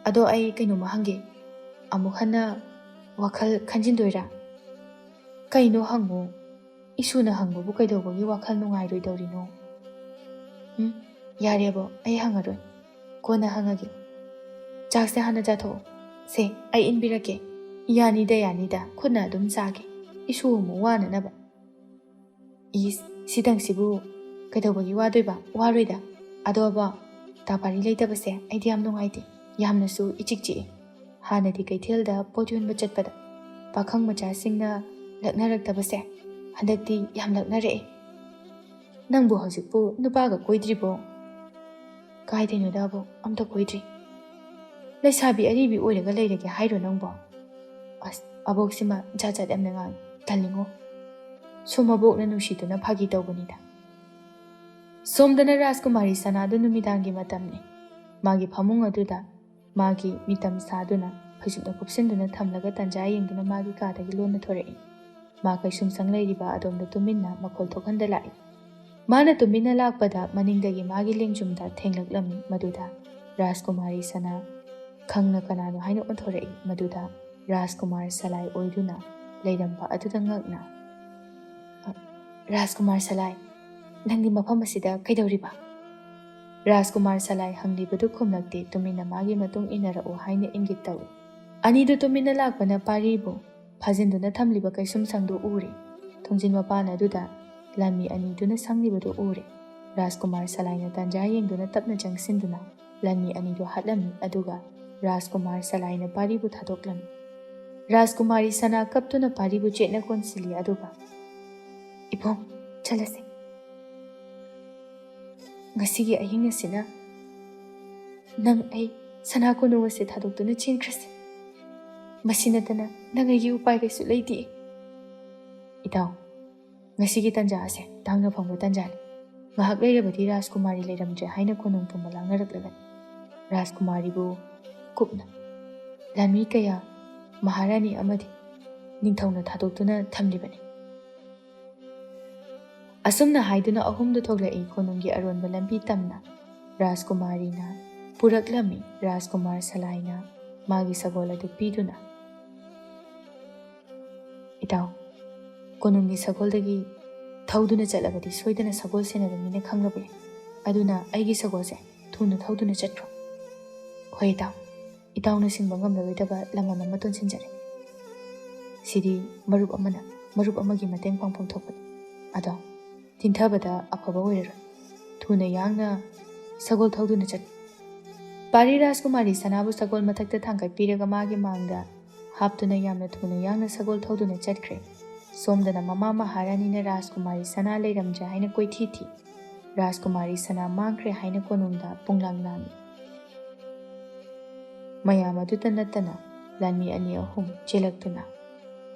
ꯑꯗꯣ ꯑꯩ ꯀꯩꯅꯣꯝꯃ ꯍꯪꯒꯦ꯫ ꯑꯃꯨꯛ ꯍꯟꯅ ꯋꯥꯈꯜ ꯈꯟꯖꯤꯟꯗꯣꯏꯔꯥ? ꯀꯩꯅꯣ ꯍꯪꯉꯨ꯫ ꯏꯁꯨꯅ ꯍꯪꯕꯕꯨ ꯀꯩꯗꯧꯕꯒꯤ ꯋꯥꯈꯜ ꯅꯨꯡꯉꯥꯏꯔꯣꯏꯗꯧꯔꯤꯅꯣ? ꯌꯥꯔꯦ ꯑꯕꯣꯛ, ꯑꯩ ꯍꯪꯉꯔꯣꯏ꯫ ꯀꯣꯟꯅ ꯍꯪꯉꯒꯦ꯫ ꯆꯥꯛꯁꯦ ꯍꯥꯟꯅ ꯆꯥꯊꯣꯛꯑꯣ꯫ ꯁꯦ, ꯑꯩ ꯏꯟꯕꯤꯔꯛꯀꯦ꯫ ꯌꯥꯅꯤꯗ ꯌꯥꯅꯤꯗ, ꯈꯨꯠꯅ ꯑꯗꯨꯝ ꯆꯥꯒꯦ꯫ ꯏꯁꯨ ꯑꯃꯨꯛ ꯋꯥꯅꯅꯕ꯫ ꯏꯁ, ꯁꯤꯗꯪꯁꯤꯕꯨ ꯀꯩꯗꯧꯕꯒꯤ ꯋꯥꯗꯣꯏꯕ? ꯋꯥꯔꯣꯏꯗ꯫ ꯑꯗꯣ ꯑꯕꯣꯛ, ꯇꯥꯄꯥꯔꯤ ꯂꯩꯇꯕꯁꯦ ꯑꯩꯗꯤ ꯌꯥꯝ ꯅꯨꯡꯉꯥꯏꯇꯦ꯫ ꯌꯥꯝꯅꯁꯨ ꯏꯆꯤꯛ ꯆꯤꯛꯏ꯫ ꯍꯥꯟꯅꯗꯤ ꯀꯩꯊꯦꯜꯗ ꯄꯣꯠ ꯌꯣꯟꯕ ꯆꯠꯄꯗ ꯄꯥꯈꯪ ꯃꯆꯥꯁꯤꯡꯅ ꯂꯛꯅꯔꯛꯇꯕꯁꯦ ꯍꯟꯗꯛꯇꯤ ꯌꯥꯝ ꯂꯛꯅꯔꯛꯑꯦ꯫ ꯅꯪꯕꯨ ꯍꯧꯖꯤꯛꯄꯨ ꯅꯨꯄꯥꯒ ꯀꯣꯏꯗ꯭ꯔꯤꯕꯣ? ꯀꯥꯏꯗꯩꯅꯣꯗ ꯑꯕꯣꯛ, ꯑꯝꯇ ꯀꯣꯏꯗ꯭ꯔꯤ꯫ ꯂꯩꯁꯥꯕꯤ ꯑꯔꯤꯕꯤ ꯑꯣꯏꯔꯒ ꯂꯩꯔꯒꯦ ꯍꯥꯏꯔꯣ ꯅꯪꯕꯣ? ꯑꯁ, ꯑꯕꯣꯛꯁꯤꯃ ꯖꯥꯠ ꯖꯥꯠ ꯌꯥꯝꯅ ꯉꯥꯡꯉꯤ, ꯇꯜꯂꯤꯉꯣ꯫ ꯁꯨꯝ ꯑꯕꯣꯛꯅ ꯅꯨꯡꯁꯤꯗꯨꯅ ꯐꯥꯒꯤ ꯇꯧꯕꯅꯤꯗ꯫ ꯁꯣꯝꯗꯅ ꯔꯥꯖꯀꯨꯃꯥꯔꯤ ꯁꯅꯥꯗꯨ ꯅꯨꯃꯤꯗꯥꯡꯒꯤ ꯃꯇꯝꯅꯤ꯫ ꯃꯥꯒꯤ ꯐꯃꯨꯡ ꯑꯗꯨꯗ ꯃꯥꯒꯤ ꯃꯤꯇꯝ ꯁꯥꯗꯨꯅ ꯐꯩꯖꯨꯞꯅ ꯀꯨꯞꯁꯤꯟꯗꯨꯅ ꯊꯝꯂꯒ ꯇꯟꯖꯥ ꯌꯦꯡꯗꯨꯅ ꯃꯥꯒꯤ ꯀꯥꯗꯒꯤ ꯂꯣꯟꯅ ꯊꯣꯔꯛꯏ꯫ ꯃꯥ ꯀꯩꯁꯨꯝꯁꯪ ꯂꯩꯔꯤꯕ ꯑꯗꯣꯝꯗ ꯇꯨꯃꯤꯟꯅ ꯃꯈꯣꯜ ꯊꯣꯛꯍꯟꯗ ꯂꯥꯛꯏ꯫ ꯃꯥꯅ ꯇꯨꯃꯤꯟꯅ ꯂꯥꯛꯄꯗ ꯃꯅꯤꯡꯗꯒꯤ ꯃꯥꯒꯤ ꯂꯦꯡꯖꯨꯝꯗ ꯊꯦꯡꯂꯛꯂꯝꯃꯤ꯫ ꯃꯗꯨꯗ ꯔꯥꯖꯀꯨꯃꯥꯔꯤ ꯁꯅꯥ ꯈꯪꯅ ꯀꯅꯥꯅꯣ ꯍꯥꯏꯅ ꯑꯣꯟꯊꯣꯔꯛꯏ꯫ ꯃꯗꯨꯗ ꯔꯥꯖꯀꯨꯃꯥꯔ ꯁꯂꯥꯏ ꯑꯣꯏꯗꯨꯅ ꯂꯩꯔꯝꯕ ꯑꯗꯨꯗ ꯉꯛꯅ, ꯔꯥꯖꯀꯨꯃꯥꯔ ꯁꯂꯥꯏ, ꯅꯪꯗꯤ ꯃꯐꯝ ꯑꯁꯤꯗ ꯀꯩꯗꯧꯔꯤꯕ? ꯔꯥꯖꯀꯨꯃꯥꯔ ꯁꯂꯥꯏ ꯍꯪꯂꯤꯕꯗꯨ ꯈꯨꯝꯂꯛꯇꯦ꯫ ꯇꯨꯃꯤꯟꯅ ꯃꯥꯒꯤ ꯃꯇꯨꯡ ꯏꯟꯅꯔꯛꯎ ꯍꯥꯏꯅ ꯏꯪꯒꯤꯠ ꯇꯧꯏ꯫ ꯑꯅꯤꯗꯨ ꯇꯨꯃꯤꯟꯅ ꯂꯥꯛꯄꯅ ꯄꯥꯔꯤꯕꯨ ꯐꯥꯖꯤꯟꯗꯨꯅ ꯊꯝꯂꯤꯕ ꯀꯩꯁꯨꯝꯁꯪꯗꯨ ꯎꯔꯦ꯫ ꯊꯣꯡꯖꯤꯟ ꯃꯄꯥꯟ ꯑꯗꯨꯗ ꯂꯥꯟꯃꯤ ꯑꯅꯤꯗꯨꯅ ꯁꯪꯂꯤꯕꯗꯨ ꯎꯔꯦ꯫ ꯔꯥꯖꯀꯨꯃꯥꯔ ꯁꯂꯥꯏꯅ ꯇꯟꯖꯥ ꯌꯦꯡꯗꯨꯅ ꯇꯞꯅ ꯆꯪꯁꯤꯟꯗꯨꯅ ꯂꯥꯟꯃꯤ ꯑꯅꯤꯗꯨ ꯍꯥꯠꯂꯝꯃꯤ꯫ ꯑꯗꯨꯒ ꯔꯥꯖꯀꯨꯃꯥꯔ ꯁꯂꯥꯏꯅ ꯄꯥꯔꯤꯕꯨ ꯊꯥꯗꯣꯛꯂꯝꯃꯤ꯫ ꯔꯥꯖꯀꯨꯃꯥꯔꯤ ꯁꯅꯥ ꯀꯞꯇꯨꯅ ꯄꯥꯔꯤꯕꯨ ꯆꯦꯠꯅ ꯀꯣꯟꯁꯤꯜꯂꯤ꯫ ꯑꯗꯨꯒ, ꯏꯕꯨꯡ, ꯆꯠꯂꯁꯤ꯫ ꯉꯁꯤꯒꯤ ꯑꯍꯤꯡ ꯑꯁꯤꯅ ꯅꯪ ꯑꯩ ꯁꯅꯥ ꯀꯣꯅꯨꯡ ꯑꯁꯤ ꯊꯥꯗꯣꯛꯇꯨꯅ ꯆꯦꯟꯈ꯭ꯔꯁꯤ꯫ ꯃꯁꯤ ꯅꯠꯇꯅ ꯅꯪ ꯑꯩꯒꯤ ꯎꯄꯥꯏ ꯀꯩꯁꯨ ꯂꯩꯇꯦ꯫ ꯏꯇꯥꯎ, ꯉꯁꯤꯒꯤ ꯇꯟꯖꯥ ꯑꯁꯦ ꯇꯥꯡꯅ ꯐꯪꯕ ꯇꯟꯖꯥꯅꯤ꯫ ꯉꯥꯏꯍꯥꯛ ꯂꯩꯔꯕꯗꯤ ꯔꯥꯖꯀꯨꯃꯥꯔꯤ ꯂꯩꯔꯝꯗ꯭ꯔꯦ ꯍꯥꯏꯅ ꯀꯣꯅꯨꯡ ꯄꯨꯝꯕ ꯂꯥꯡꯅꯔꯛꯂꯒꯅꯤ꯫ ꯔꯥꯖꯀꯨꯃꯥꯔꯤꯕꯨ ꯀꯨꯞꯅ ꯂꯥꯟꯃꯤ ꯀꯌꯥ, ꯃꯍꯥꯔꯥꯅꯤ ꯑꯃꯗꯤ ꯅꯤꯡꯊꯧꯅ ꯊꯥꯗꯣꯛꯇꯨꯅ ꯊꯝꯂꯤꯕꯅꯤ꯫ ꯑꯁꯨꯝꯅ ꯍꯥꯏꯗꯨꯅ ꯑꯍꯨꯝꯗꯨ ꯊꯣꯛꯂꯛꯏ ꯀꯣꯅꯨꯡꯒꯤ ꯑꯔꯣꯟꯕ ꯂꯝꯕꯤ ꯇꯝꯅ꯫ ꯔꯥꯖꯀꯨꯃꯥꯔꯤꯅ ꯄꯨꯔꯛꯂꯝꯃꯤ꯫ ꯔꯥꯖꯀꯨꯃꯥꯔ ꯁꯂꯥꯏꯅ ꯃꯥꯒꯤ ꯁꯒꯣꯜ ꯑꯗꯨ ꯄꯤꯗꯨꯅ, ꯏꯇꯥꯎ, ꯀꯣꯅꯨꯡꯒꯤ ꯁꯒꯣꯜꯗꯒꯤ ꯊꯧꯗꯨꯅ ꯆꯠꯂꯕꯗꯤ ꯁꯣꯏꯗꯅ ꯁꯒꯣꯜ ꯁꯦꯟꯅꯕ ꯃꯤꯅ ꯈꯪꯂꯕ ꯌꯥꯏ꯫ ꯑꯗꯨꯅ ꯑꯩꯒꯤ ꯁꯒꯣꯜꯁꯦ ꯊꯨꯅ ꯊꯧꯗꯨꯅ ꯆꯠꯈ꯭ꯔꯣ꯫ ꯍꯣꯏ ꯏꯇꯥꯎ, ꯏꯇꯥꯎꯅ ꯁꯤꯟꯕ ꯉꯝꯂꯔꯣꯏꯗꯕ ꯂꯃꯟ ꯑꯃ ꯇꯣꯟꯁꯤꯟꯖꯔꯦ꯫ ꯁꯤꯗꯤ ꯃꯔꯨꯞ ꯑꯃꯅ ꯃꯔꯨꯞ ꯑꯃꯒꯤ ꯃꯇꯦꯡ ꯄꯥꯡꯐꯝ ꯊꯣꯛꯄꯅꯤ꯫ ꯑꯗꯣ ꯊꯤꯟꯊꯕꯗ ꯑꯐꯕ ꯑꯣꯏꯔꯔꯣꯏ꯫ ꯊꯨꯅ ꯌꯥꯡꯅ ꯁꯒꯣꯜ ꯊꯧꯗꯨꯅ ꯆꯠ꯫ ꯄꯥꯔꯤ ꯔꯥꯖꯀꯨꯃꯥꯔꯤ ꯁꯅꯥꯕꯨ ꯁꯒꯣꯜ ꯃꯊꯛꯇ ꯊꯥꯡꯒꯠꯄꯤꯔꯒ ꯃꯥꯒꯤ ꯃꯥꯡꯗ ꯍꯥꯞꯇꯨꯅ ꯌꯥꯝꯅ ꯊꯨꯅ ꯌꯥꯡꯅ ꯁꯒꯣꯜ ꯊꯧꯗꯨꯅ ꯆꯠꯈ꯭ꯔꯦ꯫ ꯁꯣꯝꯗꯅ ꯃꯃꯥ ꯃꯍꯥꯔꯥꯅꯤꯅ ꯔꯥꯖꯀꯨꯃꯥꯔꯤ ꯁꯅꯥ ꯂꯩꯔꯝꯗ꯭ꯔꯦ ꯍꯥꯏꯅ ꯀꯣꯏꯊꯤ ꯊꯤ꯫ ꯔꯥꯖꯀꯨꯃꯥꯔꯤ ꯁꯅꯥ ꯃꯥꯡꯈ꯭ꯔꯦ ꯍꯥꯏꯅ ꯀꯣꯅꯨꯡꯗ ꯄꯨꯡꯂꯥꯡ ꯂꯥꯡꯏ꯫ ꯃꯌꯥꯝ ꯑꯗꯨꯇ ꯅꯠꯇꯅ ꯂꯥꯟꯃꯤ ꯑꯅꯤ ꯑꯍꯨꯝ ꯆꯦꯜꯂꯛꯇꯨꯅ,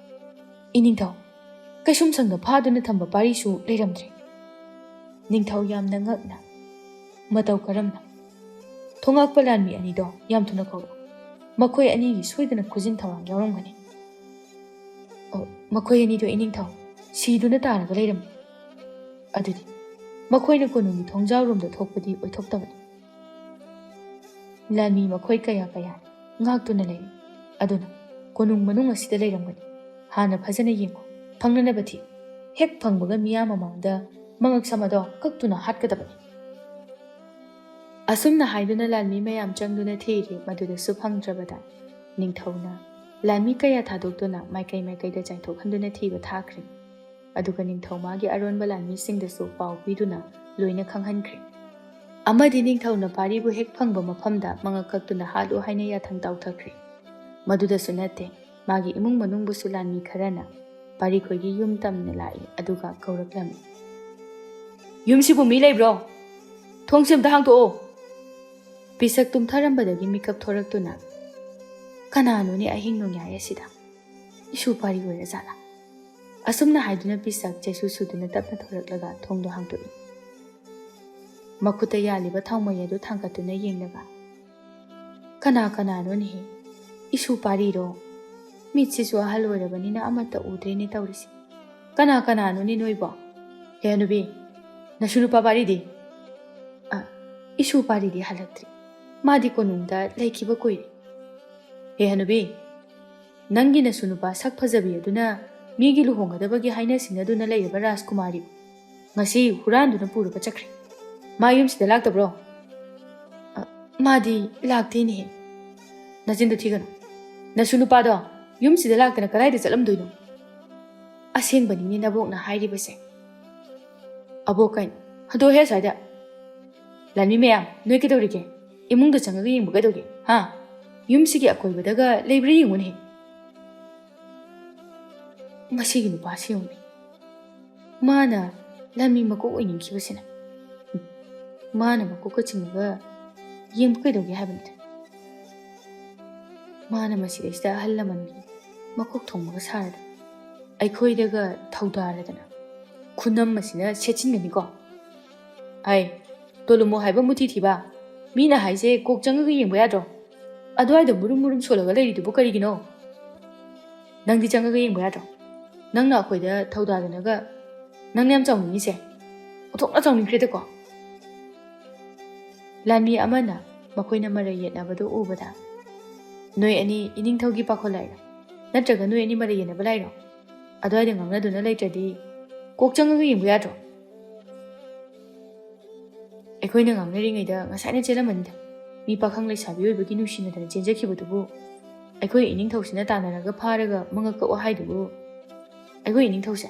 ꯏꯅꯤꯡꯊꯧ, ꯀꯩꯁꯨꯝꯁꯪꯗ ꯐꯥꯗꯨꯅ ꯊꯝꯕ ꯄꯥꯔꯤꯁꯨ ꯂꯩꯔꯝꯗ꯭ꯔꯦ꯫ ꯅꯤꯡꯊꯧ ꯌꯥꯝꯅ ꯉꯛꯅ, ꯃꯇꯧ ꯀꯔꯝꯅ? ꯊꯣꯉꯛꯄ ꯂꯥꯟꯃꯤ ꯑꯅꯤꯗꯣ ꯌꯥꯝ ꯊꯨꯅ ꯀꯧꯔꯛꯎ꯫ ꯃꯈꯣꯏ ꯑꯅꯤꯒꯤ ꯁꯣꯏꯗꯅ ꯈꯨꯖꯤꯟ ꯊꯧꯔꯥꯡ ꯌꯥꯎꯔꯝꯒꯅꯤ꯫ ꯃꯈꯣꯏ ꯑꯅꯤꯗꯣ ꯏꯅꯤꯡꯊꯧ ꯁꯤꯗꯨꯅ ꯇꯥꯔꯒ ꯂꯩꯔꯝꯃꯤ꯫ ꯑꯗꯨꯗꯤ ꯃꯈꯣꯏꯅ ꯀꯣꯅꯨꯡꯒꯤ ꯊꯣꯡꯖꯥꯎꯔꯣꯝꯗ ꯊꯣꯛꯄꯗꯤ ꯑꯣꯏꯊꯣꯛꯇꯕꯅꯤ꯫ ꯂꯥꯟꯃꯤ ꯃꯈꯣꯏ ꯀꯌꯥ ꯉꯥꯛꯇꯨꯅ ꯂꯩꯔꯤ꯫ ꯑꯗꯨꯅ ꯀꯣꯅꯨꯡ ꯃꯅꯨꯡ ꯑꯁꯤꯗ ꯂꯩꯔꯝꯒꯅꯤ꯫ ꯍꯥꯟꯅ ꯐꯖꯅ ꯌꯦꯡꯉꯨ, ꯐꯪꯅꯅꯕ ꯊꯤ꯫ ꯍꯦꯛ ꯐꯪꯕꯒ ꯃꯤꯌꯥꯝ ꯃꯃꯥꯡꯗ ꯃꯉꯛ ꯁꯝ ꯑꯗꯣ ꯀꯛꯇꯨꯅ ꯍꯥꯠꯀꯗꯕꯅꯤ꯫ ꯑꯁꯨꯝꯅ ꯍꯥꯏꯗꯨꯅ ꯂꯥꯟꯃꯤ ꯃꯌꯥꯝ ꯆꯪꯗꯨꯅ ꯊꯤꯔꯤ꯫ ꯃꯗꯨꯗꯁꯨ ꯐꯪꯗ꯭ꯔꯕꯗ ꯅꯤꯡꯊꯧꯅ ꯂꯥꯟꯃꯤ ꯀꯌꯥ ꯊꯥꯗꯣꯛꯇꯨꯅ ꯃꯥꯏꯀꯩꯗ ꯆꯥꯏꯊꯣꯛꯍꯟꯗꯨꯅ ꯊꯤꯕ ꯊꯥꯈ꯭ꯔꯦ꯫ ꯑꯗꯨꯒ ꯅꯤꯡꯊꯧ ꯃꯥꯒꯤ ꯑꯔꯣꯟꯕ ꯂꯥꯟꯃꯤꯁꯤꯡꯗꯁꯨ ꯄꯥꯎ ꯄꯤꯗꯨꯅ ꯂꯣꯏꯅ ꯈꯪꯍꯟꯈ꯭ꯔꯦ꯫ ꯑꯃꯗꯤ ꯅꯤꯡꯊꯧꯅ ꯄꯥꯔꯤꯕꯨ ꯍꯦꯛ ꯐꯪꯕ ꯃꯐꯝꯗ ꯃꯉꯛ ꯀꯛꯇꯨꯅ ꯍꯥꯠꯂꯨ ꯍꯥꯏꯅ ꯌꯥꯊꯪ ꯇꯥꯎꯊꯈ꯭ꯔꯦ꯫ ꯃꯗꯨꯗꯁꯨ ꯅꯠꯇꯦ, ꯃꯥꯒꯤ ꯏꯃꯨꯡ ꯃꯅꯨꯡꯕꯨꯁꯨ ꯂꯥꯟꯃꯤ ꯈꯔꯅ ꯄꯥꯔꯤꯈꯣꯏꯒꯤ ꯌꯨꯝ ꯇꯝꯅ ꯂꯥꯛꯏ꯫ ꯑꯗꯨꯒ ꯀꯧꯔꯛꯂꯝꯃꯤ, ꯌꯨꯝꯁꯤꯕꯨ ꯃꯤ ꯂꯩꯕ꯭ꯔꯣ? ꯊꯣꯡꯁꯤ ꯑꯝꯇ ꯍꯥꯡꯇꯣꯛꯑꯣ꯫ ꯄꯤꯁꯛ ꯇꯨꯝꯊꯔꯝꯕꯗꯒꯤ ꯃꯤꯀꯞ ꯊꯣꯔꯛꯇꯨꯅ, ꯀꯅꯥꯅꯣꯅꯦ ꯑꯍꯤꯡ ꯅꯣꯡꯌꯥꯏ ꯑꯁꯤꯗ? ꯏꯁꯨ ꯄꯥꯔꯤ ꯑꯣꯏꯔꯖꯥꯠꯂꯥ? ꯑꯁꯨꯝꯅ ꯍꯥꯏꯗꯨꯅ ꯄꯤꯁꯛ ꯆꯩꯁꯨ ꯁꯨꯗꯨꯅ ꯇꯞꯅ ꯊꯣꯔꯛꯂꯒ ꯊꯣꯡꯗꯣ ꯍꯥꯡꯇꯣꯛꯏ꯫ ꯃꯈꯨꯠꯇ ꯌꯥꯜꯂꯤꯕ ꯊꯥꯎꯃꯩ ꯑꯗꯨ ꯊꯥꯡꯒꯠꯇꯨꯅ ꯌꯦꯡꯂꯒ, ꯀꯅꯥꯅꯣꯅꯦꯍꯦ? ꯏꯁꯨ ꯄꯥꯔꯤꯔꯣ? ꯃꯤꯠꯁꯤꯁꯨ ꯑꯍꯜ ꯑꯣꯏꯔꯕꯅꯤꯅ ꯑꯃꯠꯇ ꯎꯗ꯭ꯔꯦꯅꯦ ꯇꯧꯔꯤꯁꯤ꯫ ꯀꯅꯥꯅꯣꯅꯦ ꯅꯣꯏꯕꯣ? ꯍꯦ ꯍꯅꯨꯕꯤ, ꯅꯁꯨ ꯅꯨꯄꯥ ꯄꯥꯔꯤꯗꯤ? ꯏꯁꯨ ꯄꯥꯔꯤꯗꯤ ꯍꯜꯂꯛꯇ꯭ꯔꯤ꯫ ꯃꯥꯗꯤ ꯀꯣꯅꯨꯡꯗ ꯂꯩꯈꯤꯕ ꯀꯨꯏꯔꯦ꯫ ꯍꯦ ꯍꯅꯨꯕꯤ, ꯅꯪꯒꯤ ꯅꯁꯨ ꯅꯨꯄꯥ ꯁꯛ ꯐꯖꯕꯤ ꯑꯗꯨꯅ ꯃꯤꯒꯤ ꯂꯨꯍꯣꯡꯒꯗꯕꯒꯤ ꯍꯥꯏꯅ ꯁꯤꯡꯅꯗꯨꯅ ꯂꯩꯔꯕ ꯔꯥꯖꯀꯨꯃꯥꯔꯤ ꯉꯁꯤ ꯍꯨꯔꯥꯟꯗꯨꯅ ꯄꯨꯔꯒ ꯆꯠꯈ꯭ꯔꯦ꯫ ꯃꯥ ꯌꯨꯝꯁꯤꯗ ꯂꯥꯛꯇꯕ꯭ꯔꯣ? ꯃꯥꯗꯤ ꯂꯥꯛꯇꯦꯅꯦꯍꯦ꯫ ꯅꯆꯤꯟꯗꯣ ꯊꯤꯒꯅꯨ꯫ ꯅꯁꯨ ꯅꯨꯄꯥꯗꯣ ꯌꯨꯝꯁꯤꯗ ꯂꯥꯛꯇꯅ ꯀꯗꯥꯏꯗ ꯆꯠꯂꯝꯗꯣꯏꯅꯣ? ꯑꯁꯦꯡꯕꯅꯤꯅꯦ ꯅꯕꯣꯛꯅ ꯍꯥꯏꯔꯤꯕꯁꯦ꯫ ꯑꯕꯣꯛ ꯀꯩꯅꯣ? ꯍꯟꯗꯣꯛꯍꯦ ꯁ꯭ꯋꯥꯏꯗ! ꯂꯥꯟꯃꯤ ꯃꯌꯥꯝ, ꯅꯣꯏ ꯀꯩꯗꯧꯔꯤꯒꯦ? ꯏꯃꯨꯡꯗ ꯆꯪꯉꯒ ꯌꯦꯡꯕ ꯀꯩꯗꯧꯒꯦ? ꯌꯨꯝꯁꯤꯒꯤ ꯑꯀꯣꯏꯕꯗꯒ ꯂꯩꯕ꯭ꯔꯥ ꯌꯦꯡꯉꯨꯅꯦꯍꯦ꯫ ꯃꯁꯤꯒꯤ ꯅꯨꯄꯥꯁꯤ ꯌꯦꯡꯉꯨꯅꯦ, ꯃꯥꯅ ꯂꯥꯟꯃꯤ ꯃꯀꯣꯛ ꯑꯣꯏꯅꯤꯡꯈꯤꯕꯁꯤꯅ꯫ ꯃꯥꯅ ꯃꯀꯣꯛꯀ ꯆꯤꯡꯉꯒ ꯌꯦꯡꯕ ꯀꯩꯗꯧꯒꯦ ꯍꯥꯏꯕꯅꯤꯗ? ꯃꯥꯅ ꯃꯁꯤꯗꯩꯁꯤꯗ ꯑꯍꯜ ꯂꯃꯟꯒꯤ ꯃꯀꯣꯛ ꯊꯣꯡꯕꯒ ꯁꯥꯔꯗꯅ ꯑꯩꯈꯣꯏꯗꯒ ꯊꯧꯗꯥꯔꯗꯅ ꯈꯨꯅꯝ ꯑꯁꯤꯅ ꯁꯦꯠꯆꯤꯟꯒꯅꯤꯀꯣ꯫ ꯇꯣꯂꯨꯃꯣ ꯍꯥꯏꯕ ꯃꯨꯊꯤ ꯊꯤꯕ, ꯃꯤꯅ ꯍꯥꯏꯁꯦ ꯀꯣꯛ ꯆꯪꯉꯒ ꯌꯦꯡꯕ ꯌꯥꯗ꯭ꯔꯣ? ꯑꯗꯨꯋꯥꯏꯗ ꯃꯨꯔꯨꯝ ꯁꯣꯜꯂꯒ ꯂꯩꯔꯤꯗꯨꯕꯨ ꯀꯔꯤꯒꯤꯅꯣ? ꯅꯪꯗꯤ ꯆꯪꯉꯒ ꯌꯦꯡꯕ ꯌꯥꯗ꯭ꯔꯣ? ꯅꯪꯅ ꯑꯩꯈꯣꯏꯗ ꯊꯧꯗꯥꯗꯅꯒ ꯅꯪꯅ ꯌꯥꯝ ꯆꯥꯎꯅꯤꯡꯉꯤꯁꯦ ꯑꯣꯟꯊꯣꯛꯅ ꯆꯥꯎꯅꯤꯡꯈ꯭ꯔꯦꯗꯀꯣ꯫ ꯂꯥꯟꯃꯤ ꯑꯃꯅ ꯃꯈꯣꯏꯅ ꯃꯔꯩ ꯌꯦꯠꯅꯕꯗꯨ ꯎꯕꯗ, ꯅꯣꯏ ꯑꯅꯤ ꯏꯅꯤꯡꯊꯧꯒꯤ ꯄꯥꯈꯣꯜ ꯂꯥꯏꯔꯣ? ꯅꯠꯇ꯭ꯔꯒ ꯅꯣꯏ ꯑꯅꯤ ꯃꯔꯩ ꯌꯦꯠꯅꯕ ꯂꯥꯏꯔꯣ? ꯑꯗꯨꯋꯥꯏꯗ ꯉꯥꯡꯅꯗꯨꯅ ꯂꯩꯇ꯭ꯔꯗꯤ ꯀꯣꯛ ꯆꯪꯉꯒ ꯌꯦꯡꯕ ꯌꯥꯗ꯭ꯔꯣ? ꯑꯩꯈꯣꯏꯅ ꯉꯥꯡꯅꯔꯤꯉꯩꯗ ꯉꯁꯥꯏꯅ ꯆꯦꯜꯂꯝꯃꯅꯤꯗ꯫ ꯃꯤ ꯄꯥꯈꯪ ꯂꯩꯁꯥꯕꯤ ꯑꯣꯏꯕꯒꯤ ꯅꯨꯡꯁꯤꯅꯗꯅ ꯆꯦꯟꯖꯈꯤꯕꯗꯨꯕꯨ ꯑꯩꯈꯣꯏ ꯏꯅꯤꯡꯊꯧꯁꯤꯅ ꯇꯥꯟꯅꯔꯒ ꯐꯥꯔꯒ ꯃꯉꯛ ꯀꯛꯑꯣ ꯍꯥꯏꯗꯨꯕꯨ ꯑꯩꯈꯣꯏ ꯏꯅꯤꯡꯊꯧꯁꯦ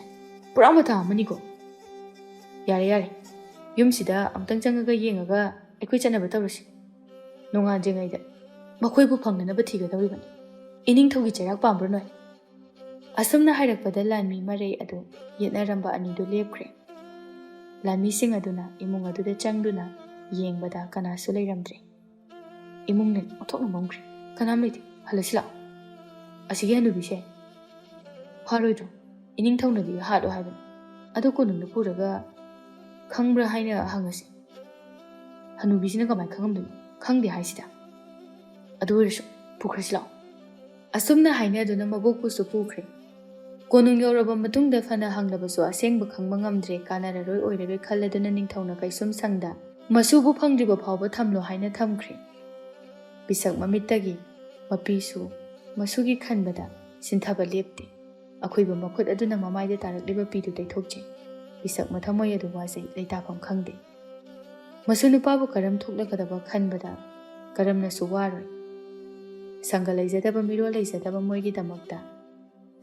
ꯄꯨꯔꯥ ꯃꯊꯥ ꯑꯃꯅꯤꯀꯣ꯫ ꯌꯥꯔꯦ, ꯌꯨꯝꯁꯤꯗ ꯑꯝꯇꯪ ꯆꯪꯉꯒ ꯌꯦꯡꯉꯒ ꯑꯩꯈꯣꯏ ꯆꯠꯅꯕ ꯇꯧꯔꯁꯤ꯫ ꯅꯣꯡꯉꯥꯟꯗ꯭ꯔꯤꯉꯩꯗ ꯃꯈꯣꯏꯕꯨ ꯐꯪꯅꯅꯕ ꯊꯤꯒꯗꯧꯔꯤꯕꯅꯤ꯫ ꯏꯅꯤꯡꯊꯧꯒꯤ ꯆꯩꯔꯥꯛ ꯄꯥꯝꯕ꯭ꯔꯣ ꯅꯣꯏ? ꯑꯁꯨꯝꯅ ꯍꯥꯏꯔꯛꯄꯗ ꯂꯥꯟꯃꯤ ꯃꯔꯩ ꯑꯗꯨ ꯌꯦꯠꯅꯔꯝꯕ ꯑꯅꯤꯗꯨ ꯂꯦꯞꯈ꯭ꯔꯦ꯫ ꯂꯥꯟꯃꯤꯁꯤꯡ ꯑꯗꯨꯅ ꯏꯃꯨꯡ ꯑꯗꯨꯗ ꯆꯪꯗꯨꯅ ꯌꯦꯡꯕꯗ ꯀꯅꯥꯁꯨ ꯂꯩꯔꯝꯗ꯭ꯔꯦ꯫ ꯏꯃꯨꯡꯅ ꯑꯣꯟꯊꯣꯛꯅ ꯃꯝꯈ꯭ꯔꯦ꯫ ꯀꯅꯥꯝ ꯂꯩꯇꯦ꯫ ꯍꯜꯂꯁꯤ ꯂꯥꯛꯑꯣ꯫ ꯑꯁꯤꯒꯤ ꯍꯅꯨꯕꯤꯁꯦ ꯐꯥꯔꯣꯏꯗ꯭ꯔꯣ? ꯏꯅꯤꯡꯊꯧꯅꯗꯤ ꯍꯥꯠꯂꯣ ꯍꯥꯏꯕꯅꯤ꯫ ꯑꯗꯨ ꯀꯣꯅꯨꯡꯗ ꯄꯨꯔꯒ ꯈꯪꯕ꯭ꯔꯥ ꯍꯥꯏꯅ ꯍꯪꯉꯁꯤ꯫ ꯍꯅꯨꯕꯤꯁꯤꯅ ꯀꯃꯥꯏꯅ ꯈꯪꯉꯝꯗꯣꯏꯅꯣ? ꯈꯪꯗꯦ ꯍꯥꯏꯁꯤꯗ꯫ ꯑꯗꯨ ꯑꯣꯏꯔꯁꯨ ꯄꯨꯈ꯭ꯔꯁꯤ ꯂꯥꯛꯑꯣ꯫ ꯑꯁꯨꯝꯅ ꯍꯥꯏꯅꯗꯨꯅ ꯃꯕꯣꯛꯄꯨꯁꯨ ꯄꯨꯈ꯭ꯔꯦ꯫ ꯀꯣꯅꯨꯡ ꯌꯧꯔꯕ ꯃꯇꯨꯡꯗ ꯐꯅ ꯍꯪꯂꯕꯁꯨ ꯑꯁꯦꯡꯕ ꯈꯪꯕ ꯉꯝꯗ꯭ꯔꯦ꯫ ꯀꯥꯟꯅꯔꯔꯣꯏ ꯑꯣꯏꯔꯔꯣꯏ ꯈꯜꯂꯗꯨꯅ ꯅꯤꯡꯊꯧꯅ ꯀꯩꯁꯨꯝ ꯁꯪꯗ ꯃꯁꯨꯕꯨ ꯐꯪꯗ꯭ꯔꯤꯕ ꯐꯥꯎꯕ ꯊꯝꯂꯣ ꯍꯥꯏꯅ ꯊꯝꯈ꯭ꯔꯦ꯫ ꯄꯤꯁꯛ ꯃꯃꯤꯠꯇꯒꯤ ꯃꯄꯤꯁꯨ ꯃꯁꯨꯒꯤ ꯈꯟꯕꯗ ꯁꯤꯟꯊꯕ ꯂꯦꯞꯇꯦ꯫ ꯑꯈꯣꯏꯕ ꯃꯈꯨꯠ ꯑꯗꯨꯅ ꯃꯃꯥꯏꯗ ꯇꯥꯔꯛꯂꯤꯕ ꯄꯤꯗꯨ ꯇꯩꯊꯣꯛꯆꯩ꯫ ꯄꯤꯁꯛ ꯃꯊꯃꯣꯏ ꯑꯗꯨ ꯋꯥꯖꯩ, ꯂꯩꯇꯥꯐꯝ ꯈꯪꯗꯦ꯫ ꯃꯁꯨ ꯅꯨꯄꯥꯕꯨ ꯀꯔꯝ ꯊꯣꯛꯂꯒꯗꯕ ꯈꯟꯕꯗ ꯀꯔꯝꯅꯁꯨ ꯋꯥꯔꯣꯏ꯫ ꯁꯪꯒ ꯂꯩꯖꯗꯕ ꯃꯤꯔꯣꯜ ꯂꯩꯖꯗꯕ ꯃꯣꯏꯒꯤꯗꯃꯛꯇ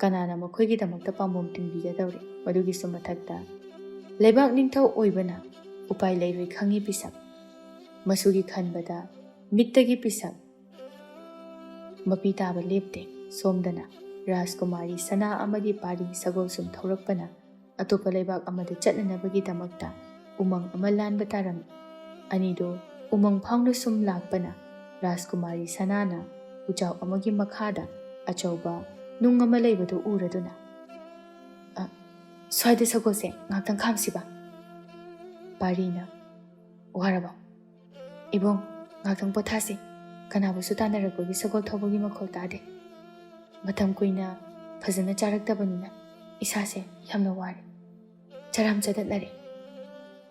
ꯀꯅꯥꯅ ꯃꯈꯣꯏꯒꯤꯗꯃꯛꯇ ꯄꯥꯝꯕꯣꯝ ꯇꯤꯡꯕꯤꯒꯗꯧꯔꯤ? ꯃꯗꯨꯒꯤꯁꯨ ꯃꯊꯛꯇ ꯂꯩꯕꯥꯛ ꯅꯤꯡꯊꯧ ꯑꯣꯏꯕꯅ ꯎꯄꯥꯏ ꯂꯩꯔꯣꯏ ꯈꯪꯉꯤ ꯄꯤꯁꯛ꯫ ꯃꯁꯨꯒꯤ ꯈꯟꯕꯗ ꯃꯤꯠꯇꯒꯤ ꯄꯤꯁꯛ ꯃꯄꯤ ꯇꯥꯕ ꯂꯦꯞꯇꯦ꯫ ꯁꯣꯝꯗꯅ ꯔꯥꯖꯀꯨꯃꯥꯔꯤ ꯁꯅꯥ ꯑꯃꯗꯤ ꯄꯥꯔꯤ ꯁꯒꯣꯜ ꯁꯨꯝ ꯊꯧꯔꯛꯄꯅ ꯑꯇꯣꯞꯄ ꯂꯩꯕꯥꯛ ꯑꯃꯗ ꯆꯠꯅꯅꯕꯒꯤꯗꯃꯛꯇ ꯎꯃꯪ ꯑꯃ ꯂꯥꯟꯕ ꯇꯥꯔꯝꯃꯤ꯫ ꯑꯅꯤꯗꯨ ꯎꯃꯪ ꯐꯥꯎꯅ ꯁꯨꯝ ꯂꯥꯛꯄꯅ ꯔꯥꯖꯀꯨꯃꯥꯔꯤ ꯁꯅꯥꯅ ꯎꯆꯥꯎ ꯑꯃꯒꯤ ꯃꯈꯥꯗ ꯑꯆꯧꯕ ꯅꯨꯡ ꯑꯃ ꯂꯩꯕꯗꯨ ꯎꯔꯗꯨꯅ, ꯁ꯭ꯋꯥꯏꯗ ꯁꯒꯣꯜꯁꯦ ꯉꯥꯛꯇꯪ ꯈꯥꯝꯁꯤꯕ? ꯄꯥꯔꯤꯅ, ꯋꯥꯔꯕꯣ? ꯏꯕꯨꯡ, ꯉꯥꯛꯇꯪ ꯄꯣꯊꯥꯁꯤ꯫ ꯀꯅꯥꯕꯨꯁꯨ ꯇꯥꯟꯅꯔꯛꯄꯒꯤ ꯁꯒꯣꯜ ꯊꯧꯕꯒꯤ ꯃꯈꯣꯜ ꯇꯥꯗꯦ꯫ ꯃꯇꯝ ꯀꯨꯏꯅ ꯐꯖꯅ ꯆꯥꯔꯛꯇꯕꯅꯤꯅ ꯏꯁꯥꯁꯦ ꯌꯥꯝꯅ ꯋꯥꯔꯦ. ꯆꯔꯥꯝ ꯆꯗꯠꯅꯔꯦ.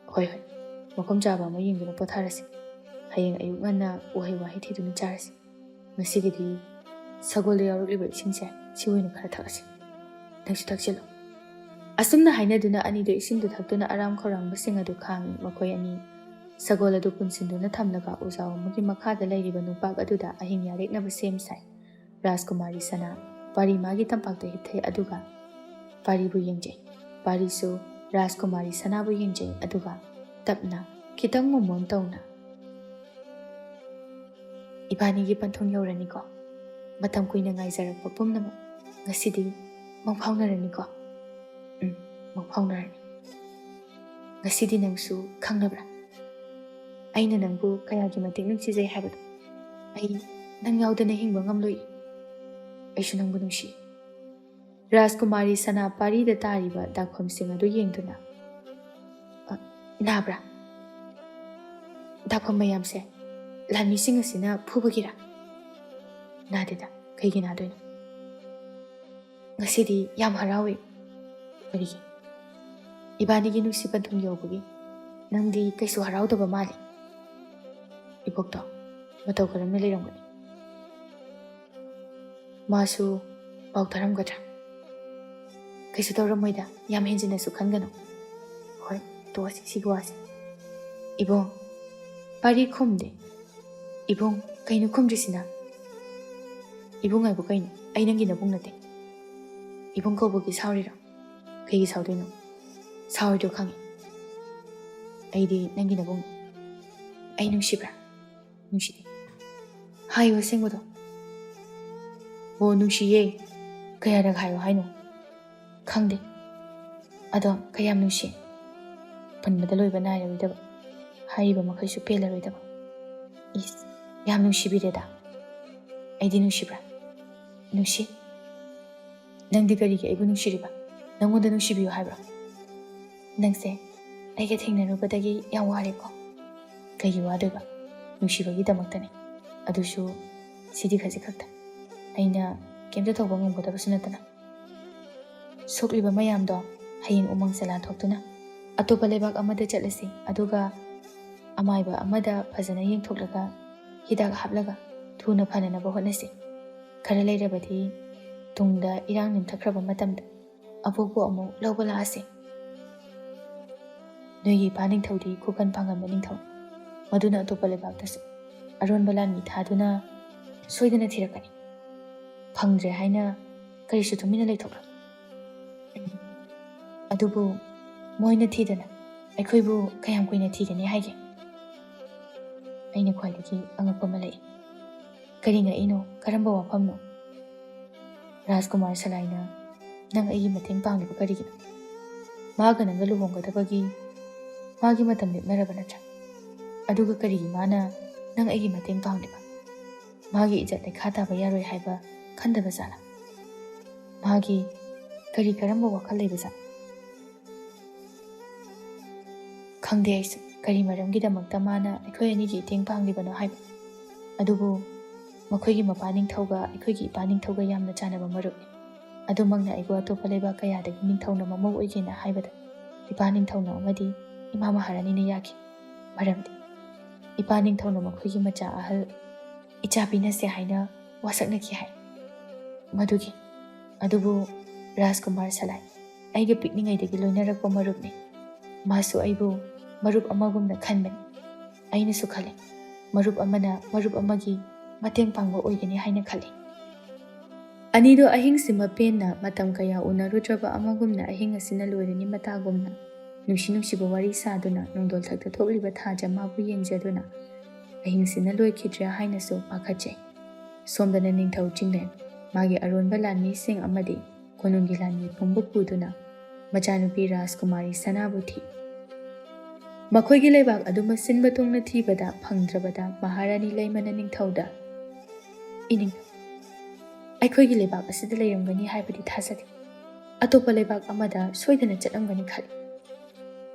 ꯍꯣꯏ, ꯃꯐꯝ ꯆꯥꯕ ꯑꯃ ꯌꯦꯡꯗꯨꯅ ꯄꯣꯊꯥꯔꯁꯤ. ꯍꯌꯦꯡ ꯑꯌꯨꯛ ꯉꯟꯅ ꯎꯍꯩ ꯋꯥꯍꯩ ꯊꯤꯗꯨꯅ ꯆꯥꯔꯁꯤ. ꯉꯁꯤꯒꯤꯗꯤ ꯁꯒꯣꯜꯗ ꯌꯥꯎꯔꯛꯂꯤꯕ ꯏꯁꯤꯡꯁꯦ ꯁꯤ ꯑꯣꯏꯅ ꯈꯔ ꯊꯛꯑꯁꯤ. ꯅꯪꯁꯨ ꯊꯛꯆꯤꯜꯂꯨ. ꯑꯁꯨꯝꯅ ꯍꯥꯏꯅꯗꯨꯅ ꯑꯅꯤꯗꯨ ꯏꯁꯤꯡꯗꯨ ꯊꯛꯇꯨꯅ ꯑꯔꯥꯝ ꯈꯧꯔꯥꯡꯕꯁꯤꯡ ꯑꯗꯨ ꯈꯥꯡꯏ. ꯃꯈꯣꯏ ꯑꯅꯤ ꯁꯒꯣꯜ ꯑꯗꯨ ꯄꯨꯟꯁꯤꯟꯗꯨꯅ ꯊꯝꯂꯒ ꯎꯖꯥꯎ ꯑꯃꯒꯤ ꯃꯈꯥꯗ ꯂꯩꯔꯤꯕ ꯅꯨꯄꯥꯛ ꯑꯗꯨꯗ ꯑꯍꯤꯡ ꯌꯥꯔꯦꯛꯅꯕ ꯁꯦꯝ ꯁꯥꯏ. ꯔꯥꯖꯀꯨꯃꯥꯔꯤ ꯁꯅꯥ ꯄꯥꯔꯤ ꯃꯥꯒꯤ ꯇꯝꯄꯥꯛꯇ ꯍꯤꯞꯊꯩ ꯑꯗꯨꯒ ꯄꯥꯔꯤꯕꯨ ꯌꯦꯡꯖꯩ. ꯄꯥꯔꯤꯁꯨ ꯔꯥꯖꯀꯨꯃꯥꯔꯤ ꯁꯅꯥꯕꯨ ꯌꯦꯡꯖꯩ ꯑꯗꯨꯒ ꯇꯞꯅ ꯈꯤꯇꯪ ꯃꯣꯃꯣꯟ ꯇꯧꯅ ꯏꯕꯥꯅꯤꯒꯤ ꯄꯟꯊꯨꯡ ꯌꯧꯔꯅꯤꯀꯣ. ꯃꯇꯝ ꯀꯨꯏꯅ ꯉꯥꯏꯖꯔꯛꯄ ꯄꯨꯝꯅꯃꯛ ꯉꯁꯤꯗꯤ ꯃꯪꯐꯥꯎꯅꯔꯅꯤꯀꯣ. ꯃꯪꯐꯥꯎꯅꯔꯅꯤ. ꯉꯁꯤꯗꯤ ꯅꯪꯁꯨ ꯈꯪꯅꯕ꯭ꯔꯥ? ꯑꯩꯅ ꯅꯪꯕꯨ ꯀꯌꯥꯒꯤ ꯃꯇꯤꯛ ꯅꯨꯡꯁꯤꯖꯩ ꯍꯥꯏꯕꯗꯣ. ꯑꯩ ꯅꯪ ꯌꯥꯎꯗꯅ ꯍꯤꯡꯕ ꯉꯝꯂꯣꯏ. ꯑꯩꯁꯨ ꯅꯪꯕꯨ ꯅꯨꯡꯁꯤ. ꯔꯥꯖꯀꯨꯃꯥꯔꯤ ꯁꯅꯥ ꯄꯥꯔꯤꯗ ꯇꯥꯔꯤꯕ ꯗꯥꯛꯐꯝꯁꯤꯡ ꯑꯗꯨ ꯌꯦꯡꯗꯨꯅ ꯅꯥꯕ꯭ꯔꯥ? ꯗꯥꯛꯐꯝ ꯃꯌꯥꯝꯁꯦ ꯂꯥꯟꯃꯤꯁꯤꯡ ꯑꯁꯤꯅ ꯐꯨꯕꯒꯤꯔꯥ? ꯅꯥꯗꯦꯗ. ꯀꯩꯒꯤ ꯅꯥꯗꯣꯏꯅꯣ? ꯉꯁꯤꯗꯤ ꯌꯥꯝ ꯍꯔꯥꯎꯏ. ꯀꯔꯤꯒꯤ? ꯏꯕꯥꯅꯤꯒꯤ ꯅꯨꯡꯁꯤ ꯄꯟꯊꯨꯡ ꯌꯧꯕꯒꯤ. ꯅꯪꯗꯤ ꯀꯩꯁꯨ ꯍꯔꯥꯎꯗꯕ ꯃꯥꯜꯂꯤ. ꯏꯕꯣꯛꯇꯣ ꯃꯇꯧ ꯀꯔꯝꯅ ꯂꯩꯔꯝꯒꯅꯤ? ꯃꯥꯁꯨ ꯄꯥꯎꯊꯔꯝꯒꯗ꯭ꯔꯥ? ꯀꯩꯁꯨ ꯇꯧꯔꯝꯃꯣꯏꯗ. ꯌꯥꯝ ꯍꯦꯟꯖꯤꯟꯅꯁꯨ ꯈꯟꯒꯅꯨ. ꯍꯣꯏ, ꯇꯣꯛꯑꯁꯤ ꯁꯤꯒꯤ ꯋꯥꯁꯦ. ꯏꯕꯨꯡ. ꯄꯥꯔꯤ ꯈꯨꯝꯗꯦ. ꯏꯕꯨꯡ, ꯀꯩꯅꯣ ꯈꯨꯝꯗ꯭ꯔꯤꯁꯤꯅ? ꯏꯕꯨꯡ ꯍꯥꯏꯕꯨ ꯀꯩꯅꯣ? ꯑꯩ ꯅꯪꯒꯤ ꯅꯕꯨꯡ ꯅꯠꯇꯦ. ꯏꯕꯨꯡ ꯀꯧꯕꯒꯤ ꯁꯥꯎꯔꯤꯔꯣ? ꯀꯩꯒꯤ ꯁꯥꯎꯗꯣꯏꯅꯣ? ꯁꯥꯎꯔꯤꯗꯣ ꯈꯪꯉꯤ. ꯑꯩꯗꯤ ꯅꯪꯒꯤ ꯅꯕꯨꯡ. ꯑꯩ ꯅꯨꯡꯁꯤꯕ꯭ꯔꯥ? ꯅꯨꯡꯁꯤꯗꯦ. ꯍꯥꯏꯌꯨ ꯑꯁꯦꯡꯕꯗꯣ. ꯑꯣ, ꯅꯨꯡꯁꯤꯌꯦ. ꯀꯌꯥꯔꯛ ꯍꯥꯏꯌꯣ ꯍꯥꯏꯅꯣ? ꯈꯪꯗꯦ. ꯑꯗꯣ ꯀꯌꯥꯝ ꯅꯨꯡꯁꯤ? ꯄꯟꯕꯗ ꯂꯣꯏꯕ ꯅꯥꯏꯔꯔꯣꯏꯗꯕ. ꯍꯥꯏꯔꯤꯕ ꯃꯈꯩꯁꯨ ꯄꯦꯜꯂꯔꯣꯏꯗꯕ. ꯏꯁ, ꯌꯥꯝ ꯅꯨꯡꯁꯤꯕꯤꯔꯦꯗ. ꯑꯩꯗꯤ ꯅꯨꯡꯁꯤꯕ꯭ꯔꯥ? ꯅꯨꯡꯁꯤ. ꯅꯪꯗꯤ ꯀꯔꯤꯒꯤ ꯑꯩꯕꯨ ꯅꯨꯡꯁꯤꯔꯤꯕ? ꯅꯪꯉꯣꯟꯗ ꯅꯨꯡꯁꯤꯕꯤꯌꯨ ꯍꯥꯏꯕ꯭ꯔꯣ? ꯅꯪꯁꯦ ꯑꯩꯒ ꯊꯦꯡꯅꯔꯨꯕꯗꯒꯤ ꯌꯥꯝ ꯋꯥꯔꯦꯀꯣ. ꯀꯩꯒꯤ ꯋꯥꯗꯣꯏꯕ? ꯅꯨꯡꯁꯤꯕꯒꯤꯗꯃꯛꯇꯅꯤ. ꯑꯗꯨꯁꯨ ꯁꯤꯗꯤ ꯈꯖꯤꯛ ꯈꯛꯇ. ꯑꯩꯅ ꯀꯩꯝꯇ ꯇꯧꯕ ꯉꯝꯒꯗꯕꯁꯨ ꯅꯠꯇꯅ. ꯁꯣꯛꯂꯤꯕ ꯃꯌꯥꯝꯗꯣ ꯍꯌꯦꯡ ꯎꯃꯪ ꯆꯂꯥ ꯊꯣꯛꯇꯨꯅ ꯑꯇꯣꯞꯄ ꯂꯩꯕꯥꯛ ꯑꯃꯗ ꯆꯠꯂꯁꯤ. ꯑꯗꯨꯒ ꯑꯃꯥꯏꯕ ꯑꯃꯗ ꯐꯖꯅ ꯌꯦꯡꯊꯣꯛꯂꯒ ꯍꯤꯗꯥꯛ ꯍꯥꯞꯂꯒ ꯊꯨꯅ ꯐꯅꯅꯕ ꯍꯣꯠꯅꯁꯤ. ꯈꯔ ꯂꯩꯔꯕꯗꯤ ꯇꯨꯡꯗ ꯏꯔꯥꯡ ꯅꯤꯡꯊꯈ꯭ꯔꯕ ꯃꯇꯝꯗ ꯑꯕꯣꯛꯄꯨ ꯑꯃꯨꯛ ꯂꯧꯕ ꯂꯥꯛꯑꯁꯤ. ꯅꯣꯏꯒꯤ ꯏꯄꯥ ꯅꯤꯡꯊꯧꯗꯤ ꯈꯨꯀꯟ ꯄꯥꯡꯒꯟꯕ ꯅꯤꯡꯊꯧ. ꯃꯗꯨꯅ ꯑꯇꯣꯞꯄ ꯂꯩꯕꯥꯛꯇꯁꯨ ꯑꯔꯣꯟꯕ ꯂꯥꯟꯃꯤ ꯊꯥꯗꯨꯅ ꯁꯣꯏꯗꯅ ꯊꯤꯔꯛꯀꯅꯤ. ꯐꯪꯗ꯭ꯔꯦ ꯍꯥꯏꯅ ꯀꯔꯤꯁꯨ ꯇꯨꯃꯤꯟꯅ ꯂꯩꯊꯣꯛꯂꯣ. ꯑꯗꯨꯕꯨ ꯃꯣꯏꯅ ꯊꯤꯗꯅ ꯑꯩꯈꯣꯏꯕꯨ ꯀꯌꯥꯝ ꯀꯨꯏꯅ ꯊꯤꯒꯅꯤ ꯍꯥꯏꯒꯦ? ꯑꯩꯅ ꯈ꯭ꯋꯥꯏꯗꯒꯤ ꯑꯉꯛꯄ ꯑꯃ ꯂꯩ. ꯀꯔꯤ ꯉꯛꯏꯅꯣ? ꯀꯔꯝꯕ ꯋꯥꯐꯝꯅꯣ? ꯔꯥꯖꯀꯨꯃꯥꯔ ꯁꯂꯥꯏꯅ ꯅꯪ ꯑꯩꯒꯤ ꯃꯇꯦꯡ ꯄꯥꯡꯂꯤꯕ ꯀꯔꯤꯒꯤꯅꯣ? ꯃꯥꯒ ꯅꯪꯒ ꯂꯨꯍꯣꯡꯒꯗꯕꯒꯤ ꯃꯥꯒꯤ ꯃꯇꯝ ꯂꯦꯞꯅꯔꯕ ꯅꯠꯇ꯭ꯔꯥ? ꯑꯗꯨꯒ ꯀꯔꯤꯒꯤ ꯃꯥꯅ ꯅꯪ ꯑꯩꯒꯤ ꯃꯇꯦꯡ ꯄꯥꯡꯂꯤꯕ? ꯃꯥꯒꯤ ꯏꯖꯠ ꯂꯩꯈꯥ ꯇꯥꯕ ꯌꯥꯔꯣꯏ ꯍꯥꯏꯕ ꯈꯟꯗꯕ ꯖꯥꯠꯂꯥ? ꯃꯥꯒꯤ ꯀꯔꯝꯕ ꯋꯥꯈꯜ ꯂꯩꯕ ꯖꯥꯠꯂꯥ? ꯈꯪꯗꯦ ꯑꯩꯁꯨ ꯀꯔꯤ ꯃꯔꯝꯒꯤꯗꯃꯛꯇ ꯃꯥꯅ ꯑꯩꯈꯣꯏ ꯑꯅꯤꯒꯤ ꯃꯇꯦꯡ ꯄꯥꯡꯂꯤꯕꯅꯣ ꯍꯥꯏꯕ. ꯑꯗꯨꯕꯨ ꯃꯈꯣꯏꯒꯤ ꯃꯄꯥ ꯅꯤꯡꯊꯧꯒ ꯑꯩꯈꯣꯏꯒꯤ ꯏꯄꯥ ꯅꯤꯡꯊꯧꯒ ꯌꯥꯝꯅ ꯆꯥꯟꯅꯕ ꯃꯔꯨꯞꯅꯤ. ꯑꯗꯨꯃꯛꯅ ꯑꯩꯕꯨ ꯑꯇꯣꯞꯄ ꯂꯩꯕꯥꯛ ꯀꯌꯥꯗꯒꯤ ꯅꯤꯡꯊꯧꯅ ꯃꯃꯧ ꯑꯣꯏꯒꯦꯅ ꯍꯥꯏꯕꯗ ꯏꯄꯥ ꯅꯤꯡꯊꯧꯅ ꯑꯃꯗꯤ ꯏꯃꯥ ꯃꯍꯥꯔꯥꯅꯤꯅ ꯌꯥꯈꯤ. ꯃꯔꯝꯗꯤ ꯏꯄꯥ ꯅꯤꯡꯊꯧꯅ ꯃꯈꯣꯏꯒꯤ ꯃꯆꯥ ꯑꯍꯜ ꯏꯆꯥ ꯄꯤꯅꯁꯦ ꯍꯥꯏꯅ ꯋꯥꯁꯛꯅꯈꯤ ꯍꯥꯏ. ꯃꯗꯨꯒꯤ ꯑꯗꯨꯕꯨ ꯔꯥꯖꯀꯨꯃꯥꯔ ꯁꯂꯥꯏ ꯑꯩꯒ ꯄꯤꯛꯂꯤꯉꯩꯗꯒꯤ ꯂꯣꯏꯅꯔꯛꯄ ꯃꯔꯨꯞꯅꯤ. ꯃꯥꯁꯨ ꯑꯩꯕꯨ ꯃꯔꯨꯞ ꯑꯃꯒꯨꯝꯅ ꯈꯟꯕꯅꯤ. ꯑꯩꯅꯁꯨ ꯈꯜꯂꯤ ꯃꯔꯨꯞ ꯑꯃꯅ ꯃꯔꯨꯞ ꯑꯃꯒꯤ ꯃꯇꯦꯡ ꯄꯥꯡꯕ ꯑꯣꯏꯒꯅꯤ ꯍꯥꯏꯅ ꯈꯜꯂꯤ. ꯑꯅꯤꯗꯣ ꯑꯍꯤꯡꯁꯤꯃ ꯄꯦꯟꯅ ꯃꯇꯝ ꯀꯌꯥ ꯎꯅꯔꯨꯗ꯭ꯔꯕ ꯑꯃꯒꯨꯝꯅ ꯑꯍꯤꯡ ꯑꯁꯤꯅ ꯂꯣꯏꯔꯅꯤ ꯃꯇꯥꯒꯨꯝꯅ ꯅꯨꯡꯁꯤ ꯅꯨꯡꯁꯤꯕ ꯋꯥꯔꯤ ꯁꯥꯗꯨꯅ ꯅꯣꯡꯗꯣꯜꯊꯛꯇ ꯊꯣꯛꯂꯤꯕ ꯊꯥꯖ ꯃꯥꯕꯨ ꯌꯦꯡꯖꯗꯨꯅ ꯑꯍꯤꯡꯁꯤꯅ ꯂꯣꯏꯈꯤꯗ꯭ꯔꯥ ꯍꯥꯏꯅꯁꯨ ꯄꯥꯈꯠꯆꯩ. ꯁꯣꯝꯗꯅ ꯅꯤꯡꯊꯧ ꯆꯤꯡꯂꯦꯟ ꯃꯥꯒꯤ ꯑꯔꯣꯟꯕ ꯂꯥꯟꯃꯤꯁꯤꯡ ꯑꯃꯗꯤ ꯀꯣꯅꯨꯡꯒꯤ ꯂꯥꯟꯃꯤ ꯄꯨꯡꯕ ꯄꯨꯗꯨꯅ ꯃꯆꯥꯅꯨꯄꯤ ꯔꯥꯖꯀꯨꯃꯥꯔꯤ ꯁꯅꯥꯕꯨ ꯊꯤ. ꯃꯈꯣꯏꯒꯤ ꯂꯩꯕꯥꯛ ꯑꯗꯨꯃ ꯁꯤꯟꯕ ꯊꯨꯡꯅ ꯊꯤꯕꯗ ꯐꯪꯗ꯭ꯔꯕꯗ ꯃꯍꯥꯔꯥꯅꯤ ꯂꯩꯃꯅ ꯅꯤꯡꯊꯧꯗ ꯏꯅꯤꯡꯊꯧ ꯑꯩꯈꯣꯏꯒꯤ ꯂꯩꯕꯥꯛ ꯑꯁꯤꯗ ꯂꯩꯔꯝꯒꯅꯤ ꯍꯥꯏꯕꯗꯤ ꯊꯥꯖꯗꯦ. ꯑꯇꯣꯞꯄ ꯂꯩꯕꯥꯛ ꯑꯃꯗ ꯁꯣꯏꯗꯅ ꯆꯠꯂꯝꯒꯅꯤ ꯈꯜꯂꯤ.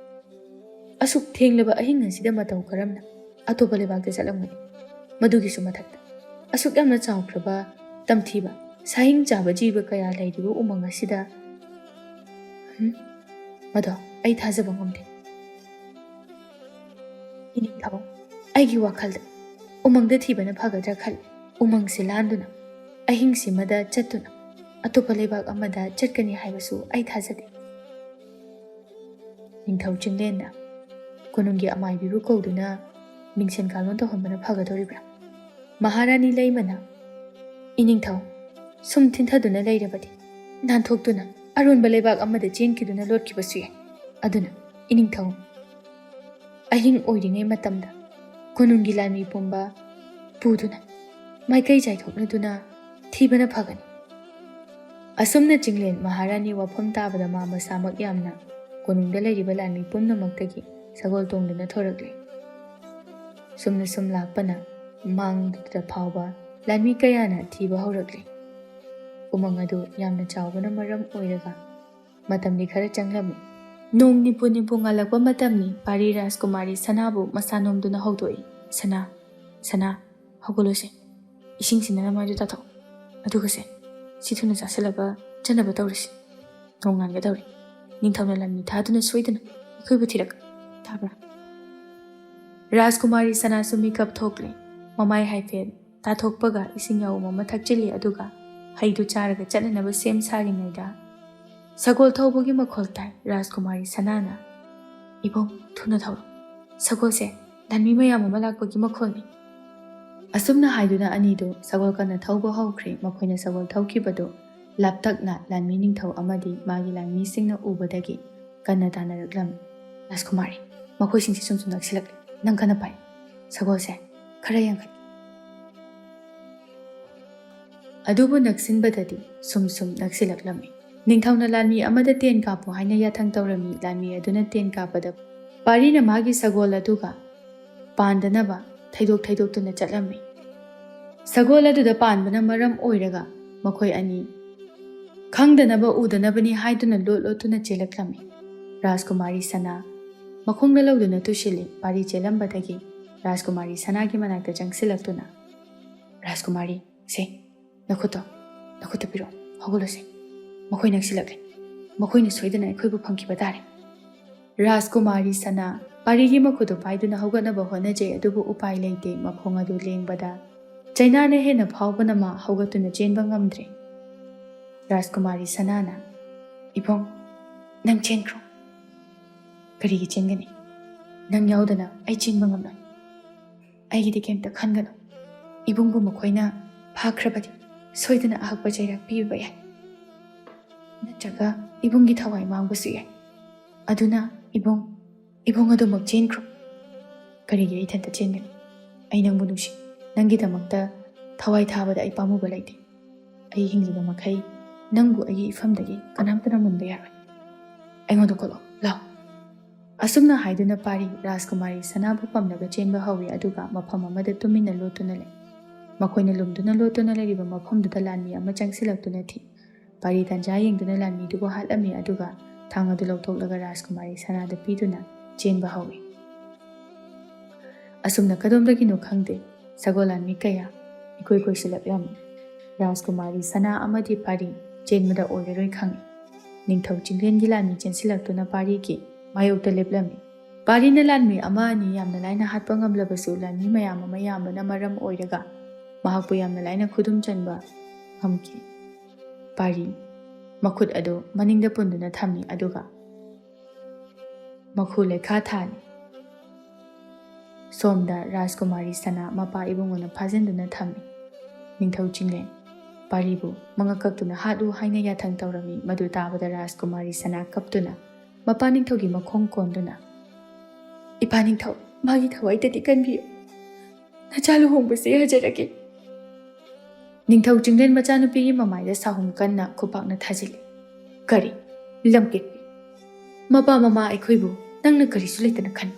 ꯑꯁꯨꯛ ꯊꯦꯡꯂꯕ ꯑꯍꯤꯡ ꯑꯁꯤꯗ ꯃꯇꯧ ꯀꯔꯝꯅ ꯑꯇꯣꯞꯄ ꯂꯩꯕꯥꯛꯇ ꯆꯠꯂꯝꯒꯅꯤ? ꯃꯗꯨꯒꯤꯁꯨ ꯃꯊꯛꯇ ꯑꯁꯨꯛ ꯌꯥꯝꯅ ꯆꯥꯎꯈ꯭ꯔꯕ ꯇꯝꯊꯤꯕ ꯁꯥꯍꯤꯡ ꯆꯥꯕ ꯖꯤꯕ ꯀꯌꯥ ꯂꯩꯔꯤꯕ ꯎꯃꯪ ꯑꯁꯤꯗ ꯃꯗꯣ ꯑꯩ ꯊꯥꯖꯕ ꯉꯝꯗꯦ꯫ ꯏꯅꯤꯡꯊꯧ, ꯑꯩꯒꯤ ꯋꯥꯈꯜꯗ ꯎꯃꯪꯗ ꯊꯤꯕꯅ ꯐꯒꯗ꯭ꯔꯥ ꯈꯜꯂꯤ꯫ ꯎꯃꯪꯁꯤ ꯂꯥꯟꯗꯨꯅ ꯑꯍꯤꯡꯁꯤꯃꯗ ꯆꯠꯇꯨꯅ ꯑꯇꯣꯞꯄ ꯂꯩꯕꯥꯛ ꯑꯃꯗ ꯆꯠꯀꯅꯤ ꯍꯥꯏꯕꯁꯨ ꯑꯩ ꯊꯥꯖꯗꯦ꯫ ꯅꯤꯡꯊꯧ ꯆꯤꯡꯂꯦꯟꯅ ꯀꯣꯅꯨꯡꯒꯤ ꯑꯃꯥꯏꯕꯤꯕꯨ ꯀꯧꯗꯨꯅ ꯃꯤꯡꯁꯦꯟ ꯀꯥꯂꯣꯟ ꯇꯧꯍꯟꯕꯅ ꯐꯒꯗꯧꯔꯤꯕ꯭ꯔꯥ? ꯃꯍꯥꯔꯥꯅꯤ ꯂꯩꯃꯅ ꯏꯅꯤꯡꯊꯧ ꯁꯨꯝ ꯊꯤꯟꯊꯗꯨꯅ ꯂꯩꯔꯕꯗꯤ ꯅꯥꯟꯊꯣꯛꯇꯨꯅ ꯑꯔꯣꯟꯕ ꯂꯩꯕꯥꯛ ꯑꯃꯗ ꯆꯦꯟꯈꯤꯗꯨꯅ ꯂꯣꯠꯈꯤꯕꯁꯨ ꯌꯥꯏ꯫ ꯑꯗꯨꯅ ꯏꯅꯤꯡꯊꯧ ꯑꯍꯤꯡ ꯑꯣꯏꯔꯤꯉꯩ ꯃꯇꯝꯗ ꯀꯣꯅꯨꯡꯒꯤ ꯂꯥꯟꯃꯤ ꯄꯨꯝꯕ ꯄꯨꯗꯨꯅ ꯃꯥꯏꯀꯩ ꯆꯥꯏꯊꯣꯛꯅꯗꯨꯅ ꯊꯤꯕꯅ ꯐꯒꯅꯤ꯫ ꯑꯁꯨꯝꯅ ꯆꯤꯡꯂꯦꯟ ꯃꯍꯥꯔꯥꯅꯤ ꯋꯥꯐꯝ ꯇꯥꯕꯗ ꯃꯥ ꯃꯁꯥꯃꯛ ꯌꯥꯝꯅ ꯀꯣꯅꯨꯡꯗ ꯂꯩꯔꯤꯕ ꯂꯥꯟꯃꯤ ꯄꯨꯝꯅꯃꯛꯇꯒꯤ ꯁꯒꯣꯜ ꯇꯣꯡꯗꯨꯅ ꯊꯣꯔꯛꯂꯦ꯫ ꯁꯨꯝꯅ ꯁꯨꯝ ꯂꯥꯛꯄꯅ ꯃꯥꯡꯗꯨꯗ ꯐꯥꯎꯕ ꯂꯥꯟꯃꯤ ꯀꯌꯥꯅ ꯊꯤꯕ ꯍꯧꯔꯛꯂꯦ꯫ ꯎꯃꯪ ꯑꯗꯨ ꯌꯥꯝꯅ ꯆꯥꯎꯕꯅ ꯃꯔꯝ ꯑꯣꯏꯔꯒ ꯃꯇꯝꯗꯤ ꯈꯔ ꯆꯪꯂꯝꯃꯤ꯫ ꯅꯣꯡ ꯅꯤꯄꯨ ꯅꯤꯄꯨ ꯉꯥꯜꯂꯛꯄ ꯃꯇꯝꯅꯤ ꯄꯥꯔꯤ ꯔꯥꯖꯀꯨꯃꯥꯔꯤ ꯁꯅꯥꯕꯨ ꯃꯁꯥ ꯅꯣꯝꯗꯨꯅ ꯍꯧꯗꯣꯛꯏ꯫ ꯁꯅꯥ, ꯍꯧꯒꯠꯂꯣꯁꯦ꯫ ꯏꯁꯤꯡꯁꯤꯅ ꯅꯃꯥꯏꯗꯨ ꯇꯥꯊꯣꯛ꯫ ꯑꯗꯨꯒꯁꯦ ꯁꯤ ꯊꯨꯅ ꯆꯥꯁꯤꯜꯂꯒ ꯆꯠꯅꯕ ꯇꯧꯔꯁꯤ꯫ ꯅꯣꯡꯉꯥꯟꯒꯗꯧꯔꯤ꯫ ꯅꯤꯡꯊꯧꯅ ꯂꯥꯟꯃꯤ ꯊꯥꯗꯨꯅ ꯁꯣꯏꯗꯅ ꯑꯩꯈꯣꯏꯕꯨ ꯊꯤꯔꯛ ꯇꯥꯕ꯭ꯔꯥ? ꯔꯥꯖꯀꯨꯃꯥꯔꯤ ꯁꯅꯥꯁꯨ ꯃꯤꯀꯞ ꯊꯣꯛꯂꯦ꯫ ꯃꯃꯥꯏ ꯍꯥꯏꯐꯦꯠ ꯇꯥꯊꯣꯛꯄꯒ ꯏꯁꯤꯡ ꯌꯥꯎꯕ ꯑꯃ ꯊꯛꯆꯤꯜꯂꯤ꯫ ꯑꯗꯨꯒ ꯍꯩꯗꯨ ꯆꯥꯔꯒ ꯆꯠꯅꯅꯕ ꯁꯦꯝ ꯁꯥꯔꯤꯉꯩꯗ ꯁꯒꯣꯜ ꯊꯧꯕꯒꯤ ꯃꯈꯣꯜ ꯇꯥꯏ꯫ ꯔꯥꯖꯀꯨꯃꯥꯔꯤ ꯁꯅꯥꯅ ꯏꯕꯨꯡ ꯊꯨꯅ ꯊꯧꯔꯣ, ꯁꯒꯣꯜꯁꯦ ꯂꯥꯟꯃꯤ ꯃꯌꯥꯝ ꯑꯃ ꯂꯥꯛꯄꯒꯤ ꯃꯈꯣꯜꯅꯤ꯫ ꯑꯁꯨꯝꯅ ꯍꯥꯏꯗꯨꯅ ꯑꯅꯤꯗꯨ ꯁꯒꯣꯜ ꯀꯟꯅ ꯊꯧꯕ ꯍꯧꯈ꯭ꯔꯦ꯫ ꯃꯈꯣꯏꯅ ꯁꯒꯣꯜ ꯊꯧꯈꯤꯕꯗꯨ ꯂꯥꯞꯇꯛꯅ ꯂꯥꯟꯃꯤ ꯅꯤꯡꯊꯧ ꯑꯃꯗꯤ ꯃꯥꯒꯤ ꯂꯥꯟꯃꯤꯁꯤꯡꯅ ꯎꯕꯗꯒꯤ ꯀꯟꯅ ꯇꯥꯅꯔꯛꯂꯝꯃꯤ꯫ ꯔꯥꯖꯀꯨꯃꯥꯔꯤ, ꯃꯈꯣꯏꯁꯤꯡꯁꯤ ꯁꯨꯝ ꯅꯛꯁꯤꯜꯂꯛꯂꯦ꯫ ꯅꯪ ꯀꯟꯅ ꯄꯥꯏ, ꯁꯒꯣꯜꯁꯦ ꯈꯔ ꯌꯥꯡꯈꯠ꯫ ꯑꯗꯨꯕꯨ ꯅꯛꯁꯤꯟꯕꯗꯗꯤ ꯁꯨꯝ ꯅꯛꯁꯤꯜꯂꯛꯂꯝꯃꯤ꯫ ꯅꯤꯡꯊꯧꯅ ꯂꯥꯟꯃꯤ ꯑꯃꯗ ꯇꯦꯟ ꯀꯥꯞꯄꯨ ꯍꯥꯏꯅ ꯌꯥꯊꯪ ꯇꯧꯔꯝꯃꯤ꯫ ꯂꯥꯟꯃꯤ ꯑꯗꯨꯅ ꯇꯦꯟ ꯀꯥꯞꯄꯗ ꯄꯥꯔꯤꯅ ꯃꯥꯒꯤ ꯁꯒꯣꯜ ꯑꯗꯨꯒ ꯄꯥꯟꯗꯅꯕ ꯊꯩꯗꯣꯛꯇꯨꯅ ꯆꯠꯂꯝꯃꯤ꯫ ꯁꯒꯣꯜ ꯑꯗꯨꯗ ꯄꯥꯟꯕꯅ ꯃꯔꯝ ꯑꯣꯏꯔꯒ ꯃꯈꯣꯏ ꯑꯅꯤ ꯈꯪꯗꯅꯕ ꯎꯗꯅꯕꯅꯤ ꯍꯥꯏꯗꯨꯅ ꯂꯣꯠꯇꯨꯅ ꯆꯦꯜꯂꯛꯂꯝꯃꯤ꯫ ꯔꯥꯖꯀꯨꯃꯥꯔꯤ ꯁꯅꯥ ꯃꯈꯣꯡꯗ ꯂꯧꯗꯨꯅ ꯇꯨꯁꯤꯜꯂꯤ꯫ ꯄꯥꯔꯤ ꯆꯦꯜꯂꯝꯕꯗꯒꯤ ꯔꯥꯖꯀꯨꯃꯥꯔꯤ ꯁꯅꯥꯒꯤ ꯃꯅꯥꯛꯇ ꯆꯪꯁꯤꯜꯂꯛꯇꯨꯅ ꯔꯥꯖꯀꯨꯃꯥꯔꯤ, ꯁꯦ ꯅꯈꯨꯠꯇꯣ ꯄꯤꯔꯛꯑꯣ, ꯍꯧꯒꯠꯂꯣꯁꯦ꯫ ꯃꯈꯣꯏ ꯅꯛꯁꯤꯜꯂꯛꯂꯦ꯫ ꯃꯈꯣꯏꯅ ꯁꯣꯏꯗꯅ ꯑꯩꯈꯣꯏꯕꯨ ꯐꯪꯈꯤꯕ ꯇꯥꯔꯦ꯫ ꯔꯥꯖꯀꯨꯃꯥꯔꯤ ꯁꯅꯥ ꯄꯥꯔꯤꯒꯤ ꯃꯈꯨꯠꯇꯨ ꯄꯥꯏꯗꯨꯅ ꯍꯧꯒꯠꯅꯕ ꯍꯣꯠꯅꯖꯩ꯫ ꯑꯗꯨꯕꯨ ꯎꯄꯥꯏ ꯂꯩꯇꯦ꯫ ꯃꯈꯣꯡ ꯑꯗꯨ ꯂꯦꯡꯕꯗ ꯆꯩꯅꯥꯅ ꯍꯦꯟꯅ ꯐꯥꯎꯕꯅ ꯃꯥ ꯍꯧꯒꯠꯇꯨꯅ ꯆꯦꯟꯕ ꯉꯝꯗ꯭ꯔꯦ꯫ ꯔꯥꯖꯀꯨꯃꯥꯔꯤ ꯁꯅꯥꯅ ꯏꯕꯨꯡ ꯅꯪ ꯆꯦꯟꯈ꯭ꯔꯣ꯫ ꯀꯔꯤꯒꯤ ꯆꯦꯟꯒꯅꯤ? ꯅꯪ ꯌꯥꯎꯗꯅ ꯑꯩ ꯆꯦꯟꯕ ꯉꯝꯂꯣꯏ꯫ ꯑꯩꯒꯤꯗꯤ ꯀꯩꯝꯇ ꯈꯟꯒꯅꯨ꯫ ꯏꯕꯨꯡꯕꯨ ꯃꯈꯣꯏꯅ ꯐꯥꯈ꯭ꯔꯕꯗꯤ ꯁꯣꯏꯗꯅ ꯑꯍꯛꯄ ꯆꯩꯔꯥꯛ ꯄꯤꯕ ꯌꯥꯏ, ꯅꯠꯇ꯭ꯔꯒ ꯏꯕꯨꯡꯒꯤ ꯊꯋꯥꯏ ꯃꯥꯡꯕꯁꯨ ꯌꯥꯏ꯫ ꯑꯗꯨꯅ ꯏꯕꯨꯡ ꯑꯗꯨꯃꯛ ꯆꯦꯟꯈ꯭ꯔꯣ꯫ ꯀꯔꯤꯒꯤ ꯑꯩ ꯏꯊꯟꯇ ꯆꯦꯟꯒꯅꯤ? ꯑꯩ ꯅꯪꯕꯨ ꯅꯨꯡꯁꯤ꯫ ꯅꯪꯒꯤꯗꯃꯛꯇ ꯊꯋꯥꯏ ꯊꯥꯕꯗ ꯑꯩ ꯄꯥꯝꯃꯨꯕ ꯂꯩꯇꯦ꯫ ꯑꯩ ꯍꯤꯡꯂꯤꯕ ꯃꯈꯩ ꯅꯪꯕꯨ ꯑꯩꯒꯤ ꯏꯐꯝꯗꯒꯤ ꯀꯅꯥꯝꯇꯅ ꯃꯨꯟꯕ ꯌꯥꯔꯣꯏ꯫ ꯑꯩꯉꯣꯟꯗ ꯀꯣꯜꯂꯣ, ꯂꯥꯎ꯫ ꯑꯁꯨꯝꯅ ꯍꯥꯏꯗꯨꯅ ꯄꯥꯔꯤ ꯔꯥꯖꯀꯨꯃꯥꯔꯤ ꯁꯅꯥꯕꯨ ꯄꯝꯂꯒ ꯆꯦꯟꯕ ꯍꯧꯏ꯫ ꯑꯗꯨꯒ ꯃꯐꯝ ꯑꯃꯗ ꯇꯨꯃꯤꯟꯅ ꯂꯣꯠꯇꯨꯅ ꯂꯩ꯫ ꯃꯈꯣꯏꯅ ꯂꯨꯝꯗꯨꯅ ꯂꯣꯠꯇꯨꯅ ꯂꯩꯔꯤꯕ ꯃꯐꯝꯗꯨꯗ ꯂꯥꯟꯃꯤ ꯑꯃ ꯆꯪꯁꯤꯜꯂꯛꯇꯨꯅ ꯊꯤ꯫ ꯄꯥꯔꯤ ꯇꯥꯟꯖꯥ ꯌꯦꯡꯗꯨꯅ ꯂꯥꯟꯃꯤꯗꯨꯕꯨ ꯍꯥꯠꯂꯝꯃꯤ꯫ ꯑꯗꯨꯒ ꯊꯥꯡ ꯑꯗꯨ ꯂꯧꯊꯣꯛꯂꯒ ꯔꯥꯖꯀꯨꯃꯥꯔꯤ ꯁꯅꯥꯗ ꯄꯤꯗꯨꯅ ꯆꯦꯟꯕ ꯍꯧꯏ꯫ ꯑꯁꯨꯝꯅ ꯀꯗꯣꯝꯗꯒꯤꯅꯣ ꯈꯪꯗꯦ ꯁꯒꯣꯜ ꯂꯥꯟꯃꯤ ꯀꯌꯥ ꯏꯀꯣꯏ ꯀꯣꯏꯁꯤꯜꯂꯛꯂꯝꯃꯤ꯫ ꯔꯥꯖꯀꯨꯃꯥꯔꯤ ꯁꯅꯥ ꯑꯃꯗꯤ ꯄꯥꯔꯤ ꯆꯦꯟꯕꯗ ꯑꯣꯏꯔꯔꯣꯏ ꯈꯪꯏ꯫ ꯅꯤꯡꯊꯧ ꯆꯤꯡꯂꯦꯟꯒꯤ ꯂꯥꯟꯃꯤ ꯆꯦꯟꯁꯤꯜꯂꯛꯇꯨꯅ ꯄꯥꯔꯤꯒꯤ ꯃꯥꯌꯣꯛꯇ ꯂꯦꯞꯂꯝꯃꯤ꯫ ꯄꯥꯔꯤꯅ ꯂꯥꯟꯃꯤ ꯑꯃ ꯑꯅꯤ ꯌꯥꯝꯅ ꯂꯥꯏꯅ ꯍꯥꯠꯄ ꯉꯝꯂꯕꯁꯨ ꯂꯥꯟꯃꯤ ꯃꯌꯥꯝ ꯑꯃ ꯌꯥꯝꯕꯅ ꯃꯔꯝ ꯑꯣꯏꯔꯒ ꯃꯍꯥꯛꯄꯨ ꯌꯥꯝꯅ ꯂꯥꯏꯅ ꯈꯨꯗꯨꯝ ꯆꯟꯕ ꯉꯝꯈꯤ꯫ ꯄꯥꯔꯤ ꯃꯈꯨꯠ ꯑꯗꯨ ꯃꯅꯤꯡꯗ ꯄꯨꯟꯗꯨꯅ ꯊꯝꯃꯤ꯫ ꯑꯗꯨꯒ ꯃꯈꯨ ꯂꯩꯈꯥ ꯊꯥꯅꯤ꯫ ꯁꯣꯝꯗ ꯔꯥꯖꯀꯨꯃꯥꯔꯤ ꯁꯅꯥ ꯃꯄꯥ ꯏꯕꯨꯡꯉꯣꯅ ꯐꯥꯖꯤꯟꯗꯨꯅ ꯊꯝꯃꯤ꯫ ꯅꯤꯡꯊꯧ ꯆꯤꯡꯂꯦꯟ ꯄꯥꯔꯤꯕꯨ ꯃꯉꯛ ꯀꯛꯇꯨꯅ ꯍꯥꯠꯂꯨ ꯍꯥꯏꯅ ꯌꯥꯊꯪ ꯇꯧꯔꯝꯃꯤ꯫ ꯃꯗꯨ ꯇꯥꯕꯗ ꯔꯥꯖꯀꯨꯃꯥꯔꯤ ꯁꯅꯥ ꯀꯞꯇꯨꯅ ꯃꯄꯥ ꯅꯤꯡꯊꯧꯒꯤ ꯃꯈꯣꯡ ꯀꯣꯟꯗꯨꯅ ꯏꯄꯥ ꯅꯤꯡꯊꯧ, ꯃꯥꯒꯤ ꯊꯋꯥꯏꯗꯗꯤ ꯀꯟꯕꯤꯌꯨ, ꯅꯆꯥ ꯂꯨꯍꯣꯡꯕꯁꯦ ꯌꯥꯖꯔꯒꯦ꯫ ꯅꯤꯡꯊꯧ ꯆꯤꯡꯂꯦꯟ ꯃꯆꯥꯅꯨꯄꯤꯒꯤ ꯃꯃꯥꯏꯗ ꯁꯥꯍꯨꯝ ꯀꯟꯅ ꯈꯨꯄꯥꯛꯅ ꯊꯥꯖꯤꯜꯂꯤ꯫ ꯀꯔꯤ ꯂꯝꯀꯤꯠꯄꯤ, ꯃꯄꯥ ꯃꯃꯥ ꯑꯩꯈꯣꯏꯕꯨ ꯅꯪꯅ ꯀꯔꯤꯁꯨ ꯂꯩꯇꯅ ꯈꯟꯕ?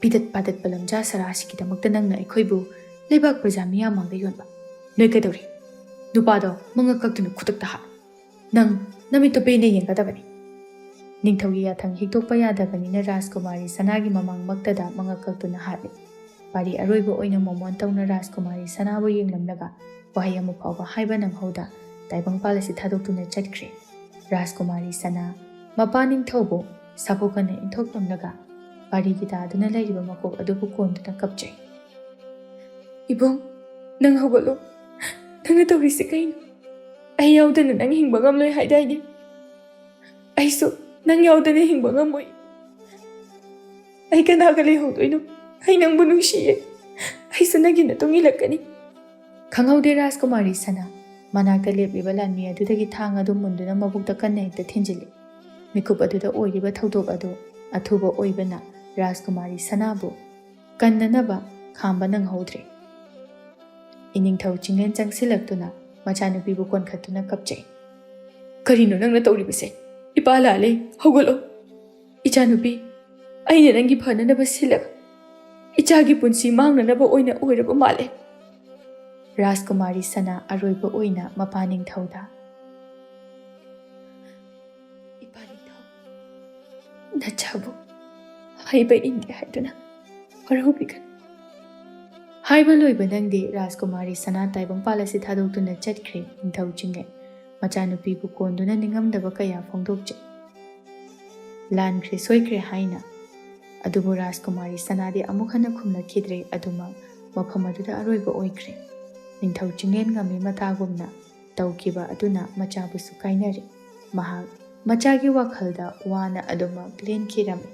ꯄꯤꯗꯠ ꯄꯥꯗꯠꯄ ꯂꯝꯖꯥ ꯁꯔꯥꯁꯤꯒꯤꯗꯃꯛꯇ ꯅꯪꯅ ꯑꯩꯈꯣꯏꯕꯨ ꯂꯩꯕꯥꯛ ꯄ꯭ꯔꯖꯥ ꯃꯤꯌꯥꯝ ꯃꯥꯡꯗ ꯌꯣꯟꯕ? ꯅꯣꯏ ꯀꯩꯗꯧꯔꯤ? ꯅꯨꯄꯥꯗꯣ ꯃꯉꯛ ꯀꯛꯇꯨꯅ ꯈꯨꯗꯛꯇ ꯍꯥꯠꯂꯨ꯫ ꯅꯪ ꯅꯃꯤꯠꯇꯨ ꯄꯦꯟꯅ ꯌꯦꯡꯒꯗꯕꯅꯤ꯫ ꯅꯤꯡꯊꯧꯒꯤ ꯌꯥꯊꯪ ꯍꯤꯛꯇꯣꯛꯄ ꯌꯥꯗꯕꯅꯤꯅ ꯔꯥꯖꯀꯨꯃꯥꯔꯤ ꯁꯅꯥꯒꯤ ꯃꯃꯥꯡꯃꯛꯇꯗ ꯃꯉꯛ ꯀꯛꯇꯨꯅ ꯍꯥꯠꯂꯤ꯫ ꯄꯥꯔꯤ ꯑꯔꯣꯏꯕ ꯑꯣꯏꯅ ꯃꯣꯃꯣꯟ ꯇꯧꯅ ꯔꯥꯖꯀꯨꯃꯥꯔꯤ ꯁꯅꯥꯕꯨ ꯌꯦꯡꯂꯝꯂꯒ ꯋꯥꯍꯩ ꯑꯃ ꯐꯥꯎꯕ ꯍꯥꯏꯕ ꯅꯪꯍꯧꯗ ꯇꯥꯏꯕꯪꯄꯥꯜ ꯑꯁꯤ ꯊꯥꯗꯣꯛꯇꯨꯅ ꯆꯠꯈ꯭ꯔꯦ꯫ ꯔꯥꯖꯀꯨꯃꯥꯔꯤ ꯁꯅꯥ ꯃꯄꯥ ꯅꯤꯡꯊꯧꯕꯨ ꯁꯥꯐꯨꯀꯟꯅ ꯏꯟꯊꯣꯛꯂꯝꯂꯒ ꯄꯥꯔꯤꯒꯤ ꯇꯥꯗꯨꯅ ꯂꯩꯔꯤꯕ ꯃꯀꯣꯛ ꯑꯗꯨꯕꯨ ꯀꯣꯟꯗꯨꯅ ꯀꯞꯆꯩ꯫ ꯏꯕꯨꯡ, ꯅꯪ ꯍꯧꯒꯠꯂꯣ, ꯅꯪꯅ ꯇꯧꯔꯤꯁꯤ ꯀꯩꯅꯣ? ꯑꯩ ꯌꯥꯎꯗꯅ ꯅꯪ ꯍꯤꯡꯕ ꯉꯝꯂꯣꯏ ꯍꯥꯏꯗꯥꯏꯅꯦ? ꯑꯩꯁꯨ ꯅꯪ ꯌꯥꯎꯗꯅ ꯍꯤꯡꯕ ꯉꯝꯃꯣꯏ꯫ ꯑꯩ ꯀꯅꯥꯒ ꯂꯩꯍꯧꯗꯣꯏꯅꯣ? ꯑꯩ ꯅꯪꯕꯨ ꯅꯨꯡꯁꯤꯌꯦ, ꯑꯩꯁꯨ ꯅꯪꯒꯤ ꯃꯇꯨꯡ ꯏꯜꯂꯛꯀꯅꯤ꯫ ꯈꯪꯍꯧꯗꯦ ꯔꯥꯖꯀꯨꯃꯥꯔꯤ ꯁꯅꯥ ꯃꯅꯥꯛꯇ ꯂꯦꯞꯂꯤꯕ ꯂꯥꯟꯃꯤ ꯑꯗꯨꯗꯒꯤ ꯊꯥꯡ ꯑꯗꯨ ꯃꯨꯟꯗꯨꯅ ꯃꯕꯨꯛꯇ ꯀꯟꯅ ꯍꯦꯛꯇ ꯊꯤꯟꯖꯤꯜꯂꯤ꯫ ꯃꯤꯀꯨꯞ ꯑꯗꯨꯗ ꯑꯣꯏꯔꯤꯕ ꯊꯧꯗꯣꯛ ꯑꯗꯨ ꯑꯊꯨꯕ ꯑꯣꯏꯕꯅ ꯔꯥꯖꯀꯨꯃꯥꯔꯤ ꯁꯅꯥꯕꯨ ꯀꯟꯅꯅꯕ ꯈꯥꯝꯕ ꯅꯪꯍꯧꯗ꯭ꯔꯦ꯫ ꯏꯅꯤꯡꯊꯧ ꯆꯤꯡꯂꯦꯟ ꯆꯪꯁꯤꯜꯂꯛꯇꯨꯅ ꯃꯆꯥꯅꯨꯄꯤꯕꯨ ꯀꯣꯟꯈꯠꯇꯨꯅ ꯀꯞꯆꯩ꯫ ꯀꯔꯤꯅꯣ ꯅꯪꯅ ꯇꯧꯔꯤꯕꯁꯦ? ꯏꯄꯥ ꯂꯥꯜꯂꯦ, ꯍꯧꯒꯠꯂꯣ꯫ ꯏꯆꯥꯅꯨꯄꯤ, ꯑꯩꯅ ꯅꯪꯒꯤ ꯐꯅꯅꯕ ꯁꯤꯜꯂꯒ ꯏꯆꯥꯒꯤ ꯄꯨꯟꯁꯤ ꯃꯥꯡꯅꯅꯕ ꯑꯣꯏꯅ ꯑꯣꯏꯔꯕ ꯃꯥꯜꯂꯦ꯫ ꯔꯥꯖꯀꯨꯃꯥꯔꯤ ꯁꯅꯥ ꯑꯔꯣꯏꯕ ꯑꯣꯏꯅ ꯃꯄꯥ ꯅꯤꯡꯊꯧꯗ, ꯏꯄꯥ ꯅꯤꯡꯊꯧ, ꯅꯆꯥꯕꯨ ꯍꯥꯏꯕ ꯏꯟꯒꯦ ꯍꯥꯏꯗꯨꯅ ꯋꯥꯔꯧꯕꯤꯒꯅꯨ꯫ ꯍꯥꯏꯕ ꯂꯣꯏꯕ ꯅꯪꯗꯦ ꯔꯥꯖꯀꯨꯃꯥꯔꯤ ꯁꯅꯥ ꯇꯥꯏꯕꯪꯄꯥꯜ ꯑꯁꯤ ꯊꯥꯗꯣꯛꯇꯨꯅ ꯆꯠꯈ꯭ꯔꯦ ꯅꯤꯡꯊꯧ ꯆꯤꯡꯂꯦꯟ ꯃꯆꯥꯅꯨꯄꯤꯕꯨ ꯀꯣꯟꯗꯨꯅ ꯅꯤꯡꯉꯝꯗꯕ ꯀꯌꯥ ꯐꯣꯡꯗꯣꯛꯆꯩ꯫ ꯂꯥꯟꯈ꯭ꯔꯦ ꯁꯣꯏꯈ꯭ꯔꯦ ꯍꯥꯏꯅ꯫ ꯑꯗꯨꯕꯨ ꯔꯥꯖꯀꯨꯃꯥꯔꯤ ꯁꯅꯥꯗꯤ ꯑꯃꯨꯛ ꯍꯟꯅ ꯈꯨꯝꯂꯛꯈꯤꯗ꯭ꯔꯦ, ꯑꯗꯨꯃꯛ ꯃꯐꯝ ꯑꯗꯨꯗ ꯑꯔꯣꯏꯕ ꯑꯣꯏꯈ꯭ꯔꯦ꯫ ꯅꯤꯡꯊꯧ ꯆꯤꯡꯂꯦꯟ ꯉꯝꯃꯤ ꯃꯇꯥꯒꯨꯝꯅ ꯇꯧꯈꯤꯕ ꯑꯗꯨꯅ ꯃꯆꯥꯕꯨꯁꯨ ꯀꯥꯏꯅꯔꯦ꯫ ꯃꯍꯥꯛ ꯃꯆꯥꯒꯤ ꯋꯥꯈꯜꯗ ꯋꯥꯅ ꯑꯗꯨꯃꯛ ꯂꯦꯟꯈꯤꯔꯝꯃꯤ꯫